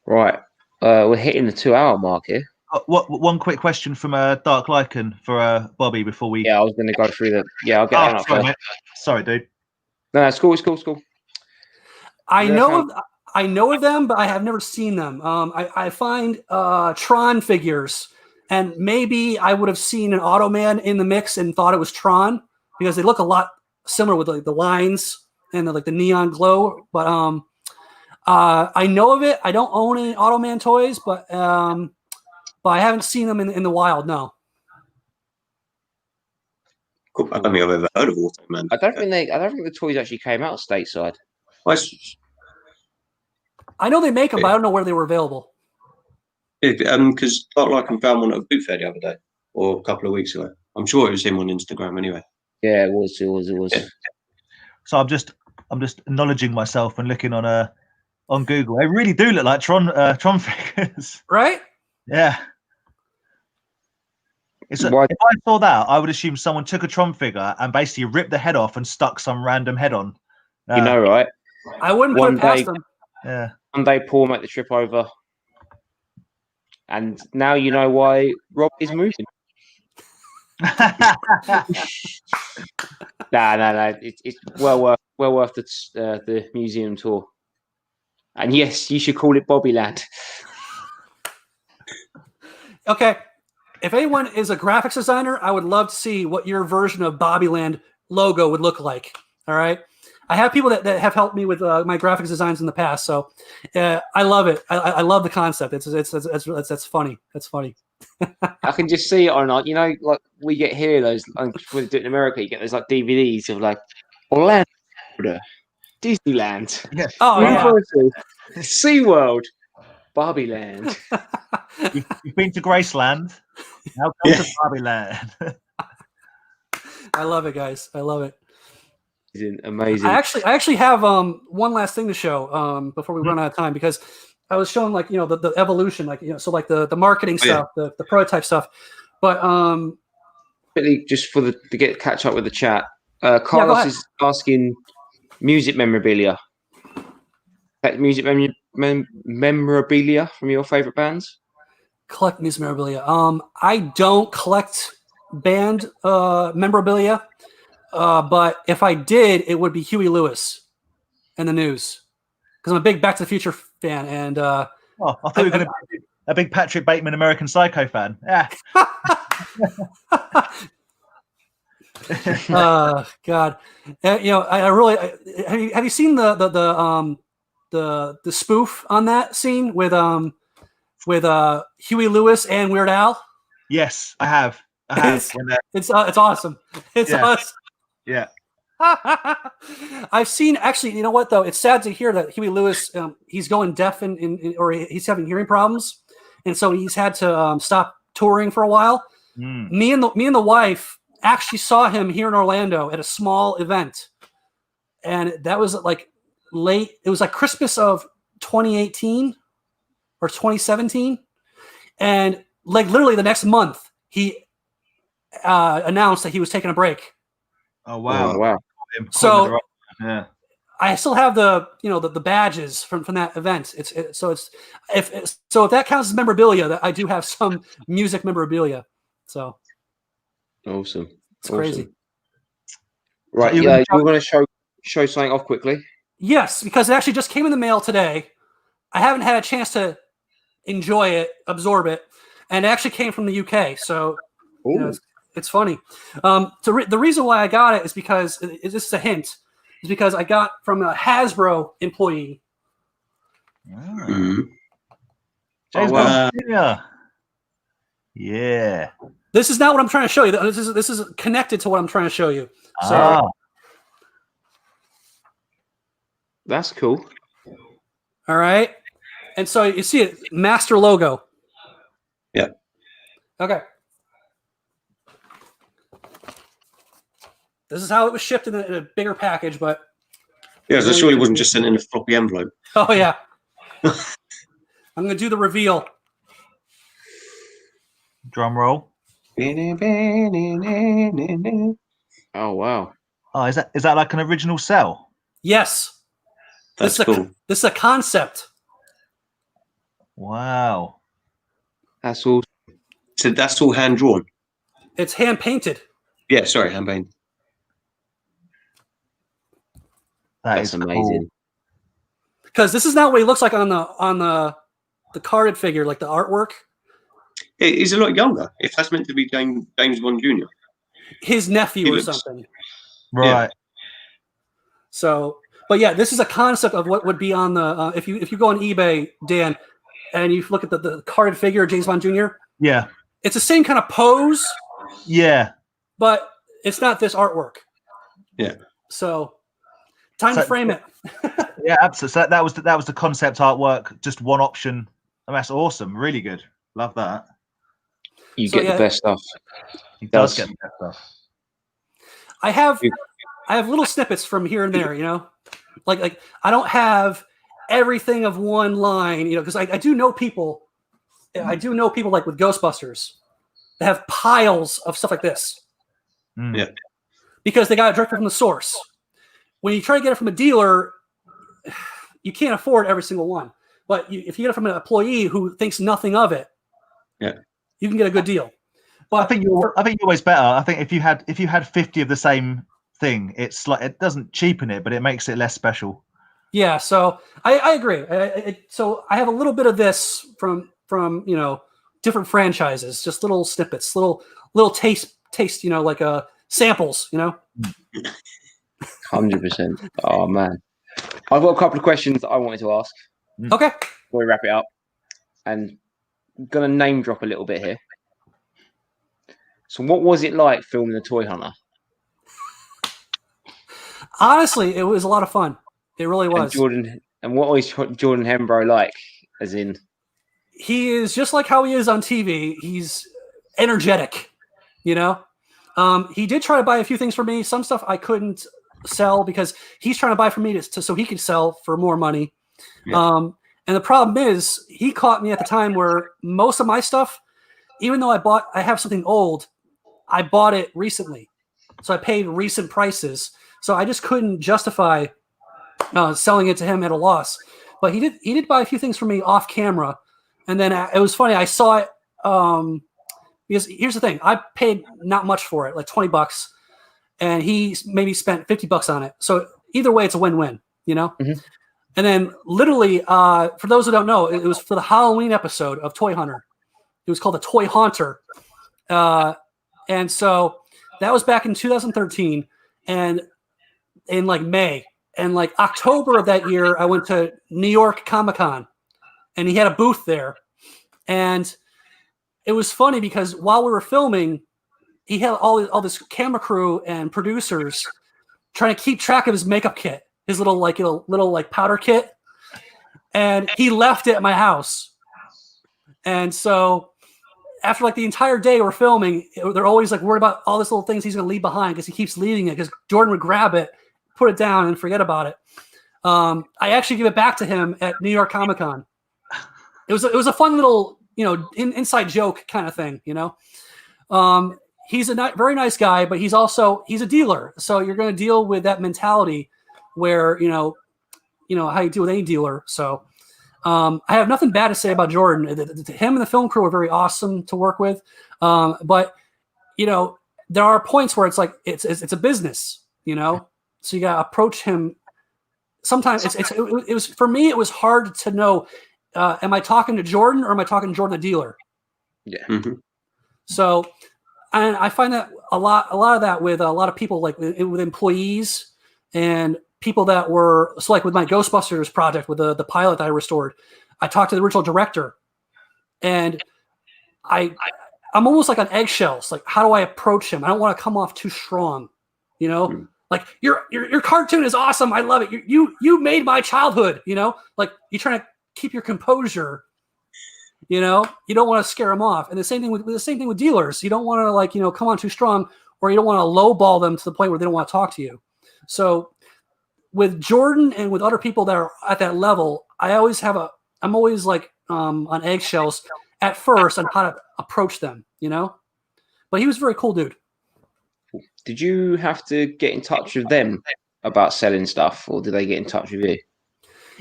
Right. We're hitting the 2-hour mark here. One quick question from Dark Lycan for Bobby before we. Yeah, I was going to go through the. Yeah, I'll get that up first. Sorry, dude. No, it's cool. I know of them, but I have never seen them. I find Tron figures, and maybe I would have seen an Automan in the mix and thought it was Tron because they look a lot similar with like the lines and the neon glow. But I know of it. I don't own any Automan toys, but I haven't seen them in the wild. No. I don't think I've ever heard of Automan. I don't think the toys actually came out stateside. I know they make them, but I don't know where they were available. Because Dark Lycan found one at a boot fair the other day, or a couple of weeks ago. I'm sure it was him on Instagram anyway. Yeah, it was. Yeah. So I'm just acknowledging myself and looking on Google. They really do look like Tron figures, right? Yeah. If I saw that, I would assume someone took a Tron figure and basically ripped the head off and stuck some random head on. You know, right? I wouldn't put it past them. Yeah. One day, Paul made the trip over, and now you know why Rob is moving. No. It's well worth the museum tour. And yes, you should call it Bobbyland. Okay. If anyone is a graphics designer, I would love to see what your version of Bobbyland logo would look like. All right. I have people that have helped me with my graphics designs in the past. So I love it. I love the concept. That's funny. That's funny. I can just see it on, like, like we get here those, when we do it in America, you get those like DVDs of like Orlando, Disneyland, Universal, SeaWorld, Barbieland. You've been to Graceland. Now come to Barbieland. I love it, guys. I love it. Amazing. I actually have one last thing to show before we run out of time, because I was showing the evolution, so the marketing stuff, the prototype stuff, but quickly just to catch up with the chat. Carlos is asking music memorabilia. Music memorabilia from your favorite bands. Collect music memorabilia. I don't collect band memorabilia. But if I did, it would be Huey Lewis and the News, because I'm a big Back to the Future fan. And I thought you were going to be a big Patrick Bateman American Psycho fan. Yeah. God, I really have you seen the spoof on that scene with with Huey Lewis and Weird Al. Yes, I have. It's awesome. It's awesome. Yeah. I've seen, actually, you know what though? It's sad to hear that Huey Lewis, he's going deaf or he's having hearing problems, and so he's had to stop touring for a while. Me and the wife actually saw him here in Orlando at a small event, and that was like late. It was like Christmas of 2018 or 2017, and like literally the next month he announced that he was taking a break. Oh wow! Oh, wow. So yeah, I still have the badges from that event. If that counts as memorabilia, that I do have some music memorabilia. So awesome. It's crazy. Right, you're going to show something off quickly. Yes, because it actually just came in the mail today. I haven't had a chance to enjoy it, absorb it, and it actually came from the UK. So it's funny. The reason why I got it is because this is a hint. Is because I got from a Hasbro employee. James Bond Jr. Yeah. This is not what I'm trying to show you. This is connected to what I'm trying to show you. So, that's cool. All right. And so you see it, master logo. Yeah. Okay. This is how it was shipped in a bigger package, but yeah, so surely it wasn't just sent in a floppy envelope. Oh yeah. I'm gonna do the reveal. Drum roll. Oh wow. Oh, is that like an original cell? Yes. That's cool. This is a concept. Wow. That's all. So that's all hand drawn. It's hand painted. Yeah, sorry, hand painted. That's amazing. Cool. Because this is not what he looks like on the carded figure, like the artwork. He's a lot younger. If that's meant to be James Bond Jr. His nephew or something. Right. Yeah. So, but yeah, this is a concept of what would be on the if you go on eBay, Dan, and you look at the carded figure of James Bond Jr. Yeah. It's the same kind of pose. Yeah. But it's not this artwork. Yeah. So time to frame it. Yeah, absolutely. So that was the concept artwork, just one option. And that's awesome. Really good. Love that. You get the best stuff. He does get the best stuff. I have little snippets from here and there, like I don't have everything of one line, because I do know people. I do know people like with Ghostbusters that have piles of stuff like this. Yeah. Because they got it directly from the source. When you try to get it from a dealer, you can't afford every single one. But if you get it from an employee who thinks nothing of it, you can get a good deal. But I think you're always better. I think if you had 50 of the same thing, it's like it doesn't cheapen it, but it makes it less special. Yeah, so I agree. So I have a little bit of this from different franchises, just little snippets, little taste, like samples, 100%. Oh man, I've got a couple of questions that I wanted to ask. Okay. Before we wrap it up, and I'm gonna name drop a little bit here. So, what was it like filming The Toy Hunter? Honestly, it was a lot of fun. It really was. And what was Jordan Hembrow like? As in, he is just like how he is on TV. He's energetic, He did try to buy a few things for me. Some stuff I couldn't sell because he's trying to buy from me so he could sell for more money. Yeah. And the problem is he caught me at the time where most of my stuff, even though I have something old, I bought it recently. So I paid recent prices. So I just couldn't justify selling it to him at a loss. But he did buy a few things for me off camera. And then it was funny. I saw it because here's the thing. I paid not much for it, like $20. And he maybe spent $50 on it. So either way, it's a win-win, Mm-hmm. And then literally, for those who don't know, it was for the Halloween episode of Toy Hunter. It was called the Toy Haunter. And so that was back in 2013 and in like May. And like October of that year, I went to New York Comic-Con and he had a booth there. And it was funny because while we were filming, he had all this camera crew and producers trying to keep track of his makeup kit, his little powder kit, and he left it at my house. And so after like the entire day we're filming, they're always like worried about all these little things he's going to leave behind because he keeps leaving it, because Jordan would grab it, put it down, and forget about it. I actually give it back to him at New York Comic Con. It was a fun little, inside joke kind of thing, He's a very nice guy, but he's a dealer. So you're going to deal with that mentality where, how you deal with any dealer. So I have nothing bad to say about Jordan. Him and the film crew are very awesome to work with. But, there are points where it's like, it's a business, so you got to approach him. Sometimes it was, for me, it was hard to know, am I talking to Jordan or am I talking to Jordan, the dealer? Yeah. Mm-hmm. So, and I find that a lot of that with a lot of people, like with employees and people that were, so like with my Ghostbusters project, with the pilot that I restored, I talked to the original director, and I'm almost like on eggshells. Like, how do I approach him? I don't want to come off too strong, like your cartoon is awesome. I love it. You made my childhood, like you're trying to keep your composure. You don't want to scare them off. And the same thing with dealers. You don't want to come on too strong, or you don't want to lowball them to the point where they don't want to talk to you. So with Jordan and with other people that are at that level, I'm always like on eggshells at first on how to approach them, but he was a very cool dude. Did you have to get in touch with them about selling stuff, or did they get in touch with you?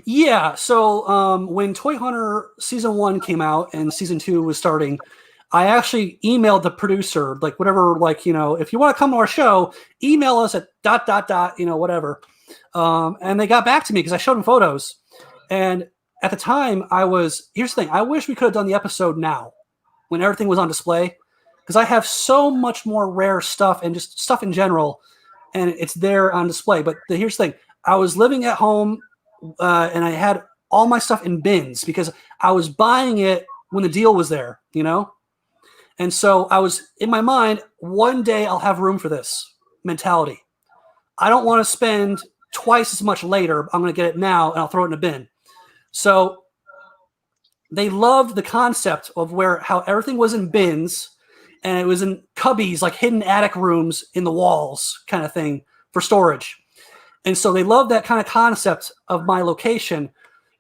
Yeah, so when Toy Hunter Season 1 came out and Season 2 was starting, I actually emailed the producer, like whatever, if you want to come to our show, email us at ... whatever. And they got back to me because I showed them photos. And at the time, here's the thing, I wish we could have done the episode now when everything was on display, because I have so much more rare stuff and just stuff in general, and it's there on display. But here's the thing, I was living at home, and I had all my stuff in bins because I was buying it when the deal was there, And so I was in my mind, one day I'll have room for this mentality. I don't want to spend twice as much later. I'm going to get it now and I'll throw it in a bin. So they loved the concept of how everything was in bins and it was in cubbies, like hidden attic rooms in the walls kind of thing for storage. And so they love that kind of concept of my location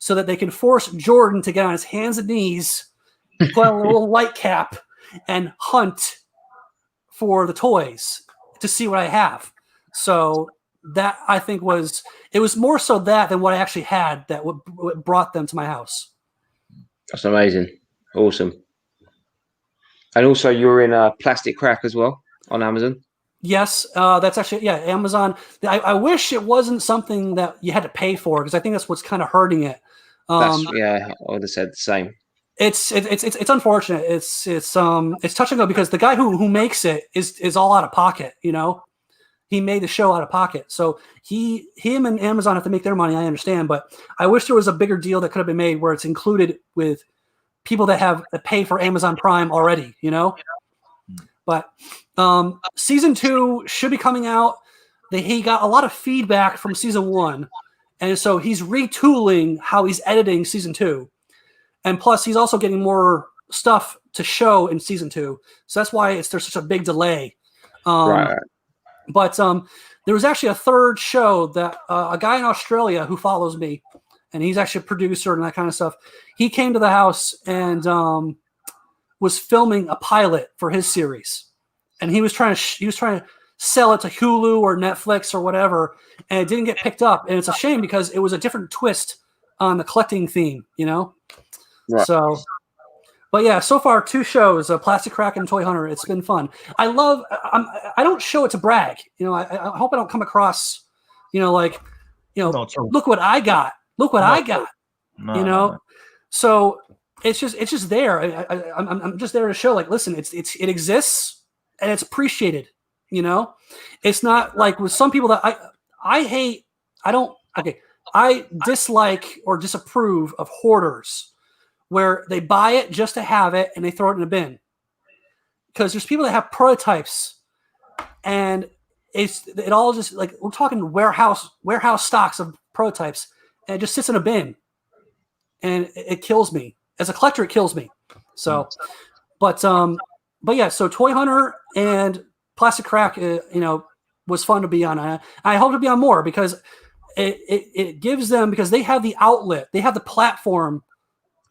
so that they can force Jordan to get on his hands and knees, put on a little light cap, and hunt for the toys to see what I have. So that, I think, it was more so that than what I actually had that what brought them to my house. That's amazing. Awesome. And also you're in Plastic Crack as well on Amazon. Yes, that's actually, Amazon. I wish it wasn't something that you had to pay for, because I think that's what's kind of hurting it. I would have said the same. It's unfortunate. It's touch and go, because the guy who makes it is all out of pocket. He made the show out of pocket, so him and Amazon have to make their money. I understand, but I wish there was a bigger deal that could have been made where it's included with people that pay for Amazon Prime already. But Season 2 should be coming out. He got a lot of feedback from Season 1, and so he's retooling how he's editing Season 2. And plus, he's also getting more stuff to show in Season 2. So that's why there's such a big delay. Right. But there was actually a third show that a guy in Australia who follows me, and he's actually a producer and that kind of stuff. He came to the house and was filming a pilot for his series, and he was trying to sell it to Hulu or Netflix or whatever, and it didn't get picked up. And it's a shame because it was a different twist on the collecting theme, Right. So, but yeah, so far 2 shows, Plastic Crack and Toy Hunter. It's been fun. I don't show it to brag. I hope I don't come across, look what I got. Look what I got. No. So it's just there. I'm just there to show, like, listen, it exists and it's appreciated. It's not like with some people that I dislike or disapprove of hoarders, where they buy it just to have it and they throw it in a bin. Because there's people that have prototypes, and it all just like we're talking warehouse stocks of prototypes, and it just sits in a bin, and it kills me as a collector. It kills me. So, but yeah. So Toy Hunter and Plastic Crack, was fun to be on. I hope to be on more because it gives them, because they have the outlet, they have the platform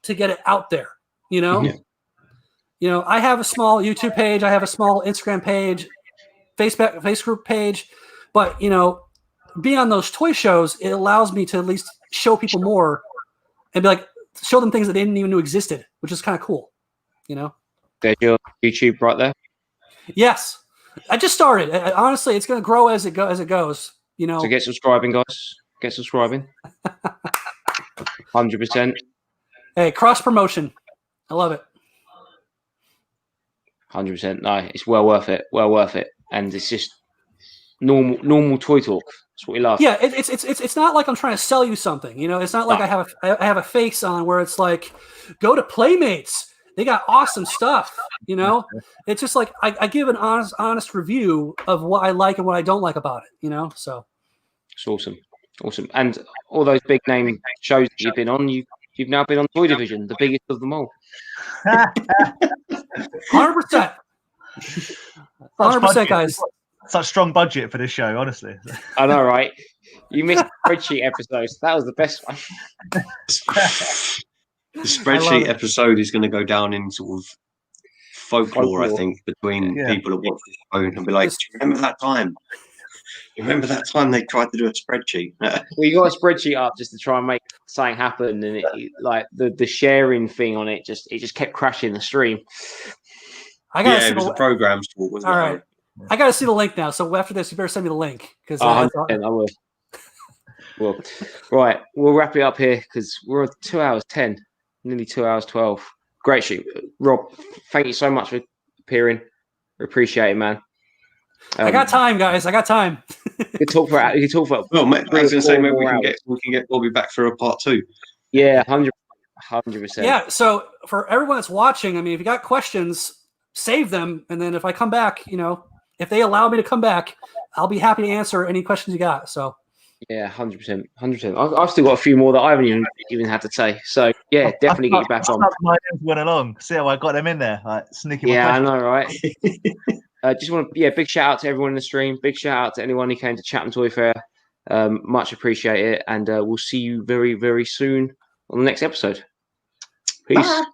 to get it out there. I have a small YouTube page, I have a small Instagram page, Facebook page, but being on those toy shows, it allows me to at least show people more and be like, show them things that they didn't even know existed, which is kind of cool. There's your YouTube right there. Yes, I just started. Honestly, it's going to grow as it goes. So get subscribing, guys. Get subscribing. 100%. Hey, cross promotion. I love it. 100%. No, it's well worth it. Well worth it. And it's just normal toy talk. That's what we love. Yeah, it's not like I'm trying to sell you something. It's not like I have a face on where it's like, go to Playmates. They got awesome stuff. It's just like I give an honest review of what I like and what I don't like about it. So it's awesome. And all those big name shows that you've been on, you've now been on Toy Division, the biggest of them all. 100%. 100%, guys. Such strong budget for this show, honestly. I know, right? You missed spreadsheet episodes. That was the best one. The spreadsheet episode is going to go down in sort of folklore, I think, between people who watch this show and be like, do you remember that time? Remember that time they tried to do a spreadsheet? We got a spreadsheet up just to try and make something happen, and like the sharing thing on it just kept crashing the stream. It was the program's fault, wasn't it? All right. I got to see the link now. So after this, you better send me the link. Because I will. Well, right. We'll wrap it up here because we're at 2 hours 10, nearly 2 hours 12. Great shoot. Rob, thank you so much for appearing. We appreciate it, man. I got time, guys. I got time. You can talk for. Well, I was going to say maybe we can get Bobby back for a part 2. Yeah, 100%. Yeah. So for everyone that's watching, I mean, if you got questions, save them, and then if I come back, if they allow me to come back, I'll be happy to answer any questions you got. So. Yeah, 100%. I've still got a few more that I haven't even had to say. So yeah, definitely get you back on. My names went along. See how I got them in there, like sneaking. Yeah, I know, right? Just want to big shout out to everyone in the stream. Big shout out to anyone who came to Chatham Toy Fair. Much appreciate it, and we'll see you very, very soon on the next episode. Peace. Bye.